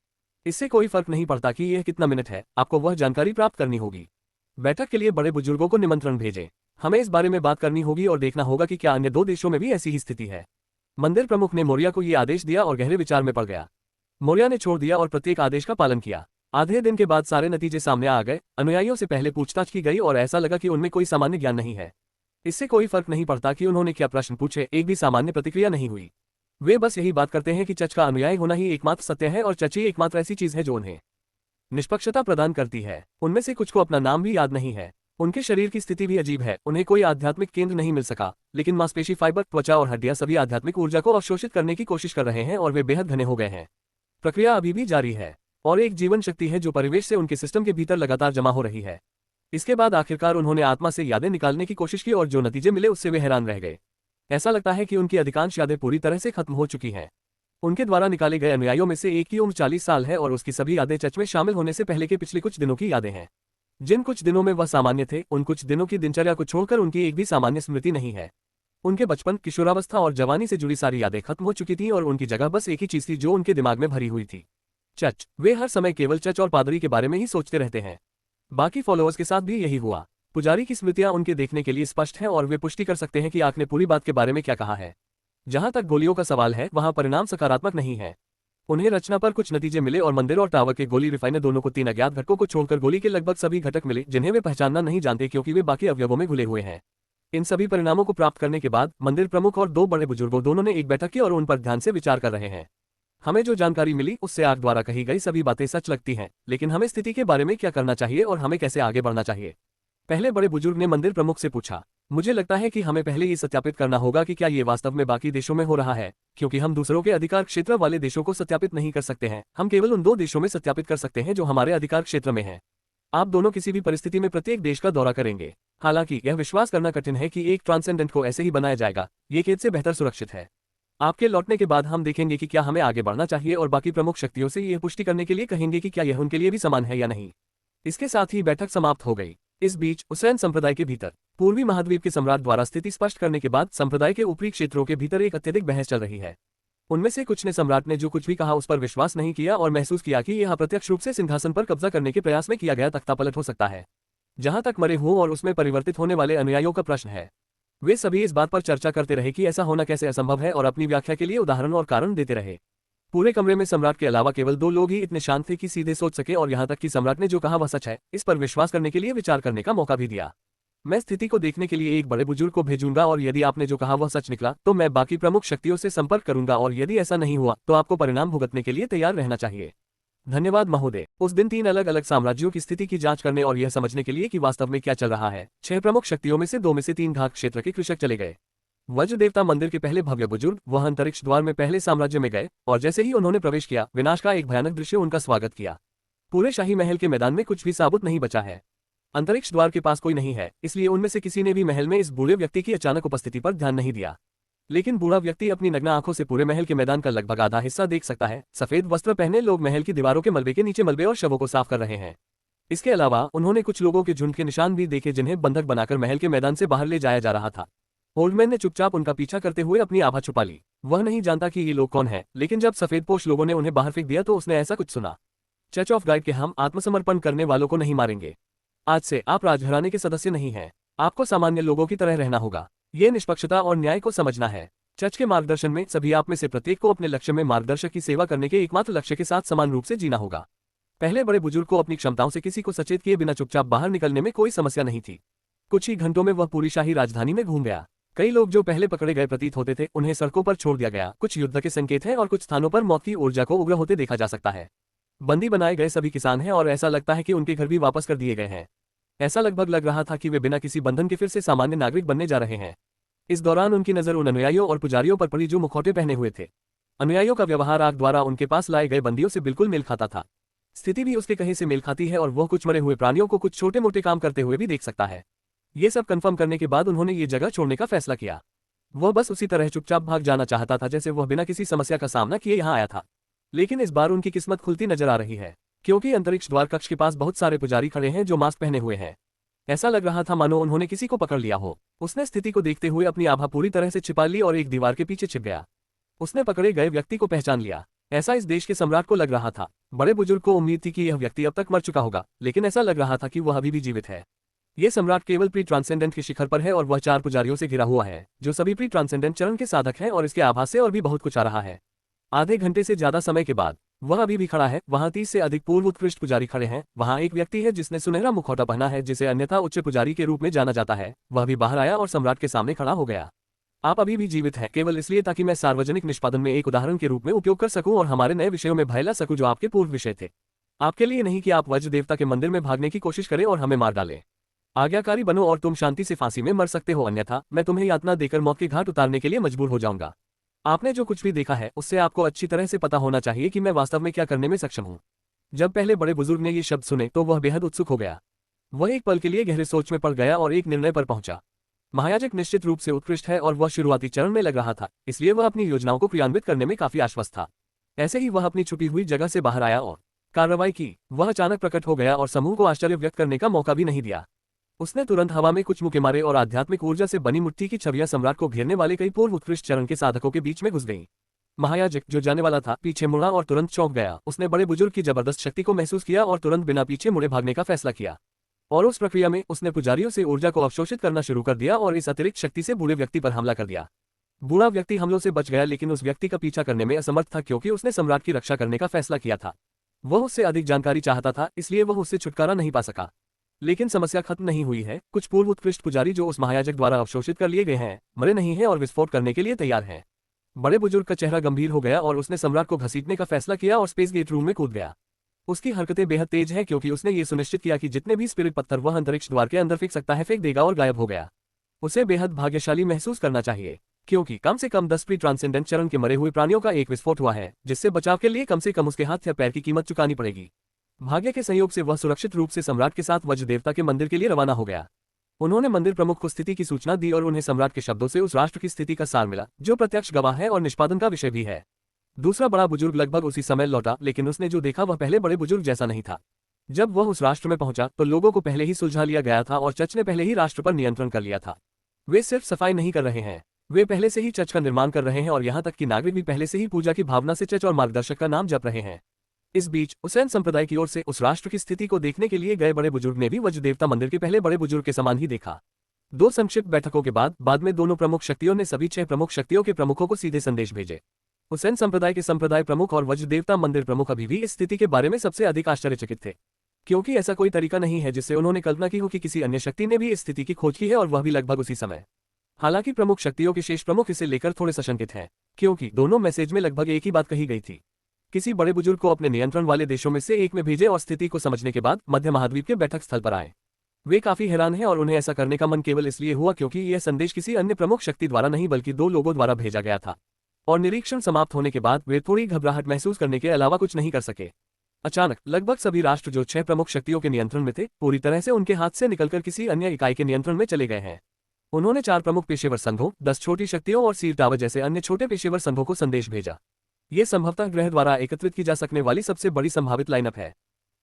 इससे कोई फर्क नहीं पड़ता कि यह कितना मिनट है, आपको वह जानकारी प्राप्त करनी होगी। बैठक के लिए बड़े बुजुर्गों को निमंत्रण भेजें। हमें इस बारे में बात करनी होगी और देखना होगा कि क्या अन्य 2 देशों में भी ऐसी ही स्थिति है। मंदिर प्रमुख ने मोरिया को यह आदेश दिया और गहरे विचार में पड़ गया। मोरिया ने छोड़ दिया और प्रत्येक आदेश का पालन किया। आधे दिन के बाद सारे नतीजे सामने आ गए। अनुयायियों से पहले पूछताछ की गई और ऐसा लगा कि उनमें कोई सामान्य ज्ञान नहीं है। इससे कोई फर्क नहीं पड़ता कि उन्होंने क्या प्रश्न पूछे, एक भी सामान्य प्रतिक्रिया नहीं हुई। वे बस यही बात करते हैं कि चच का अनुयायी होना ही एकमात्र सत्य है और चच ही एकमात्र ऐसी चीज है जो उन्हें निष्पक्षता प्रदान करती है। उनमें से कुछ को अपना नाम भी याद नहीं है। उनके शरीर की स्थिति भी अजीब है। उन्हें कोई आध्यात्मिक केंद्र नहीं मिल सका, लेकिन मांसपेशी, फाइबर, त्वचा और हड्डियां सभी आध्यात्मिक ऊर्जा को अवशोषित करने की कोशिश कर रहे हैं और वे बेहद घने हो गए हैं। प्रक्रिया अभी भी जारी है और एक जीवन शक्ति है जो परिवेश से उनके सिस्टम के भीतर लगातार जमा हो रही है। इसके बाद आखिरकार उन्होंने आत्मा से यादें निकालने की कोशिश की और जो नतीजे मिले उससे वे हैरान रह गए। ऐसा लगता है कि उनकी अधिकांश यादें पूरी तरह से खत्म हो चुकी हैं। उनके द्वारा निकाले गए अनुयायियों में से एक की उम्र 40 साल है और उसकी सभी यादें चच में शामिल होने से पहले के पिछले कुछ दिनों की यादें हैं। जिन कुछ दिनों में वह सामान्य थे, उन कुछ दिनों की दिनचर्या को छोड़कर उनकी एक भी सामान्य स्मृति नहीं है। उनके बचपन, किशोरावस्था और जवानी से जुड़ी सारी यादें खत्म हो चुकी थीं और उनकी जगह बस एक ही चीज थी जो उनके दिमाग में भरी हुई थी, चच। वे हर समय केवल चच और पादरी के बारे में ही सोचते रहते हैं। बाकी फॉलोअर्स के साथ भी यही हुआ। पुजारी की स्मृतियां उनके देखने के लिए स्पष्ट हैं और वे पुष्टि कर सकते हैं कि आग ने पूरी बात के बारे में क्या कहा है। जहां तक गोलियों का सवाल है, वहां परिणाम सकारात्मक नहीं है। उन्हें रचना पर कुछ नतीजे मिले और मंदिर और टावर के गोली रिफाइनर दोनों को 3 अज्ञात घटकों को छोड़कर गोली के लगभग सभी घटक मिले जिन्हें वे पहचानना नहीं जानते क्योंकि वे बाकी अवयवों में घुले हुए हैं। इन सभी परिणामों को प्राप्त करने के बाद मंदिर प्रमुख और 2 बड़े बुजुर्गों दोनों ने एक बैठक की और उन पर ध्यान से विचार कर रहे हैं। हमें जो जानकारी मिली उससे आग द्वारा कही गई सभी बातें सच लगती हैं, लेकिन हमें स्थिति के बारे में क्या करना चाहिए और हमें कैसे आगे बढ़ना चाहिए? पहले बड़े बुजुर्ग ने मंदिर प्रमुख से पूछा। मुझे लगता है कि हमें पहले ये सत्यापित करना होगा कि क्या ये वास्तव में बाकी देशों में हो रहा है, क्योंकि हम दूसरों के अधिकार क्षेत्र वाले देशों को सत्यापित नहीं कर सकते हैं। हम केवल उन 2 देशों में सत्यापित कर सकते हैं जो हमारे अधिकार क्षेत्र में हैं। आप दोनों किसी भी परिस्थिति में प्रत्येक देश का दौरा करेंगे। हालांकि यह विश्वास करना कठिन है कि एक ट्रांसेंडेंट को ऐसे ही बनाया जाएगा, ये खेद से बेहतर सुरक्षित है। आपके लौटने के बाद हम देखेंगे कि क्या हमें आगे बढ़ना चाहिए और बाकी प्रमुख शक्तियों से यह पुष्टि करने के लिए कहेंगे कि क्या यह उनके लिए भी समान है या नहीं। इसके साथ ही बैठक समाप्त हो गई। इस बीच उसैन संप्रदाय के भीतर पूर्वी महाद्वीप के सम्राट द्वारा स्थिति स्पष्ट करने के बाद संप्रदाय के ऊपरी क्षेत्रों के भीतर एक अत्यधिक बहस चल रही है। उनमें से कुछ ने सम्राट ने जो कुछ भी कहा उस पर विश्वास नहीं किया और महसूस किया कि यह अप्रत्यक्ष रूप से सिंहासन पर कब्जा करने के प्रयास में किया गया तख्तापलट हो सकता है। जहां तक मरे हुओं और उसमें परिवर्तित होने वाले अनुयायियों का प्रश्न है, वे सभी इस बात पर चर्चा करते रहे कि ऐसा होना कैसे असंभव है और अपनी व्याख्या के लिए उदाहरण और कारण देते रहे। पूरे कमरे में सम्राट के अलावा केवल 2 लोग ही इतने शांत थे कि सीधे सोच सके और यहाँ तक कि सम्राट ने जो कहा वह सच है, इस पर विश्वास करने के लिए विचार करने का मौका भी दिया। मैं स्थिति को देखने के लिए एक बड़े बुजुर्ग को भेजूंगा और यदि आपने जो कहा वह सच निकला तो मैं बाकी प्रमुख शक्तियों से संपर्क करूंगा और यदि ऐसा नहीं हुआ तो आपको परिणाम भुगतने के लिए तैयार रहना चाहिए। धन्यवाद महोदय। उस दिन 3 अलग अलग साम्राज्यों की स्थिति की जांच करने और यह समझने के लिए कि वास्तव में क्या चल रहा है 6 प्रमुख शक्तियों में से 2 में से 3 घात क्षेत्र के कृषक चले गए। वज्र देवता मंदिर के पहले भव्य बुजुर्ग वह अंतरिक्ष द्वार में पहले साम्राज्य में गए और जैसे ही उन्होंने प्रवेश किया विनाश का एक भयानक दृश्य उनका स्वागत किया। पूरे शाही महल के मैदान में कुछ भी साबुत नहीं बचा है। अंतरिक्ष द्वार के पास कोई नहीं है, इसलिए उनमें से किसी ने भी महल में इस बूढ़े व्यक्ति की अचानक उपस्थिति पर ध्यान नहीं दिया। लेकिन बूढ़ा व्यक्ति अपनी नग्न आंखों से पूरे महल के मैदान का लगभग आधा हिस्सा देख सकता है। सफेद वस्त्र पहने लोग महल की दीवारों के मलबे के नीचे मलबे और शवों को साफ कर रहे हैं। इसके अलावा उन्होंने कुछ लोगों के झुंड के निशान भी देखे जिन्हें बंधक बनाकर महल के मैदान से बाहर ले जाया जा रहा था। ओल्डमैन ने चुपचाप उनका पीछा करते हुए अपनी आभा छुपा ली। वह नहीं जानता कि ये लोग कौन हैं, लेकिन जब सफेदपोश लोगों ने उन्हें बाहर फेंक दिया तो उसने ऐसा कुछ सुना। चर्च ऑफ गाइड के हम आत्मसमर्पण करने वालों को नहीं मारेंगे। आज से आप राजघराने के सदस्य नहीं हैं। आपको सामान्य लोगों की तरह रहना होगा। ये निष्पक्षता और न्याय को समझना है। चर्च के मार्गदर्शन में सभी आप में से प्रत्येक को अपने लक्ष्य में मार्गदर्शक की सेवा करने के एकमात्र लक्ष्य के साथ समान रूप से जीना होगा। पहले बड़े बुजुर्ग को अपनी क्षमताओं से किसी को सचेत किए बिना चुपचाप बाहर निकलने में कोई समस्या नहीं थी। कुछ ही घंटों में वह पूरी शाही राजधानी में घूम गया। कई लोग जो पहले पकड़े गए प्रतीत होते थे उन्हें सड़कों पर छोड़ दिया गया। कुछ युद्ध के संकेत हैं और कुछ स्थानों पर मौत की ऊर्जा को उग्र होते देखा जा सकता है। बंदी बनाए गए सभी किसान हैं और ऐसा लगता है कि उनके घर भी वापस कर दिए गए हैं। ऐसा लगभग लग रहा था कि वे बिना किसी बंधन के फिर से सामान्य नागरिक बनने जा रहे हैं। इस दौरान उनकी नजर उन अनुयायियों और पुजारियों पर पड़ी जो मुखौटे पहने हुए थे। अनुयायियों का व्यवहार आग द्वारा उनके पास लाए गए बंदियों से बिल्कुल मेल खाता था। स्थिति भी उसके कहे से मेल खाती है और वह कुछ मरे हुए प्राणियों को कुछ छोटे मोटे काम करते हुए भी देख सकता है। ये सब कंफर्म करने के बाद उन्होंने ये जगह छोड़ने का फैसला किया। वह बस उसी तरह चुपचाप भाग जाना चाहता था जैसे वह बिना किसी समस्या का सामना किए यहाँ आया था। लेकिन इस बार उनकी किस्मत खुलती नजर आ रही है, क्योंकि अंतरिक्ष द्वार कक्ष के पास बहुत सारे पुजारी खड़े हैं जो मास्क पहने हुए हैं। ऐसा लग रहा था मानो उन्होंने किसी को पकड़ लिया हो। उसने स्थिति को देखते हुए अपनी आभा पूरी तरह से छिपा ली और एक दीवार के पीछे छिप गया। उसने पकड़े गए व्यक्ति को पहचान लिया। ऐसा इस देश के सम्राट को लग रहा था। बड़े बुजुर्ग को उम्मीद थी कि यह व्यक्ति अब तक मर चुका होगा, लेकिन ऐसा लग रहा था कि वह अभी भी जीवित है। ये सम्राट केवल प्री ट्रांसेंडेंट के शिखर पर है और वह 4 पुजारियों से घिरा हुआ है जो सभी प्री ट्रांसेंडेंट चरण के साधक हैं और इसके आभास से और भी बहुत कुछ आ रहा है। आधे घंटे से ज्यादा समय के बाद वह अभी भी खड़ा है। वहां 30 से अधिक पूर्व उत्कृष्ट पुजारी खड़े हैं। वहां एक व्यक्ति है जिसने सुनहरा मुखौटा पहना है जिसे अन्यथा उच्च पुजारी के रूप में जाना जाता है। वह भी बाहर आया और सम्राट के सामने खड़ा हो गया। आप अभी भी जीवित हैं केवल इसलिए ताकि मैं सार्वजनिक निष्पादन में एक उदाहरण के रूप में उपयोग कर सकूं और हमारे नए विषयों में भय ला सकूं जो आपके पूर्व विषय थे। आपके लिए नहीं कि आप वज्र देवता के मंदिर में भागने की कोशिश करें और हमें मार डालें। आज्ञाकारी बनो और तुम शांति से फांसी में मर सकते हो, अन्यथा मैं तुम्हें यातना देकर मौत के घाट उतारने के लिए मजबूर हो जाऊंगा। आपने जो कुछ भी देखा है उससे आपको अच्छी तरह से पता होना चाहिए कि मैं वास्तव में क्या करने में सक्षम हूं। जब पहले बड़े बुजुर्ग ने ये शब्द सुने तो वह बेहद उत्सुक हो गया। वह एक पल के लिए गहरे सोच में पड़ गया और एक निर्णय पर पहुंचा। महायाजक निश्चित रूप से उत्कृष्ट है और वह शुरुआती चरण में लग रहा था, इसलिए वह अपनी योजनाओं को क्रियान्वित करने में काफी आश्वस्त था। ऐसे ही वह अपनी छुपी हुई जगह से बाहर आया और कार्रवाई की। वह अचानक प्रकट हो गया और समूह को आश्चर्य व्यक्त करने का मौका भी नहीं दिया। उसने तुरंत हवा में कुछ मुक्के मारे और आध्यात्मिक ऊर्जा से बनी मुट्ठी की छवियां सम्राट को घेरने वाले कई पूर्व उत्कृष्ट चरण के साधकों के बीच में घुस गईं। महायाजक जो जाने वाला था पीछे मुड़ा और तुरंत चौंक गया। उसने बड़े बुजुर्ग की जबरदस्त शक्ति को महसूस किया और तुरंत बिना पीछे मुड़े भागने का फैसला किया। और उस प्रक्रिया में उसने पुजारियों से ऊर्जा को अवशोषित करना शुरू कर दिया और इस अतिरिक्त शक्ति से बूढ़े व्यक्ति पर हमला कर दिया। बूढ़ा व्यक्ति हमलों से बच गया लेकिन उस व्यक्ति का पीछा करने में असमर्थ था क्योंकि उसने सम्राट की रक्षा करने का फैसला किया था। वह उससे अधिक जानकारी चाहता था, इसलिए वह उससे छुटकारा नहीं पा सका। लेकिन समस्या खत्म नहीं हुई है। कुछ पूर्व उत्कृष्ट पुजारी जो उस महायाजक द्वारा अवशोषित कर लिए गए हैं मरे नहीं हैं और विस्फोट करने के लिए तैयार हैं। बड़े बुजुर्ग का चेहरा गंभीर हो गया और उसने सम्राट को घसीटने का फैसला किया और स्पेस गेट रूम में कूद गया। उसकी हरकतें बेहद तेज हैं क्योंकि उसने ये सुनिश्चित किया कि जितने भी स्पिरिट पत्थर वह अंतरिक्ष द्वार के अंदर फेंक सकता है फेंक देगा और गायब हो गया। उसे बेहद भाग्यशाली महसूस करना चाहिए क्योंकि कम से कम 10 प्री ट्रांसेंडेंट चरण के मरे हुए प्राणियों का एक विस्फोट हुआ है, जिससे बचाव के लिए कम से कम उसके हाथ या पैर की कीमत चुकानी पड़ेगी। भाग्य के संयोग से वह सुरक्षित रूप से सम्राट के साथ वज्र देवता के मंदिर के लिए रवाना हो गया। उन्होंने मंदिर प्रमुख को स्थिति की सूचना दी और उन्हें सम्राट के शब्दों से उस राष्ट्र की स्थिति का सार मिला, जो प्रत्यक्ष गवाह है और निष्पादन का विषय भी है। दूसरा बड़ा बुजुर्ग लगभग उसी समय लौटा, लेकिन उसने जो देखा वह पहले बड़े बुजुर्ग जैसा नहीं था। जब वह उस राष्ट्र में पहुंचा तो लोगों को पहले ही सुलझा लिया गया था और चर्च ने पहले ही राष्ट्र पर नियंत्रण कर लिया था। वे सिर्फ सफाई नहीं कर रहे हैं, वे पहले से ही चर्च का निर्माण कर रहे हैं और यहाँ तक कि नागरिक भी पहले से ही पूजा की भावना से चर्च और मार्गदर्शक का नाम जप रहे हैं। इस बीच हुसैन संप्रदाय की ओर से उस राष्ट्र की स्थिति को देखने के लिए गए बड़े बुजुर्ग ने भी वज्र देवता मंदिर के पहले बड़े बुजुर्ग के समान ही देखा। 2 संक्षिप्त बैठकों के बाद में दोनों प्रमुख शक्तियों ने सभी 6 प्रमुख शक्तियों के प्रमुखों को सीधे संदेश भेजे। हुसैन संप्रदाय के संप्रदाय प्रमुख और वज्र देवता मंदिर प्रमुख अभी भी इस स्थिति के बारे में सबसे अधिक आश्चर्यचकित थे, क्योंकि ऐसा कोई तरीका नहीं है जिससे उन्होंने कल्पना की हो कि किसी अन्य शक्ति ने भी इस स्थिति की खोज की है और वह भी लगभग उसी समय। हालांकि प्रमुख शक्तियों के शेष प्रमुख इसे लेकर थोड़े सशंकित हैं, क्योंकि दोनों मैसेज में लगभग एक ही बात कही गई थी। किसी बड़े बुजुर्ग को अपने नियंत्रण वाले देशों में से एक में भेजे और स्थिति को समझने के बाद मध्य महाद्वीप के बैठक स्थल पर आए। वे काफी हैरान हैं और उन्हें ऐसा करने का मन केवल इसलिए हुआ क्योंकि यह संदेश किसी अन्य प्रमुख शक्ति द्वारा नहीं बल्कि 2 लोगों द्वारा भेजा गया था। और निरीक्षण समाप्त होने के बाद वे थोड़ी घबराहट महसूस करने के अलावा कुछ नहीं कर सके। अचानक लगभग सभी राष्ट्र जो 6 प्रमुख शक्तियों के नियंत्रण में थे पूरी तरह से उनके हाथ से निकलकर किसी अन्य इकाई के नियंत्रण में चले गए हैं। उन्होंने 4 प्रमुख पेशेवर संघों, 10 छोटी शक्तियों और सीर टावर जैसे अन्य छोटे पेशेवर संघों को संदेश भेजा। ये संभवतः ग्रह द्वारा एकत्रित की जा सकने वाली सबसे बड़ी संभावित लाइनअप है।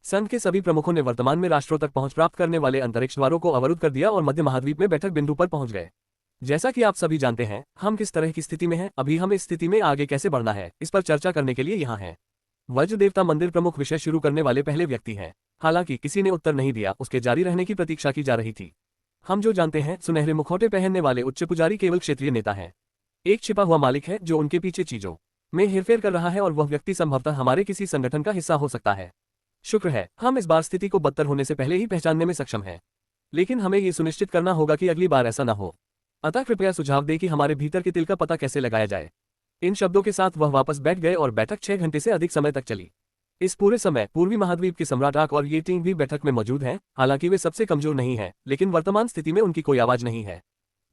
संघ के सभी प्रमुखों ने वर्तमान में राष्ट्रों तक पहुंच प्राप्त करने वाले अंतरिक्ष द्वारों को अवरुद्ध कर दिया और मध्य महाद्वीप में बैठक बिंदु पर पहुंच गए। जैसा कि आप सभी जानते हैं हम किस तरह की स्थिति में हैं, अभी हम इस स्थिति में आगे कैसे बढ़ना है, इस पर चर्चा करने के लिए यहाँ हैं। वज्र देवता मंदिर प्रमुख विषय शुरू करने वाले पहले व्यक्ति हैं। हालांकि किसी ने उत्तर नहीं दिया, उसके जारी रहने की प्रतीक्षा की जा रही थी। हम जो जानते हैं सुनहरे मुखौटे पहनने वाले उच्च पुजारी केवल क्षेत्रीय नेता हैं। एक छिपा हुआ मालिक है जो उनके पीछे चीजों में हेरफेर कर रहा है और वह व्यक्ति संभवतः हमारे किसी संगठन का हिस्सा हो सकता है। शुक्र है हम इस बार स्थिति को बदतर होने से पहले ही पहचानने में सक्षम हैं, लेकिन हमें ये सुनिश्चित करना होगा कि अगली बार ऐसा न हो। अतः कृपया सुझाव दें कि हमारे भीतर के तिल का पता कैसे लगाया जाए। इन शब्दों के साथ वह वापस बैठ गए और बैठक 6 घंटे से अधिक समय तक चली। इस पूरे समय पूर्वी महाद्वीप के सम्राट आक और ये टीम भी बैठक में मौजूद हैं। हालांकि वे सबसे कमजोर नहीं हैं, लेकिन वर्तमान स्थिति में उनकी कोई आवाज नहीं है।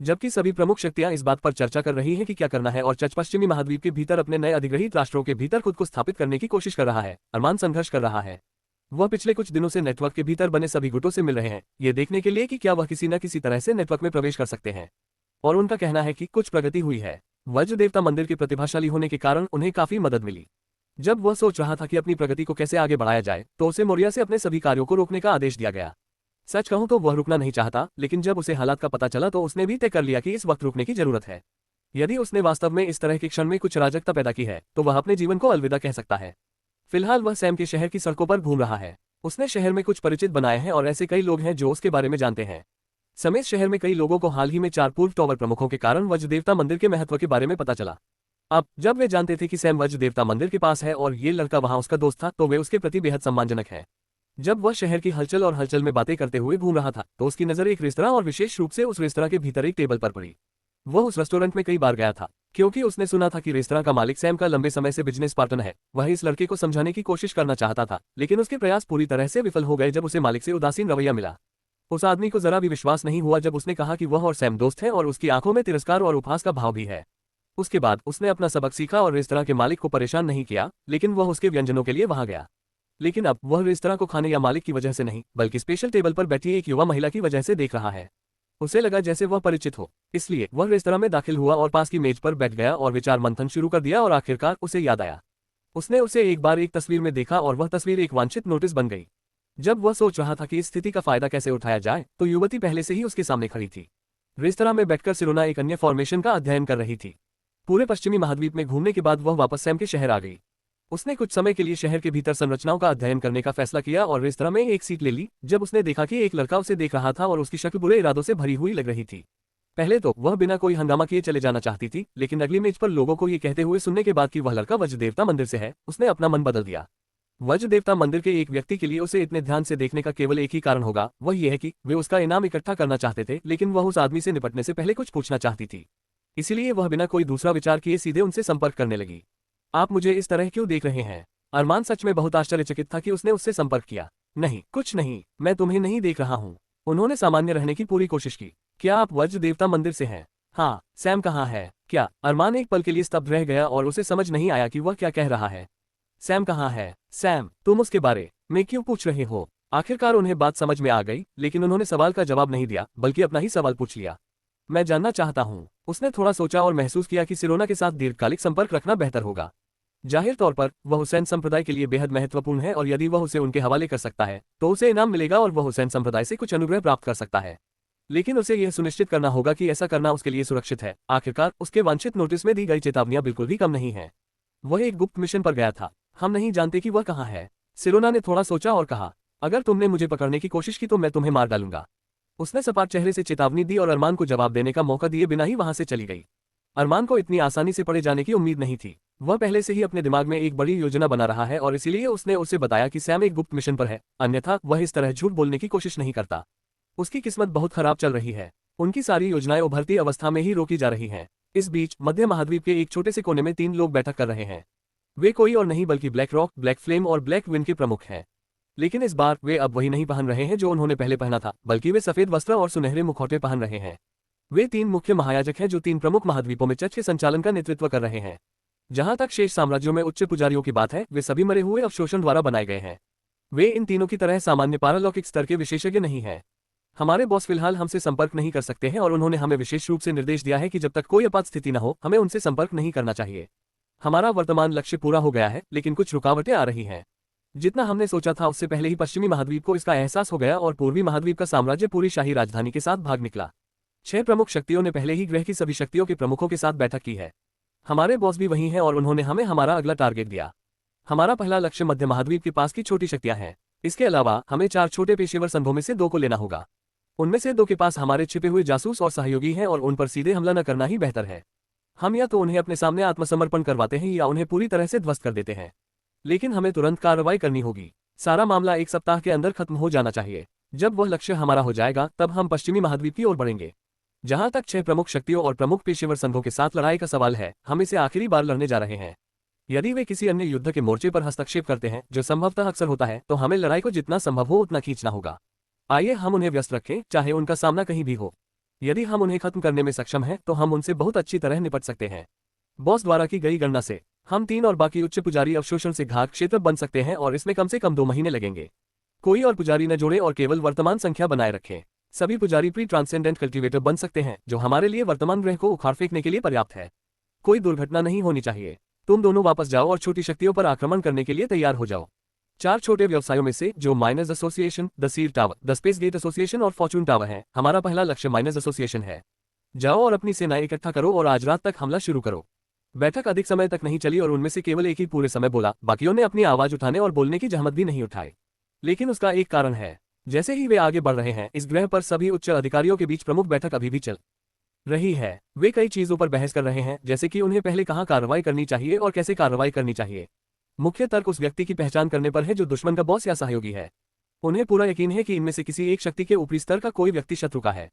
जबकि सभी प्रमुख शक्तियां इस बात पर चर्चा कर रही हैं कि क्या करना है और चर्च पश्चिमी महाद्वीप के भीतर अपने नए अधिग्रहित राष्ट्रों के भीतर खुद को स्थापित करने की कोशिश कर रहा है, अरमान संघर्ष कर रहा है। वह पिछले कुछ दिनों से नेटवर्क के भीतर बने सभी गुटों से मिल रहे हैं, ये देखने के लिए कि क्या वह किसी न किसी तरह से नेटवर्क में प्रवेश कर सकते हैं। और उनका कहना है कि कुछ प्रगति हुई है। वज्र देवता मंदिर के प्रतिभाशाली होने के कारण उन्हें काफी मदद मिली। जब वह सोच रहा था कि अपनी प्रगति को कैसे आगे बढ़ाया जाए तो उसे मोरिया से अपने सभी कार्यों को रोकने का आदेश दिया गया। सच कहूं तो वह रुकना नहीं चाहता, लेकिन जब उसे हालात का पता चला तो उसने भी तय कर लिया कि इस वक्त रुकने की जरूरत है। यदि उसने वास्तव में इस तरह के क्षण में कुछ अराजकता पैदा की है तो वह अपने जीवन को अलविदा कह सकता है। फिलहाल वह सैम के शहर की सड़कों पर घूम रहा है। उसने शहर में कुछ परिचित बनाए हैं और ऐसे कई लोग हैं जो उसके बारे में जानते हैं। समेत शहर में कई लोगों को हाल ही में 4 पूर्व टॉवर प्रमुखों के कारण वज्र देवता मंदिर के महत्व के बारे में पता चला। अब जब वे जानते थे कि सैम वज्र देवता मंदिर के पास है और ये लड़का वहां उसका दोस्त था तो वे उसके प्रति बेहद सम्मानजनक है। जब वह शहर की हलचल और हलचल में बातें करते हुए घूम रहा था तो उसकी नजर एक रेस्तरां और विशेष रूप से उस रेस्तरां के भीतर एक टेबल पर पड़ी। वह उस रेस्टोरेंट में कई बार गया था क्योंकि उसने सुना था कि रेस्तरां का मालिक सैम का लंबे समय से बिजनेस पार्टनर है। वह इस लड़के को समझाने की कोशिश करना चाहता था, लेकिन उसके प्रयास पूरी तरह से विफल हो गए जब उसे मालिक से उदासीन रवैया मिला। उस आदमी को जरा भी विश्वास नहीं हुआ जब उसने कहा कि वह और सैम दोस्त हैं और उसकी आंखों में तिरस्कार और उपहास का भाव भी है। उसके बाद उसने अपना सबक सीखा और रेस्तरां के मालिक को परेशान नहीं किया, लेकिन वह उसके व्यंजनों के लिए वहां गया। लेकिन अब वह रेस्तरां को खाने या मालिक की वजह से नहीं बल्कि स्पेशल टेबल पर बैठी एक युवा महिला की वजह से देख रहा है। उसे लगा जैसे वह परिचित हो, इसलिए वह रेस्तरां में दाखिल हुआ और पास की मेज पर बैठ गया और विचार मंथन शुरू कर दिया और आखिरकार उसे याद आया। उसने उसे एक बार एक तस्वीर में देखा और वह तस्वीर एक वांछित नोटिस बन गई। जब वह सोच रहा था कि इस स्थिति का फायदा कैसे उठाया जाए तो युवती पहले से ही उसके सामने खड़ी थी। रेस्तरां में बैठकर सिरोना एक अन्य फॉर्मेशन का अध्ययन कर रही थी। पूरे पश्चिमी महाद्वीप में घूमने के बाद वह वापस सैम के शहर आ गई। उसने कुछ समय के लिए शहर के भीतर संरचनाओं का अध्ययन करने का फैसला किया और रेस्तरां में एक सीट ले ली जब उसने देखा कि एक लड़का उसे देख रहा था और उसकी शक्ल बुरे इरादों से भरी हुई लग रही थी। पहले तो वह बिना कोई हंगामा किए चले जाना चाहती थी, लेकिन अगली मेज पर लोगों को ये कहते हुए सुनने के बाद कि वह लड़का वज्र देवता मंदिर से है, उसने अपना मन बदल दिया। वज्र देवता मंदिर के एक व्यक्ति के लिए उसे इतने ध्यान से देखने का केवल एक ही कारण होगा, वह यह है कि वे उसका इनाम इकट्ठा करना चाहते थे, लेकिन वह उस आदमी से निपटने से पहले कुछ पूछना चाहती थी। इसीलिए वह बिना कोई दूसरा विचार किए सीधे उनसे संपर्क करने लगी। आप मुझे इस तरह क्यों देख रहे हैं? अरमान सच में बहुत आश्चर्यचकित था कि उसने उससे संपर्क किया। नहीं, कुछ नहीं, मैं तुम्हें नहीं देख रहा हूँ। उन्होंने सामान्य रहने की पूरी कोशिश की। क्या आप वज्र देवता मंदिर से हैं? हाँ। सैम कहाँ है? क्या? अरमान एक पल के लिए स्तब्ध रह गया और उसे समझ नहीं आया कि वह क्या कह रहा है। सैम कहाँ है? सैम, तुम उसके बारे में क्यों पूछ रहे हो? आखिरकार उन्हें बात समझ में आ गई, लेकिन उन्होंने सवाल का जवाब नहीं दिया बल्कि अपना ही सवाल पूछ लिया। मैं जानना चाहता हूँ। उसने थोड़ा सोचा और महसूस किया कि सिरोना के साथ दीर्घकालिक संपर्क रखना बेहतर होगा। जाहिर तौर पर वह हुसैन संप्रदाय के लिए बेहद महत्वपूर्ण है और यदि वह उसे उनके हवाले कर सकता है तो उसे इनाम मिलेगा और वह हुसैन संप्रदाय से कुछ अनुग्रह प्राप्त कर सकता है। लेकिन उसे यह सुनिश्चित करना होगा कि ऐसा करना उसके लिए सुरक्षित है। आखिरकार उसके वांछित नोटिस में दी गई चेतावनियां बिल्कुल भी कम नहीं है। वह एक गुप्त मिशन पर गया था। हम नहीं जानते कि वह कहाँ है। सिरोना ने थोड़ा सोचा और कहा, अगर तुमने मुझे पकड़ने की कोशिश की तो मैं तुम्हें मार डालूंगा। उसने सपाट चेहरे से चेतावनी दी और अरमान को जवाब देने का मौका दिए बिना ही वहां से चली गई। अरमान को इतनी आसानी से पड़े जाने की उम्मीद नहीं थी। वह पहले से ही अपने दिमाग में एक बड़ी योजना बना रहा है और इसीलिए उसने उसे बताया कि सैम एक गुप्त मिशन पर है, अन्यथा वह इस तरह झूठ बोलने की कोशिश नहीं करता। उसकी किस्मत बहुत खराब चल रही है। उनकी सारी योजनाएं उभरती अवस्था में ही रोकी जा रही हैं। इस बीच मध्य महाद्वीप के एक छोटे से कोने में 3 लोग बैठक कर रहे हैं। वे कोई और नहीं बल्कि ब्लैक रॉक, ब्लैक फ्लेम और ब्लैक विंड के प्रमुख हैं। लेकिन इस बार वे अब वही नहीं पहन रहे हैं जो उन्होंने पहले पहना था, बल्कि वे सफेद वस्त्र और सुनहरे मुखौटे पहन रहे हैं। वे 3 मुख्य महायाजक हैं जो 3 प्रमुख महाद्वीपों में चर्च के संचालन का नेतृत्व कर रहे हैं। जहां तक शेष साम्राज्यों में उच्च पुजारियों की बात है, वे सभी मरे हुए अवशोषण द्वारा बनाए गए हैं। वे इन तीनों की तरह सामान्य पारलौकिक स्तर के विशेषज्ञ नहीं हैं। हमारे बॉस फिलहाल हमसे संपर्क नहीं कर सकते हैं और उन्होंने हमें विशेष रूप से निर्देश दिया है कि जब तक कोई आपात स्थिति न हो हमें उनसे संपर्क नहीं करना चाहिए। हमारा वर्तमान लक्ष्य पूरा हो गया है, लेकिन कुछ रुकावटें आ रही हैं। जितना हमने सोचा था उससे पहले ही पश्चिमी महाद्वीप को इसका एहसास हो गया और पूर्वी महाद्वीप का साम्राज्य पूरी शाही राजधानी के साथ भाग निकला। 6 प्रमुख शक्तियों ने पहले ही ग्रह की सभी शक्तियों के प्रमुखों के साथ बैठक की है। हमारे बॉस भी वही हैं और उन्होंने हमें हमारा अगला टारगेट दिया। हमारा पहला लक्ष्य मध्य महाद्वीप के पास की छोटी शक्तियां हैं। इसके अलावा हमें 4 छोटे पेशेवर संघों में से 2 को लेना होगा। उनमें से 2 के पास हमारे छिपे हुए जासूस और सहयोगी हैं और उन पर सीधे हमला न करना ही बेहतर है। हम या तो उन्हें अपने सामने आत्मसमर्पण करवाते हैं या उन्हें पूरी तरह से ध्वस्त कर देते हैं। लेकिन हमें तुरंत कार्रवाई करनी होगी। सारा मामला 1 सप्ताह के अंदर खत्म हो जाना चाहिए। जब वह लक्ष्य हमारा हो जाएगा तब हम पश्चिमी महाद्वीप की ओर बढ़ेंगे। जहां तक 6 प्रमुख शक्तियों और प्रमुख पेशेवर संघों के साथ लड़ाई का सवाल है, हम इसे आखिरी बार लड़ने जा रहे हैं। यदि वे किसी अन्य युद्ध के मोर्चे पर हस्तक्षेप करते हैं, जो संभवतः अक्सर होता है, तो हमें लड़ाई को जितना संभव हो उतना खींचना होगा। आइए हम उन्हें व्यस्त रखें, चाहे उनका सामना कहीं भी हो। यदि हम उन्हें खत्म करने में सक्षम हैं, तो हम उनसे बहुत अच्छी तरह निपट सकते हैं। बॉस द्वारा की गई गणना से हम 3 और बाकी उच्च पुजारी अवशोषण से घात क्षेत्र बन सकते हैं और इसमें कम से कम 2 महीने लगेंगे। कोई और पुजारी न जोड़े और केवल वर्तमान संख्या बनाए रखें। सभी पुजारी प्री ट्रांसेंडेंट कल्टीवेटर बन सकते हैं, जो हमारे लिए वर्तमान ग्रह को उखाड़ फेंकने के लिए पर्याप्त है। कोई दुर्घटना नहीं होनी चाहिए। तुम दोनों वापस जाओ और छोटी शक्तियों पर आक्रमण करने के लिए तैयार हो जाओ। 4 छोटे व्यवसायों में से जो miners association, the seal tower, the space gate association और फॉर्चून टावर है, हमारा पहला लक्ष्य माइनर्स एसोसिएशन है। जाओ और अपनी सेनाएं इकट्ठा करो और आज रात तक हमला शुरू करो। बैठक अधिक समय तक नहीं चली और उनमें से केवल एक ही पूरे समय बोला, बाकियों ने अपनी आवाज उठाने और बोलने की जहमत भी नहीं उठाई। लेकिन उसका एक कारण है। जैसे ही वे आगे बढ़ रहे हैं, इस ग्रह पर सभी उच्च अधिकारियों के बीच प्रमुख बैठक अभी भी चल रही है। वे कई चीजों पर बहस कर रहे हैं, जैसे कि उन्हें पहले कहां कार्रवाई करनी चाहिए और कैसे कार्रवाई करनी चाहिए। मुख्य तर्क उस व्यक्ति की पहचान करने पर है जो दुश्मन का बॉस या सहयोगी है। उन्हें पूरा यकीन है कि इनमें से किसी एक शक्ति के ऊपरी स्तर का कोई व्यक्ति शत्रु का है।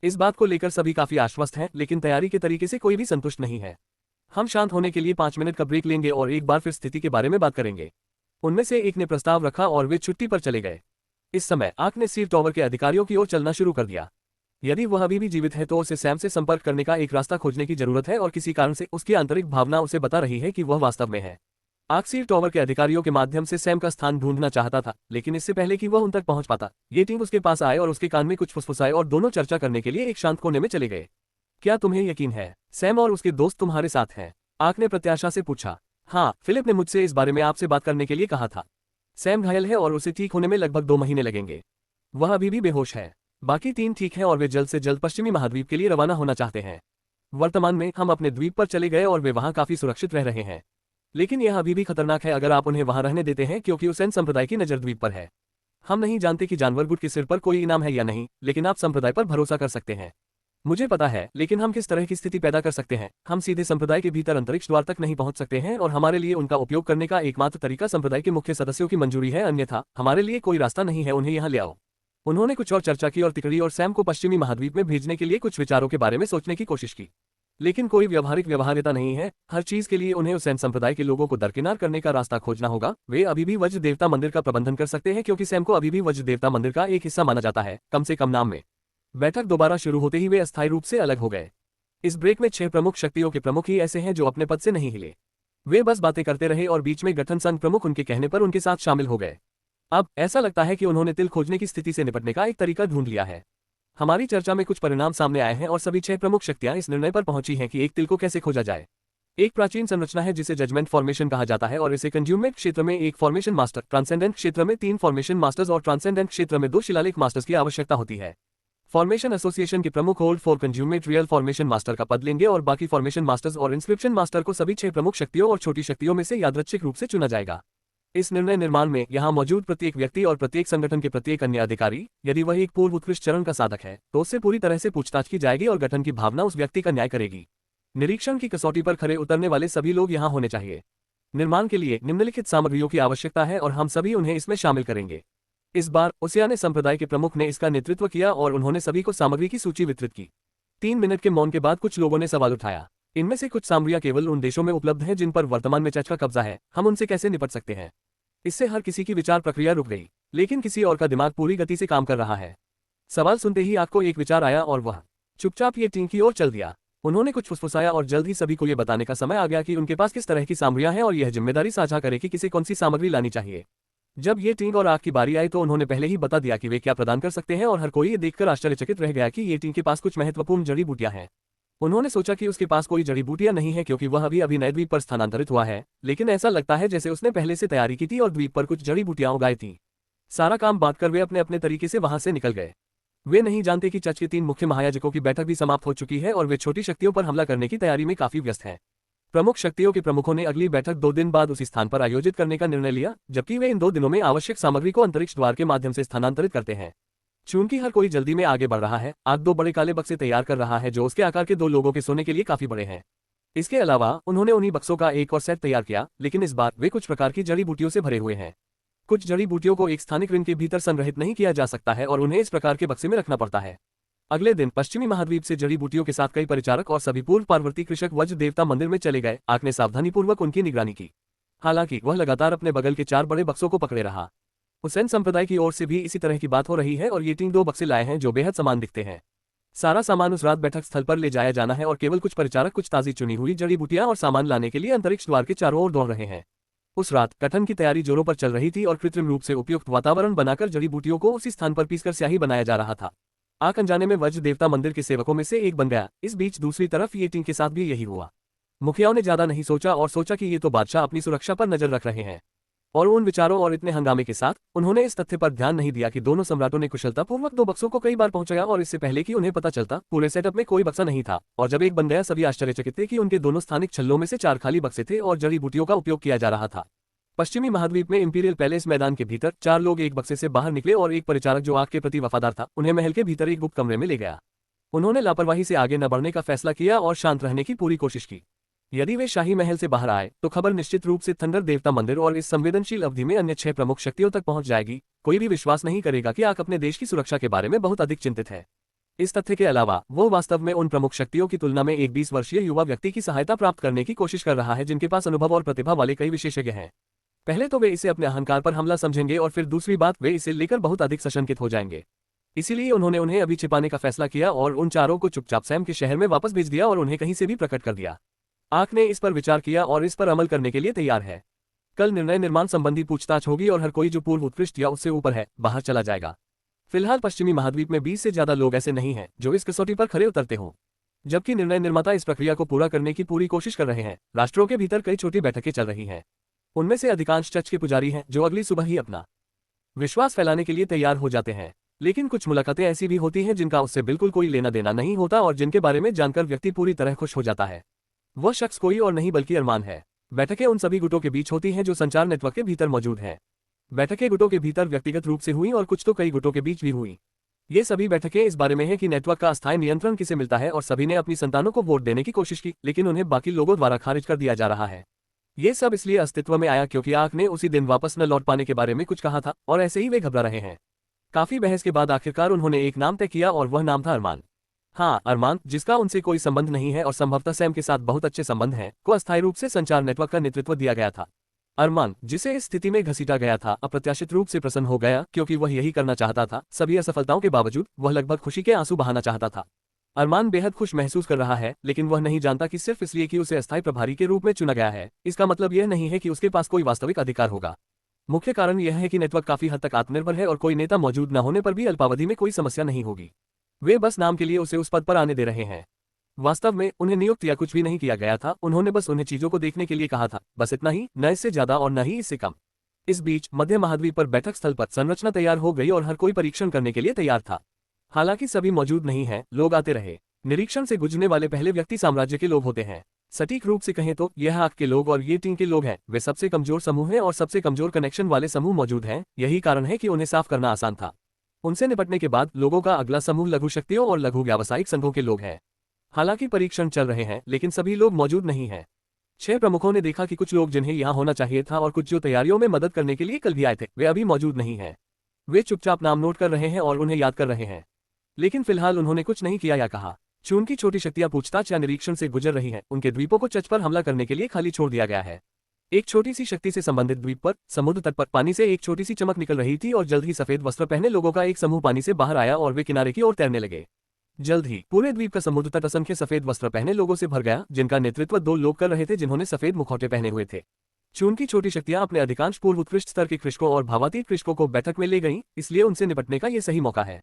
इस बात को लेकर सभी काफी आश्वस्त हैं, लेकिन तैयारी के तरीके से कोई भी संतुष्ट नहीं है। हम शांत होने के लिए 5 मिनट का ब्रेक लेंगे और एक बार फिर स्थिति के बारे में बात करेंगे। उनमें से एक ने प्रस्ताव रखा और वे छुट्टी पर चले गए। इस समय आक ने सील टावर के अधिकारियों की ओर चलना शुरू कर दिया। यदि वह अभी भी जीवित है तो उसे सैम से संपर्क करने का एक रास्ता खोजने की जरूरत है और किसी कारण से उसकी आंतरिक भावना उसे बता रही है कि वह वास्तव में है। आक सील टावर के अधिकारियों के माध्यम से सैम का स्थान ढूंढना चाहता था, लेकिन इससे पहले कि वह उन तक पहुंच पाता, ये टीम उसके पास आए और उसके कान में कुछ फुसफुसाए और दोनों चर्चा करने के लिए एक शांत कोने में चले गए। क्या तुम्हें यकीन है सैम और उसके दोस्त तुम्हारे साथ हैं? आक ने प्रत्याशा से पूछा। हाँ, फिलिप ने मुझसे इस बारे में आपसे बात करने के लिए कहा था। सैम घायल है और उसे ठीक होने में लगभग 2 महीने लगेंगे। वह अभी भी बेहोश है। बाकी 3 ठीक हैं और वे जल्द से जल्द पश्चिमी महाद्वीप के लिए रवाना होना चाहते हैं। वर्तमान में हम अपने द्वीप पर चले गए और वे वहां काफी सुरक्षित रह रहे हैं, लेकिन यह अभी भी खतरनाक है अगर आप उन्हें वहां रहने देते हैं, क्योंकि हुसैन संप्रदाय की नजर द्वीप पर है। हम नहीं जानते कि जानवर गुट के सिर पर कोई इनाम है या नहीं, लेकिन आप संप्रदाय पर भरोसा कर सकते हैं। मुझे पता है, लेकिन हम किस तरह की स्थिति पैदा कर सकते हैं? हम सीधे संप्रदाय के भीतर अंतरिक्ष द्वार तक नहीं पहुंच सकते हैं और हमारे लिए उनका उपयोग करने का एकमात्र तरीका संप्रदाय के मुख्य सदस्यों की मंजूरी है, अन्यथा हमारे लिए कोई रास्ता नहीं है। उन्हें यहाँ ले आओ। उन्होंने कुछ और चर्चा की और तिकड़ी और सैम को पश्चिमी महाद्वीप में भेजने के लिए कुछ विचारों के बारे में सोचने की कोशिश की, लेकिन कोई व्यवहारिक व्यवहार्यता नहीं है। हर चीज के लिए उन्हें हुसैन संप्रदाय के लोगों को दरकिनार करने का रास्ता खोजना होगा। वे अभी भी वज्र देवता मंदिर का प्रबंधन कर सकते हैं, क्योंकि सैम को अभी भी वज्र देवता मंदिर का एक हिस्सा माना जाता है, कम से कम नाम में। बैठक दोबारा शुरू होते ही वे अस्थायी रूप से अलग हो गए। इस ब्रेक में 6 प्रमुख शक्तियों के प्रमुख ही ऐसे हैं जो अपने पद से नहीं हिले। वे बस बातें करते रहे और बीच में गठन संघ प्रमुख उनके कहने पर उनके साथ शामिल हो गए। अब ऐसा लगता है कि उन्होंने तिल खोजने की स्थिति से निपटने का एक तरीका ढूंढ लिया है। हमारी चर्चा में कुछ परिणाम सामने आए हैं और सभी 6 प्रमुख शक्तियां इस निर्णय पर पहुंची हैं कि एक तिल को कैसे खोजा जाए। एक प्राचीन संरचना है जिसे जजमेंट फॉर्मेशन कहा जाता है और इसे कंज्यूमेंट क्षेत्र में एक फॉर्मेशन मास्टर, ट्रांसेंडेंट क्षेत्र में 3 फॉर्मेशन मास्टर्स और ट्रांसेंडेंट क्षेत्र में 2 शिलालेख मास्टर्स की आवश्यकता होती है। फॉर्मेशन एसोसिएशन के प्रमुख hold for consummate real formation master का पद लेंगे और बाकी फॉर्मेशन मास्टर्स और इंस्क्रिप्शन मास्टर को सभी 6 प्रमुख शक्तियों और छोटी शक्तियों में से यादृच्छिक रूप से चुना जाएगा। इस निर्णय निर्माण में यहां मौजूद प्रत्येक व्यक्ति और प्रत्येक संगठन के प्रत्येक अन्य अधिकारी, यदि वह एक पूर्व उत्कृष्ट चरण का साधक है, तो उससे पूरी तरह से पूछताछ की जाएगी और गठन की भावना उस व्यक्ति का न्याय करेगी। निरीक्षण की कसौटी पर खरे उतरने वाले सभी लोग यहां होने चाहिए। निर्माण के लिए निम्नलिखित सामग्रियों की आवश्यकता है और हम सभी उन्हें इसमें शामिल करेंगे। इस बार ओसियाने संप्रदाय के प्रमुख ने इसका नेतृत्व किया और उन्होंने सभी को सामग्री की सूची वितरित की। 3 मिनट के मौन के बाद कुछ लोगों ने सवाल उठाया। इनमें से कुछ सामग्रियां केवल उन देशों में उपलब्ध हैं जिन पर वर्तमान में चर्च का कब्जा है, हम उनसे कैसे निपट सकते हैं? इससे हर किसी की विचार प्रक्रिया रुक गई, लेकिन किसी और का दिमाग पूरी गति से काम कर रहा है। सवाल सुनते ही आपको एक विचार आया और वह चुपचाप ये टीम की ओर चल दिया। उन्होंने कुछ फुसफुसाया और जल्द ही सभी को यह बताने का समय आ गया कि उनके पास किस तरह की सामग्रियां हैं और यह जिम्मेदारी साझा करे कि किसे कौन सी सामग्री लानी चाहिए। जब ये टीम और आग की बारी आई तो उन्होंने पहले ही बता दिया कि वे क्या प्रदान कर सकते हैं और हर कोई ये देखकर आश्चर्यचकित रह गया कि ये टीम के पास कुछ महत्वपूर्ण जड़ी बूटियां हैं। उन्होंने सोचा कि उसके पास कोई जड़ी बूटियां नहीं है क्योंकि वह अभी नए द्वीप पर स्थानांतरित हुआ है, लेकिन ऐसा लगता है जैसे उसने पहले से तैयारी की थी और द्वीप पर कुछ जड़ी बूटियां उगाई थी। सारा काम बांट कर वे अपने अपने तरीके से वहां से निकल गए। वे नहीं जानते कि चर्च के 3 मुख्य महायाजकों की बैठक भी समाप्त हो चुकी है और वे छोटी शक्तियों पर हमला करने की तैयारी में काफी व्यस्त हैं। प्रमुख शक्तियों के प्रमुखों ने अगली बैठक 2 दिन बाद उसी स्थान पर आयोजित करने का निर्णय लिया, जबकि वे इन 2 दिनों में आवश्यक सामग्री को अंतरिक्ष द्वार के माध्यम से स्थानांतरित करते हैं। चूंकि हर कोई जल्दी में आगे बढ़ रहा है, आग 2 बड़े काले बक्से तैयार कर रहा है जो उसके आकार के 2 लोगों के सोने के लिए काफी बड़े हैं। इसके अलावा उन्होंने उन्हीं बक्सों का एक और सेट तैयार किया, लेकिन इस बार वे कुछ प्रकार की जड़ी बूटियों से भरे हुए हैं। कुछ जड़ी बूटियों को एक स्थानिक रिंग के भीतर संग्रहित नहीं किया जा सकता है और उन्हें इस प्रकार के बक्से में रखना पड़ता है। अगले दिन पश्चिमी महाद्वीप से जड़ी बूटियों के साथ कई परिचारक और सभी पूर्व पार्वती कृषक वज्र देवता मंदिर में चले गए। आग ने सावधानीपूर्वक उनकी निगरानी की, हालांकि वह लगातार अपने बगल के 4 बड़े बक्सों को पकड़े रहा। हुसैन संप्रदाय की ओर से भी इसी तरह की बात हो रही है और ये टीम 2 बक्से लाए हैं जो बेहद समान दिखते हैं। सारा सामान उस रात बैठक स्थल पर ले जाया जाना है और केवल कुछ परिचारक कुछ ताजी चुनी हुई जड़ी बूटियां और सामान लाने के लिए अंतरिक्ष द्वार के चारों ओर दौड़ रहे हैं। उस रात गठन की तैयारी जोरों पर चल रही थी और कृत्रिम रूप से उपयुक्त वातावरण बनाकर जड़ी बूटियों को उसी स्थान पर पीसकर स्याही बनाया जा रहा था। आग अनजाने में वज्र देवता मंदिर के सेवकों में से एक बन गया। इस बीच दूसरी तरफ ये टीम के साथ भी यही हुआ। मुखियाओं ने ज्यादा नहीं सोचा और सोचा कि ये तो बादशाह अपनी सुरक्षा पर नजर रख रहे हैं, और उन विचारों और इतने हंगामे के साथ उन्होंने इस तथ्य पर ध्यान नहीं दिया कि दोनों सम्राटों ने कुशलतापूर्वक 2 बक्सों को कई बार पहुंचाया और इससे पहले कि उन्हें पता चलता पूरे सेटअप में कोई बक्सा नहीं था। और जब एक बन गया सभी आश्चर्यचकित थे कि उनके दोनों स्थानिक छल्लों में से 4 खाली बक्से थे और जड़ी बूटियों का उपयोग किया जा रहा था। पश्चिमी महाद्वीप में इंपीरियल पैलेस मैदान के भीतर 4 लोग एक बक्से से बाहर निकले और एक परिचारक जो आग के प्रति वफादार था उन्हें महल के भीतर एक गुप्त कमरे में ले गया। उन्होंने लापरवाही से आगे न बढ़ने का फैसला किया और शांत रहने की पूरी कोशिश की। यदि वे शाही महल से बाहर आए तो खबर निश्चित रूप से थंडर देवता मंदिर और इस संवेदनशील अवधि में अन्य 6 प्रमुख शक्तियों तक पहुंच जाएगी। कोई भी विश्वास नहीं करेगा कि आग अपने देश की सुरक्षा के बारे में बहुत अधिक चिंतित है। इस तथ्य के अलावा वो वास्तव में उन प्रमुख शक्तियों की तुलना में एक 20 वर्षीय युवा व्यक्ति की सहायता प्राप्त करने की कोशिश कर रहा है जिनके पास अनुभव और प्रतिभा वाले कई विशेषज्ञ हैं। पहले तो वे इसे अपने अहंकार पर हमला समझेंगे और फिर दूसरी बात वे इसे लेकर बहुत अधिक सशंकित हो जाएंगे। इसीलिए उन्होंने उन्हें अभी छिपाने का फैसला किया और उन चारों को चुपचाप सैम के शहर में वापस भेज दिया और उन्हें कहीं से भी प्रकट कर दिया। आग ने इस पर विचार किया और इस पर अमल करने के लिए तैयार है। कल निर्णय निर्माण संबंधी पूछताछ होगी और हर कोई जो पूर्व उत्कृष्ट या उससे ऊपर है बाहर चला जाएगा। फिलहाल पश्चिमी महाद्वीप में 20 से ज्यादा लोग ऐसे नहीं हैं जो इस कसौटी पर खरे उतरते हों, जबकि निर्णय निर्माता इस प्रक्रिया को पूरा करने की पूरी कोशिश कर रहे हैं। राष्ट्रों के भीतर कई छोटी बैठकें चल रही हैं। उनमें से अधिकांश चर्च के पुजारी हैं जो अगली सुबह ही अपना विश्वास फैलाने के लिए तैयार हो जाते हैं, लेकिन कुछ मुलाकातें ऐसी भी होती हैं जिनका उससे बिल्कुल कोई लेना देना नहीं होता और जिनके बारे में जानकर व्यक्ति पूरी तरह खुश हो जाता है। वह शख्स कोई और नहीं बल्कि अरमान है। बैठकें उन सभी गुटों के बीच होती हैं जो संचार नेटवर्क के भीतर मौजूद हैं। बैठकें गुटों के भीतर व्यक्तिगत रूप से हुई और कुछ तो कई गुटों के बीच भी हुई। ये सभी बैठकें इस बारे में हैं कि नेटवर्क का अस्थायी नियंत्रण किसे मिलता है और सभी ने अपनी संतानों को वोट देने की कोशिश की, लेकिन उन्हें बाकी लोगों द्वारा खारिज कर दिया जा रहा है। ये सब इसलिए अस्तित्व में आया क्योंकि आग ने उसी दिन वापस न लौट पाने के बारे में कुछ कहा था और ऐसे ही वे घबरा रहे हैं। काफी बहस के बाद आखिरकार उन्होंने एक नाम तय किया और वह नाम था अरमान। हाँ, अरमान, जिसका उनसे कोई संबंध नहीं है और संभवतः सैम के साथ बहुत अच्छे संबंध हैं, को अस्थायी रूप से संचार नेटवर्क का नेतृत्व दिया गया था। अरमान, जिसे इस स्थिति में घसीटा गया था, अप्रत्याशित रूप से प्रसन्न हो गया क्योंकि वह यही करना चाहता था। सभी असफलताओं के बावजूद वह लगभग खुशी के आंसू बहाना चाहता था। अरमान बेहद खुश महसूस कर रहा है, लेकिन वह नहीं जानता कि सिर्फ इसलिए कि उसे अस्थायी प्रभारी के रूप में चुना गया है, इसका मतलब यह नहीं है कि उसके पास कोई वास्तविक अधिकार होगा। मुख्य कारण यह है कि नेटवर्क काफी हद तक आत्मनिर्भर है और कोई नेता मौजूद न होने पर भी अल्पावधि में कोई समस्या नहीं होगी। वे बस नाम के लिए उसे उस पद पर आने दे रहे हैं। वास्तव में उन्हें नियुक्त या कुछ भी नहीं किया गया था, उन्होंने बस उन्हें चीजों को देखने के लिए कहा था, बस इतना ही, न इससे ज्यादा और न ही इससे कम। इस बीच मध्य महाद्वीप पर बैठक स्थल पर संरचना तैयार हो गई और हर कोई परीक्षण करने के लिए तैयार था। हालांकि सभी मौजूद नहीं हैं, लोग आते रहे। निरीक्षण से गुजरने वाले पहले व्यक्ति साम्राज्य के लोग होते हैं। सटीक रूप से कहें तो यह आग के लोग और ये टीम के लोग हैं। वे सबसे कमजोर समूह हैं और सबसे कमजोर कनेक्शन वाले समूह मौजूद हैं। यही कारण है कि उन्हें साफ करना आसान था। उनसे निपटने के बाद लोगों का अगला समूह लघु शक्तियों और लघु व्यावसायिक संघों के लोग हैं। हालांकि परीक्षण चल रहे हैं, लेकिन सभी लोग मौजूद नहीं हैं। 6 प्रमुखों ने देखा कि कुछ लोग जिन्हें यहां होना चाहिए था और कुछ जो तैयारियों में मदद करने के लिए कल भी आए थे, वे अभी मौजूद नहीं हैं। वे चुपचाप नाम नोट कर रहे हैं और उन्हें याद कर रहे हैं। लेकिन फिलहाल उन्होंने कुछ नहीं किया या कहा। चून की छोटी शक्तियां पूछताछ या निरीक्षण से गुजर रही हैं, उनके द्वीपों को चच पर हमला करने के लिए खाली छोड़ दिया गया है। एक छोटी सी शक्ति से संबंधित द्वीप पर समुद्र तट पर पानी से एक छोटी सी चमक निकल रही थी और जल्द ही सफेद वस्त्र पहने लोगों का एक समूह पानी से बाहर आया और वे किनारे की ओर तैरने लगे। जल्द ही पूरे द्वीप का समुद्र तट असंख्य सफेद वस्त्र पहने लोगों से भर गया, जिनका नेतृत्व 2 लोग कर रहे थे जिन्होंने सफेद मुखौटे पहने हुए थे। चून की छोटी शक्तियां अपने अधिकांश पूर्व उत्कृष्ट स्तर के कृषकों और भावातीत कृषकों को बैठक में ले गईं, इसलिए उनसे निपटने का यह सही मौका है।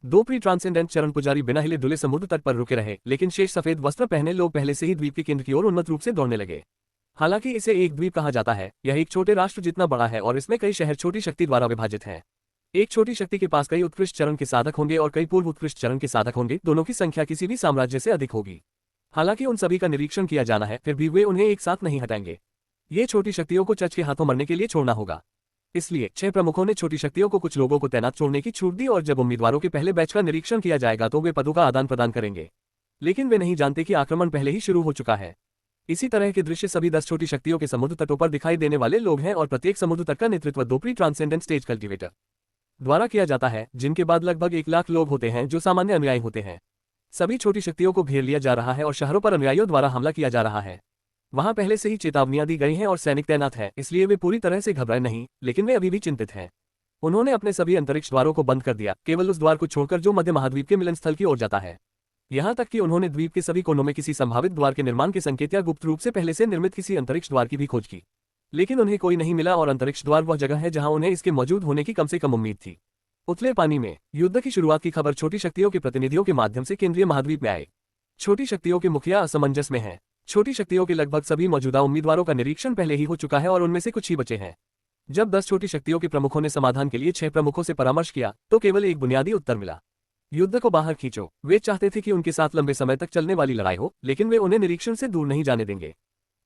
2 प्री ट्रांसेंडेंट चरण पुजारी बिना हिले डुले समुद्र तट पर रुके रहे, लेकिन शेष सफेद वस्त्र पहने लोग पहले से ही द्वीप के केंद्र की ओर उन्मत्त रूप से दौड़ने लगे। हालांकि इसे एक द्वीप कहा जाता है, यह एक छोटे राष्ट्र जितना बड़ा है और इसमें कई शहर छोटी शक्ति द्वारा विभाजित हैं। एक छोटी शक्ति के पास कई उत्कृष्ट चरण के साधक होंगे और कई पूर्व उत्कृष्ट चरण के साधक होंगे, दोनों की संख्या किसी भी साम्राज्य से अधिक होगी। हालांकि उन सभी का निरीक्षण किया जाना है, फिर भी वे उन्हें एक साथ नहीं हटाएंगे। ये छोटी शक्तियों को चच के हाथों मरने के लिए छोड़ना होगा। इसलिए 6 प्रमुखों ने छोटी शक्तियों को कुछ लोगों को तैनात छोड़ने की छूट दी और जब उम्मीदवारों के पहले बैच का निरीक्षण किया जाएगा तो वे पदों का आदान प्रदान करेंगे। लेकिन वे नहीं जानते कि आक्रमण पहले ही शुरू हो चुका है। इसी तरह के दृश्य सभी 10 छोटी शक्तियों के समुद्र तटों पर दिखाई देने वाले लोग हैं और प्रत्येक समुद्र तट का नेतृत्व 2 प्री ट्रांसेंडेंट स्टेज कल्टिवेटर द्वारा किया जाता है, जिनके बाद लगभग 1 लाख लोग होते हैं जो सामान्य अनुयायी होते हैं। सभी छोटी शक्तियों को घेर लिया जा रहा है और शहरों पर अनुयायियों द्वारा हमला किया जा रहा है। वहां पहले से ही चेतावनियां दी गई हैं और सैनिक तैनात हैं, इसलिए वे पूरी तरह से घबराए नहीं, लेकिन वे अभी भी चिंतित हैं। उन्होंने अपने सभी अंतरिक्ष द्वारों को बंद कर दिया, केवल उस द्वार को छोड़कर जो मध्य महाद्वीप के मिलन स्थल की ओर जाता है। यहां तक कि उन्होंने द्वीप के सभी कोनों में किसी संभावित द्वार के निर्माण के संकेत या गुप्त रूप से पहले से निर्मित किसी अंतरिक्ष द्वार की भी खोज की, लेकिन उन्हें कोई नहीं मिला और अंतरिक्ष द्वार वह जगह है जहां उन्हें इसके मौजूद होने की कम से कम उम्मीद थी। उथले पानी में युद्ध की शुरुआत की खबर छोटी शक्तियों के प्रतिनिधियों के माध्यम से केंद्रीय महाद्वीप में आए। छोटी शक्तियों के मुखिया असमंजस में हैं। छोटी शक्तियों के लगभग सभी मौजूदा उम्मीदवारों का निरीक्षण पहले ही हो चुका है और उनमें से कुछ ही बचे हैं। जब 10 छोटी शक्तियों के प्रमुखों ने समाधान के लिए 6 प्रमुखों से परामर्श किया तो केवल एक बुनियादी उत्तर मिला, युद्ध को बाहर खींचो। वे चाहते थे कि उनके साथ लंबे समय तक चलने वाली लड़ाई हो, लेकिन वे उन्हें निरीक्षण से दूर नहीं जाने देंगे।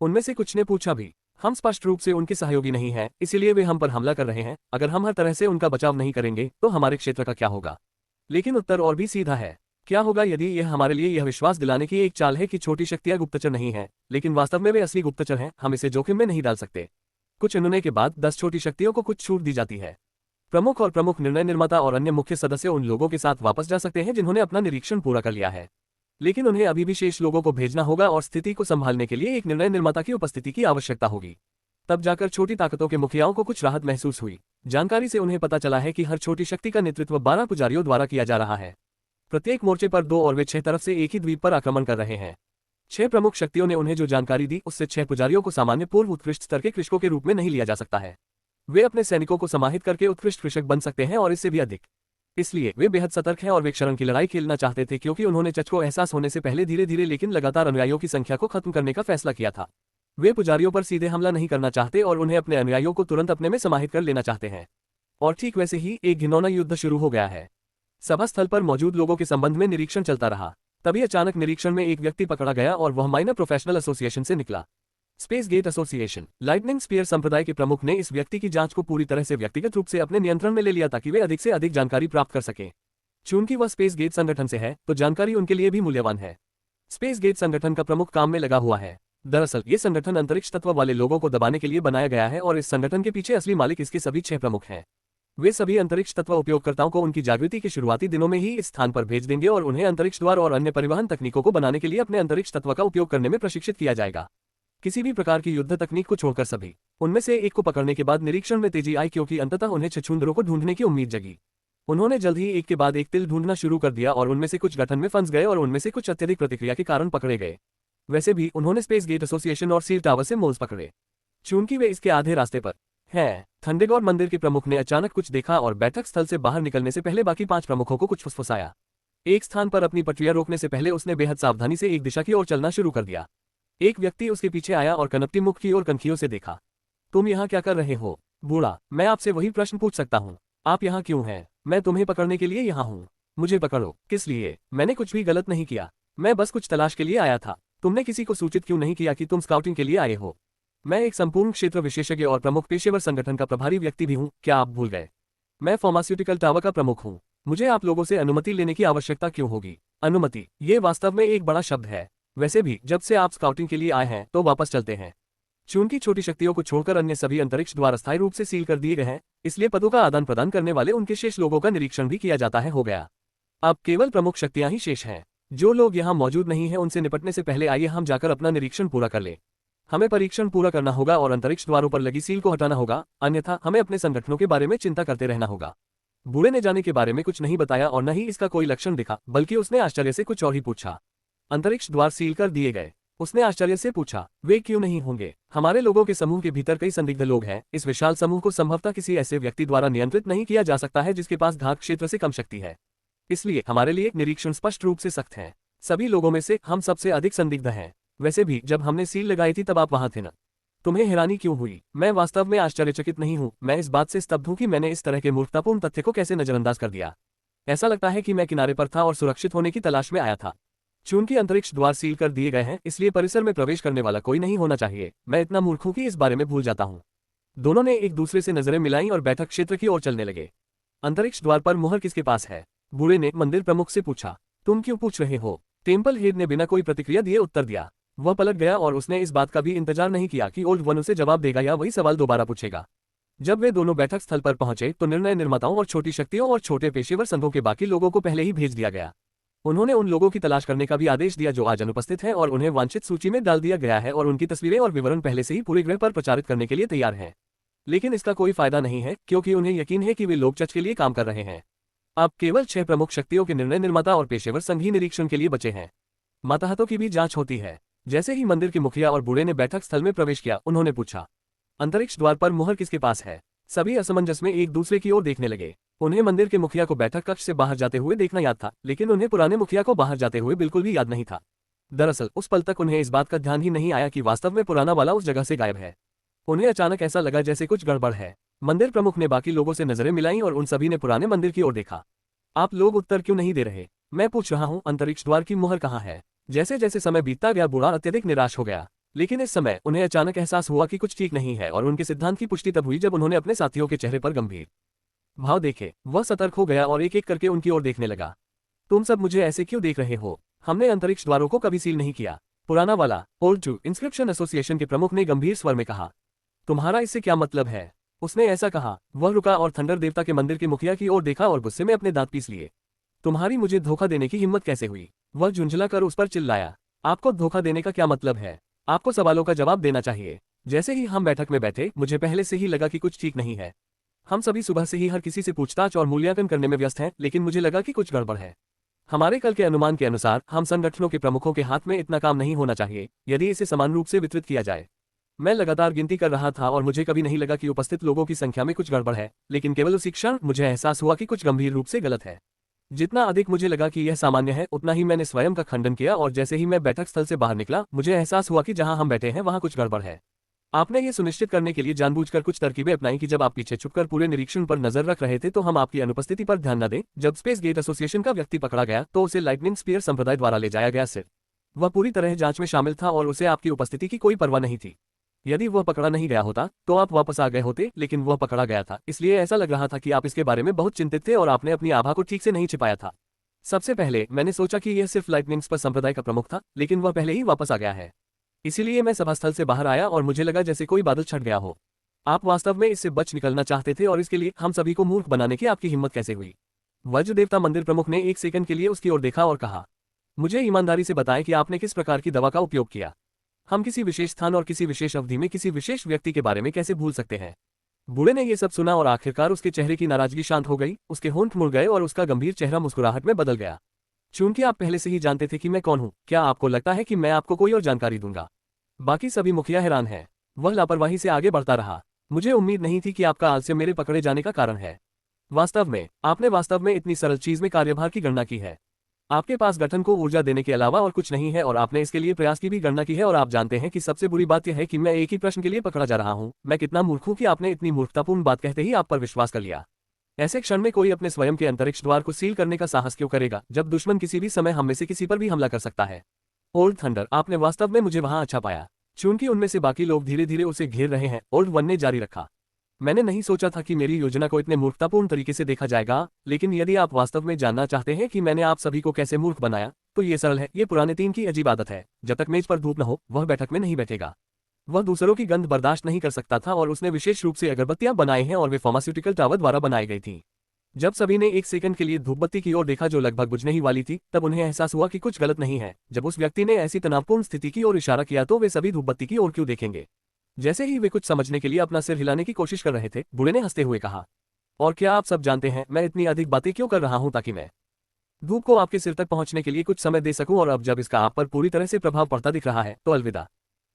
उनमें से कुछ ने पूछा भी, हम स्पष्ट रूप से उनके सहयोगी नहीं हैं, इसीलिए वे हम पर हमला कर रहे हैं। अगर हम हर तरह से उनका बचाव नहीं करेंगे तो हमारे क्षेत्र का क्या होगा? लेकिन उत्तर और भी सीधा है, क्या होगा यदि यह हमारे लिए यह विश्वास दिलाने की एक चाल है कि छोटी शक्तियां गुप्तचर नहीं हैं, लेकिन वास्तव में वे असली गुप्तचर हैं, हम इसे जोखिम में नहीं डाल सकते। कुछ चुनने के बाद 10 छोटी शक्तियों को कुछ छूट दी जाती है। प्रमुख और प्रमुख निर्णय निर्माता और अन्य मुख्य सदस्य उन लोगों के साथ वापस जा सकते हैं जिन्होंने अपना निरीक्षण पूरा कर लिया है, लेकिन उन्हें अभी भी शेष लोगों को भेजना होगा और स्थिति को संभालने के लिए एक निर्णय निर्माता की उपस्थिति की आवश्यकता होगी। तब जाकर छोटी ताकतों के मुखियाओं को कुछ राहत महसूस हुई। जानकारी से उन्हें पता चला है कि हर छोटी शक्ति का नेतृत्व 12 पुजारियों द्वारा किया जा रहा है। प्रत्येक मोर्चे पर 2 और वे 6 तरफ से एक ही द्वीप पर आक्रमण कर रहे हैं। 6 प्रमुख शक्तियों ने उन्हें जो जानकारी दी उससे 6 पुजारियों को सामान्य पूर्व उत्कृष्ट स्तर के कृषकों के रूप में नहीं लिया जा सकता है। वे अपने सैनिकों को समाहित करके उत्कृष्ट कृषक बन सकते हैं और इससे भी अधिक। इसलिए वे बेहद सतर्क हैं और वे क्षरण की लड़ाई खेलना चाहते थे, क्योंकि उन्होंने चच को एहसास होने से पहले धीरे धीरे लेकिन लगातार अनुयायियों की संख्या को खत्म करने का फैसला किया था। वे पुजारियों पर सीधे हमला नहीं करना चाहते और उन्हें अपने अनुयायियों को तुरंत अपने में समाहित कर लेना चाहते हैं। और ठीक वैसे ही एक घिनौना युद्ध शुरू हो गया है। सभा स्थल पर मौजूद लोगों के संबंध में निरीक्षण चलता रहा। तभी अचानक निरीक्षण में एक व्यक्ति पकड़ा गया और वह माइनर प्रोफेशनल एसोसिएशन से निकला। Space gate association lightning spear संप्रदाय के प्रमुख ने इस व्यक्ति की जांच को पूरी तरह से व्यक्तिगत रूप से अपने नियंत्रण में ले लिया ताकि वे अधिक से अधिक जानकारी प्राप्त कर सकें। चूंकि वह स्पेस गेट संगठन से है तो जानकारी उनके लिए भी मूल्यवान है। स्पेस गेट संगठन का प्रमुख काम में लगा हुआ है। दरअसल ये संगठन अंतरिक्ष तत्व वाले लोगों को दबाने के लिए बनाया गया है और इस संगठन के पीछे असली मालिक इसके सभी 6 प्रमुख हैं। वे सभी अंतरिक्ष तत्व उपयोगकर्ताओं को उनकी जागृति के शुरुआती दिनों में ही इस स्थान पर भेज देंगे और उन्हें अंतरिक्ष द्वार और अन्य परिवहन तकनीकों को बनाने के लिए अपने अंतरिक्ष तत्व का उपयोग करने में प्रशिक्षित किया जाएगा। किसी भी प्रकार की युद्ध तकनीक को छोड़कर सभी उनमें से एक को पकड़ने के बाद निरीक्षण में तेजी आई, क्योंकि अंततः उन्हें छछूंदरों को ढूंढने की उम्मीद जगी। उन्होंने जल्द ही एक के बाद एक तिल ढूंढना शुरू कर दिया और उनमें से कुछ गठन में फंस गए और उनमें से कुछ अत्यधिक प्रतिक्रिया के कारण पकड़े गए। वैसे भी उन्होंने स्पेस गेट एसोसिएशन और सील टावर से मोल्स पकड़े। चूंकि वे इसके आधे रास्ते पर है। थंडेगौर मंदिर के प्रमुख ने अचानक कुछ देखा और बैठक स्थल से बाहर निकलने से पहले बाकी 5 प्रमुखों को कुछ फुसफुसाया। एक स्थान पर अपनी पटरियां रोकने से पहले उसने बेहद सावधानी से एक दिशा की ओर चलना शुरू कर दिया। एक व्यक्ति उसके पीछे आया और कनपटी मुख की ओर कनखियों से देखा। तुम यहाँ क्या कर रहे हो? बूढ़ा, मैं आपसे वही प्रश्न पूछ सकता हूँ। आप यहाँ क्यों हैं? मैं तुम्हें पकड़ने के लिए यहाँ हूँ। मुझे पकड़ो। किस लिए? मैंने कुछ भी गलत नहीं किया। मैं बस कुछ तलाश के लिए आया था। तुमने किसी को सूचित क्यों नहीं किया कि तुम स्काउटिंग के लिए आए हो? मैं एक संपूर्ण क्षेत्र विशेषज्ञ और प्रमुख पेशेवर संगठन का प्रभारी व्यक्ति भी हूँ, क्या आप भूल गए? मैं फार्मास्यूटिकल टावर का प्रमुख हूँ। मुझे आप लोगों से अनुमति लेने की आवश्यकता क्यों होगी? अनुमति, ये वास्तव में एक बड़ा शब्द है। वैसे भी जब से आप स्काउटिंग के लिए आए हैं तो वापस चलते हैं। चूंकि छोटी शक्तियों को छोड़कर अन्य सभी अंतरिक्ष द्वार अस्थायी रूप से सील कर दिए गए हैं, इसलिए पदों का आदान प्रदान करने वाले उनके शेष लोगों का निरीक्षण भी किया जाता है हो गया। अब केवल प्रमुख शक्तियां ही शेष हैं। जो लोग यहाँ मौजूद नहीं हैं उनसे निपटने से पहले आइए हम जाकर अपना निरीक्षण पूरा कर ले। हमें परीक्षण पूरा करना होगा और अंतरिक्ष द्वारों पर लगी सील को हटाना होगा, अन्यथा हमें अपने संगठनों के बारे में चिंता करते रहना होगा। बूढ़े ने जाने के बारे में कुछ नहीं बताया और न ही इसका कोई लक्षण दिखा, बल्कि उसने आश्चर्य से कुछ और ही पूछा। अंतरिक्ष द्वार सील कर दिए गए? उसने आश्चर्य से पूछा। वे क्यों नहीं होंगे? हमारे लोगों के समूह के भीतर कई संदिग्ध लोग हैं। इस विशाल समूह को संभवतः किसी ऐसे व्यक्ति द्वारा नियंत्रित नहीं किया जा सकता है जिसके पास घात क्षेत्र से कम शक्ति है। इसलिए हमारे लिए निरीक्षण स्पष्ट रूप से सख्त है। सभी लोगों में से हम सबसे अधिक संदिग्ध हैं। वैसे भी जब हमने सील लगाई थी तब आप वहां थे न? तुम्हें हैरानी क्यों हुई? मैं वास्तव में आश्चर्यचकित नहीं हूं। मैं इस बात से स्तब्ध हूं कि मैंने इस तरह के मूर्खतापूर्ण तथ्य को कैसे नजरअंदाज कर दिया। ऐसा लगता है कि मैं किनारे पर था और सुरक्षित होने की तलाश में आया था। चूंकि अंतरिक्ष द्वार सील कर दिए गए हैं, इसलिए परिसर में प्रवेश करने वाला कोई नहीं होना चाहिए। मैं इतना मूर्ख हूं कि इस बारे में भूल जाता हूं। दोनों ने एक दूसरे से नजरें मिलाई और बैठक क्षेत्र की ओर चलने लगे। अंतरिक्ष द्वार पर मुहर किसके पास है? बूढ़े ने मंदिर प्रमुख से पूछा। तुम क्यों पूछ रहे हो? टेम्पल हेड ने बिना कोई प्रतिक्रिया दिए उत्तर दिया। वह पलट गया और उसने इस बात का भी इंतजार नहीं किया कि ओल्ड वन उसे जवाब देगा या वही सवाल दोबारा पूछेगा। जब वे दोनों बैठक स्थल पर पहुंचे तो निर्णय निर्माताओं और छोटी शक्तियों और छोटे पेशेवर संघों के बाकी लोगों को पहले ही भेज दिया गया। उन्होंने उन लोगों की तलाश करने का भी आदेश दिया जो आज अनुपस्थित हैं और उन्हें वांछित सूची में डाल दिया गया है और उनकी तस्वीरें और विवरण पहले से ही पूरे ग्रह पर प्रचारित करने के लिए तैयार हैं। लेकिन इसका कोई फायदा नहीं है क्योंकि उन्हें यकीन है कि वे लोग चर्च के लिए काम कर रहे हैं। अब केवल 6 प्रमुख शक्तियों के निर्णय निर्माता और पेशेवर संघ ही निरीक्षण के लिए बचे हैं। माताहतों की भी जांच होती है। जैसे ही मंदिर के मुखिया और बूढ़े ने बैठक स्थल में प्रवेश किया, उन्होंने पूछा, अंतरिक्ष द्वार पर मुहर किसके पास है? सभी असमंजस में एक दूसरे की ओर देखने लगे। उन्हें मंदिर के मुखिया को बैठक कक्ष से बाहर जाते हुए देखना याद था, लेकिन उन्हें पुराने मुखिया को बाहर जाते हुए बिल्कुल भी याद नहीं था। दरअसल उस पल तक उन्हें इस बात का ध्यान ही नहीं आया कि वास्तव में पुराना वाला उस जगह से गायब है। उन्हें अचानक ऐसा लगा जैसे कुछ गड़बड़ है। मंदिर प्रमुख ने बाकी लोगों से नजरें मिलाई और उन सभी ने पुराने मंदिर की ओर देखा। आप लोग उत्तर क्यों नहीं दे रहे? मैं पूछ रहा हूँ, अंतरिक्ष द्वार की मुहर कहाँ है? जैसे जैसे समय बीतता गया बूढ़ा अत्यधिक निराश हो गया। लेकिन इस समय उन्हें अचानक एहसास हुआ कि कुछ ठीक नहीं है और उनके सिद्धांत की पुष्टि तब हुई जब उन्होंने अपने साथियों के चेहरे पर गंभीर भाव देखे। वह सतर्क हो गया और एक एक करके उनकी ओर देखने लगा। तुम सब मुझे ऐसे क्यों देख रहे हो? हमने अंतरिक्ष द्वारों को कभी सील नहीं किया। पुराना वाला ओल्ड टू इंस्क्रिप्शन एसोसिएशन के प्रमुख ने गंभीर स्वर में कहा। तुम्हारा इससे क्या मतलब है? उसने ऐसा कहा। वह रुका और थंडर देवता के मंदिर के मुखिया की ओर देखा और गुस्से में अपने दांत पीस लिए। तुम्हारी मुझे धोखा देने की हिम्मत कैसे हुई? वह झुंझला कर उस पर चिल्लाया। आपको धोखा देने का क्या मतलब है? आपको सवालों का जवाब देना चाहिए। जैसे ही हम बैठक में बैठे, मुझे पहले से ही लगा कि कुछ ठीक नहीं है। हम सभी सुबह से ही हर किसी से पूछताछ और मूल्यांकन करने में व्यस्त हैं, लेकिन मुझे लगा कि कुछ गड़बड़ है। हमारे कल के अनुमान के अनुसार हम संगठनों के प्रमुखों के हाथ में इतना काम नहीं होना चाहिए यदि इसे समान रूप से वितरित किया जाए। मैं लगातार गिनती कर रहा था और मुझे कभी नहीं लगा कि उपस्थित लोगों की संख्या में कुछ गड़बड़ है, लेकिन केवल उसी क्षण मुझे एहसास हुआ कि कुछ गंभीर रूप से गलत है। जितना अधिक मुझे लगा कि यह सामान्य है, उतना ही मैंने स्वयं का खंडन किया और जैसे ही मैं बैठक स्थल से बाहर निकला, मुझे एहसास हुआ कि जहां हम बैठे हैं वहां कुछ गड़बड़ है। आपने ये सुनिश्चित करने के लिए जानबूझकर कुछ तरकीबें अपनाई कि जब आप पीछे छुपकर पूरे निरीक्षण पर नजर रख रहे थे तो हम आपकी अनुपस्थिति पर ध्यान न दें। जब स्पेस गेट एसोसिएशन का व्यक्ति पकड़ा गया तो उसे लाइटनिंग स्पीयर संप्रदाय द्वारा ले जाया गया। सिर्फ वह पूरी तरह जांच में शामिल था और उसे आपकी उपस्थिति की कोई परवाह नहीं थी। यदि वह पकड़ा नहीं गया होता तो आप वापस आ गए होते, लेकिन वह पकड़ा गया था, इसलिए ऐसा लग रहा था कि आप इसके बारे में बहुत चिंतित थे और आपने अपनी आभा को ठीक से नहीं छिपाया था। सबसे पहले मैंने सोचा कि यह सिर्फ लाइटनिंग स्पर संप्रदाय का प्रमुख था, लेकिन वह पहले ही वापस आ गया है। इसीलिए मैं सभास्थल से बाहर आया और मुझे लगा जैसे कोई बादल छट गया हो। आप वास्तव में इससे बच निकलना चाहते थे और इसके लिए हम सभी को मूर्ख बनाने की आपकी हिम्मत कैसे हुई? वज्र देवता मंदिर प्रमुख ने एक सेकंड के लिए उसकी ओर देखा और कहा, मुझे ईमानदारी से बताएं कि आपने किस प्रकार की दवा का उपयोग किया। हम किसी विशेष स्थान और किसी विशेष अवधि में किसी विशेष व्यक्ति के बारे में कैसे भूल सकते हैं? बूढ़े ने यह सब सुना और आखिरकार उसके चेहरे की नाराजगी शांत हो गई। उसके होंठ मुड़ गए और उसका गंभीर चेहरा मुस्कुराहट में बदल गया। चूंकि आप पहले से ही जानते थे कि मैं कौन हूं, क्या आपको लगता है कि मैं आपको कोई और जानकारी दूंगा? बाकी सभी मुखिया हैरान हैं। वह लापरवाही से आगे बढ़ता रहा। मुझे उम्मीद नहीं थी कि आपका आलस्य मेरे पकड़े जाने का कारण है। वास्तव में आपने वास्तव में इतनी सरल चीज में कार्यभार की गणना की है। आपके पास गठन को ऊर्जा देने के अलावा और कुछ नहीं है और आपने इसके लिए प्रयास की भी गणना की है और आप जानते हैं कि सबसे बुरी बात यह है कि मैं एक ही प्रश्न के लिए पकड़ा जा रहा हूं। मैं कितना मूर्ख हूं कि आपने इतनी मूर्खतापूर्ण बात कहते ही आप पर विश्वास कर लिया। ऐसे क्षण में कोई अपने स्वयं के अंतरिक्ष द्वार को सील करने का साहस क्यों करेगा जब दुश्मन किसी भी समय हम में से किसी पर भी हमला कर सकता है। ओल्ड थंडर, आपने वास्तव में मुझे वहां अच्छा पाया। चूंकि उनमें से बाकी लोग धीरे धीरे उसे घेर रहे हैं, ओल्ड वन ने जारी रखा। मैंने नहीं सोचा था कि मेरी योजना को इतने मूर्खतापूर्ण तरीके से देखा जाएगा, लेकिन यदि आप वास्तव में जानना चाहते हैं कि मैंने आप सभी को कैसे मूर्ख बनाया, तो ये सरल है। ये पुराने टीम की अजीब आदत है, जब तक मेज पर धूप न हो वह बैठक में नहीं बैठेगा। वह दूसरों की गंध बर्दाश्त नहीं कर सकता था और उसने विशेष रूप से अगरबत्तियां बनाई हैं और वे फार्मास्यूटिकल टावर द्वारा बनाई गई थीं। जब सभी ने एक सेकंड के लिए धूपबत्ती की ओर देखा जो लगभग बुझने ही वाली थी, तब उन्हें एहसास हुआ कि कुछ गलत नहीं है। जब उस व्यक्ति ने ऐसी तनावपूर्ण स्थिति की ओर इशारा किया तो वे सभी धूपबत्ती की ओर क्यों देखेंगे। जैसे ही वे कुछ समझने के लिए अपना सिर हिलाने की कोशिश कर रहे थे, बूढ़े ने हंसते हुए कहा, और क्या आप सब जानते हैं मैं इतनी अधिक बातें क्यों कर रहा हूं? ताकि मैं धूप को आपके सिर तक पहुंचने के लिए कुछ समय दे सकूं, और अब जब इसका आप पर पूरी तरह से प्रभाव पड़ता दिख रहा है तो अलविदा।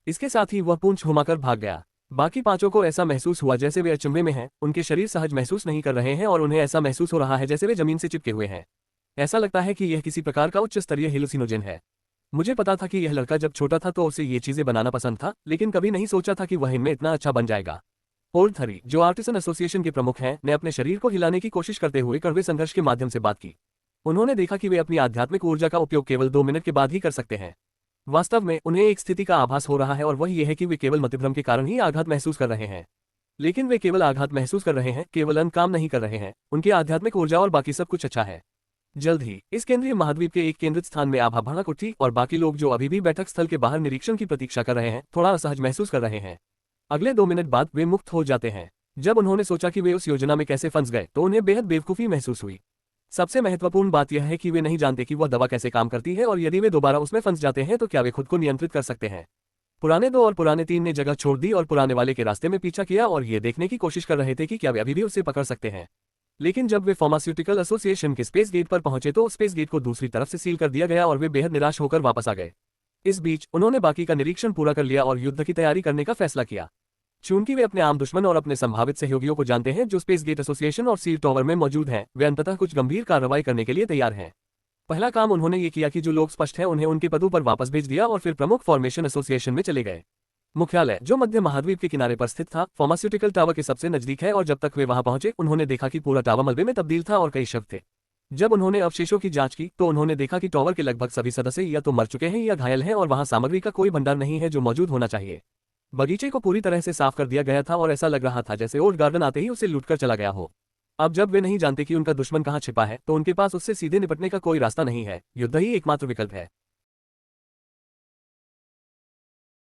इसके साथ ही वह पूंछ घुमाकर भाग गया। बाकी पांचों को ऐसा महसूस हुआ जैसे वे अचंभे में हैं, उनके शरीर सहज महसूस नहीं कर रहे हैं और उन्हें ऐसा महसूस हो रहा है जैसे वे जमीन से चिपके हुए हैं। ऐसा लगता है कि यह किसी प्रकार का उच्च स्तरीय हेलुसिनोजेन है। मुझे पता था कि यह लड़का जब छोटा था तो उसे ये चीजें बनाना पसंद था, लेकिन कभी नहीं सोचा था कि वह इनमें इतना अच्छा बन जाएगा। ओल्ड थरी, जो आर्टिसन एसोसिएशन के प्रमुख हैं, ने अपने शरीर को हिलाने की कोशिश करते हुए कड़वे संघर्ष के माध्यम से बात की। उन्होंने देखा कि वे अपनी आध्यात्मिक ऊर्जा का उपयोग केवल 2 मिनट के बाद ही कर सकते हैं। वास्तव में उन्हें एक स्थिति का आभास हो रहा है और वह यह है कि वे केवल मतिभ्रम के कारण ही आघात महसूस कर रहे हैं। लेकिन वे केवल आघात महसूस कर रहे हैं, केवल अंग काम नहीं कर रहे हैं। उनकी आध्यात्मिक ऊर्जा और बाकी सब कुछ अच्छा है। जल्द ही इस केंद्रीय महाद्वीप के एक केंद्रित स्थान में आभा भड़क उठी और बाकी लोग जो अभी भी बैठक स्थल के बाहर निरीक्षण की प्रतीक्षा कर रहे हैं, थोड़ा असहज महसूस कर रहे हैं। अगले 2 मिनट बाद वे मुक्त हो जाते हैं। जब उन्होंने सोचा कि वे उस योजना में कैसे फंस गए तो उन्हें बेहद बेवकूफ़ी महसूस हुई। सबसे महत्वपूर्ण बात यह है कि वे नहीं जानते कि वह दवा कैसे काम करती है और यदि वे दोबारा उसमें फंस जाते हैं तो क्या वे खुद को नियंत्रित कर सकते हैं। पुराने 2 और पुराने 3 ने जगह छोड़ दी और पुराने वाले के रास्ते में पीछा किया और ये देखने की कोशिश कर रहे थे कि क्या वे अभी भी उसे पकड़ सकते हैं। लेकिन जब वे फार्मास्यूटिकल एसोसिएशन के स्पेस गेट पर पहुंचे तो स्पेस गेट को दूसरी तरफ से सील कर दिया गया और वे बेहद निराश होकर वापस आ गए। इस बीच उन्होंने बाकी का निरीक्षण पूरा कर लिया और युद्ध की तैयारी करने का फैसला किया। चूंकि वे अपने आम दुश्मन और अपने संभावित सहयोगियों को जानते हैं जो स्पेस गेट एसोसिएशन और सील टॉवर में मौजूद हैं, वे अंततः कुछ गंभीर कार्रवाई करने के लिए तैयार हैं। पहला काम उन्होंने ये किया कि जो लोग स्पष्ट हैं उन्हें उनके पदों पर वापस भेज दिया और फिर प्रमुख फॉर्मेशन एसोसिएशन में चले गए। मुख्यालय, जो मध्य महाद्वीप के किनारे पर स्थित था, फार्मास्यूटिकल टावर के सबसे नजदीक है और जब तक वे वहां पहुंचे उन्होंने देखा कि पूरा टावर मलबे में तब्दील था और कई शव थे। जब उन्होंने अवशेषों की जांच की तो उन्होंने देखा कि टावर के लगभग सभी सदस्य या तो मर चुके हैं या घायल हैं और वहां सामग्री का कोई भंडार नहीं है जो मौजूद होना चाहिए। बगीचे को पूरी तरह से साफ कर दिया गया था और ऐसा लग रहा था जैसे ओल्ड गार्डन आते ही उसे लूटकर चला गया हो। अब जब वे नहीं जानते कि उनका दुश्मन कहां छिपा है तो उनके पास उससे सीधे निपटने का कोई रास्ता नहीं है। युद्ध ही एकमात्र विकल्प है।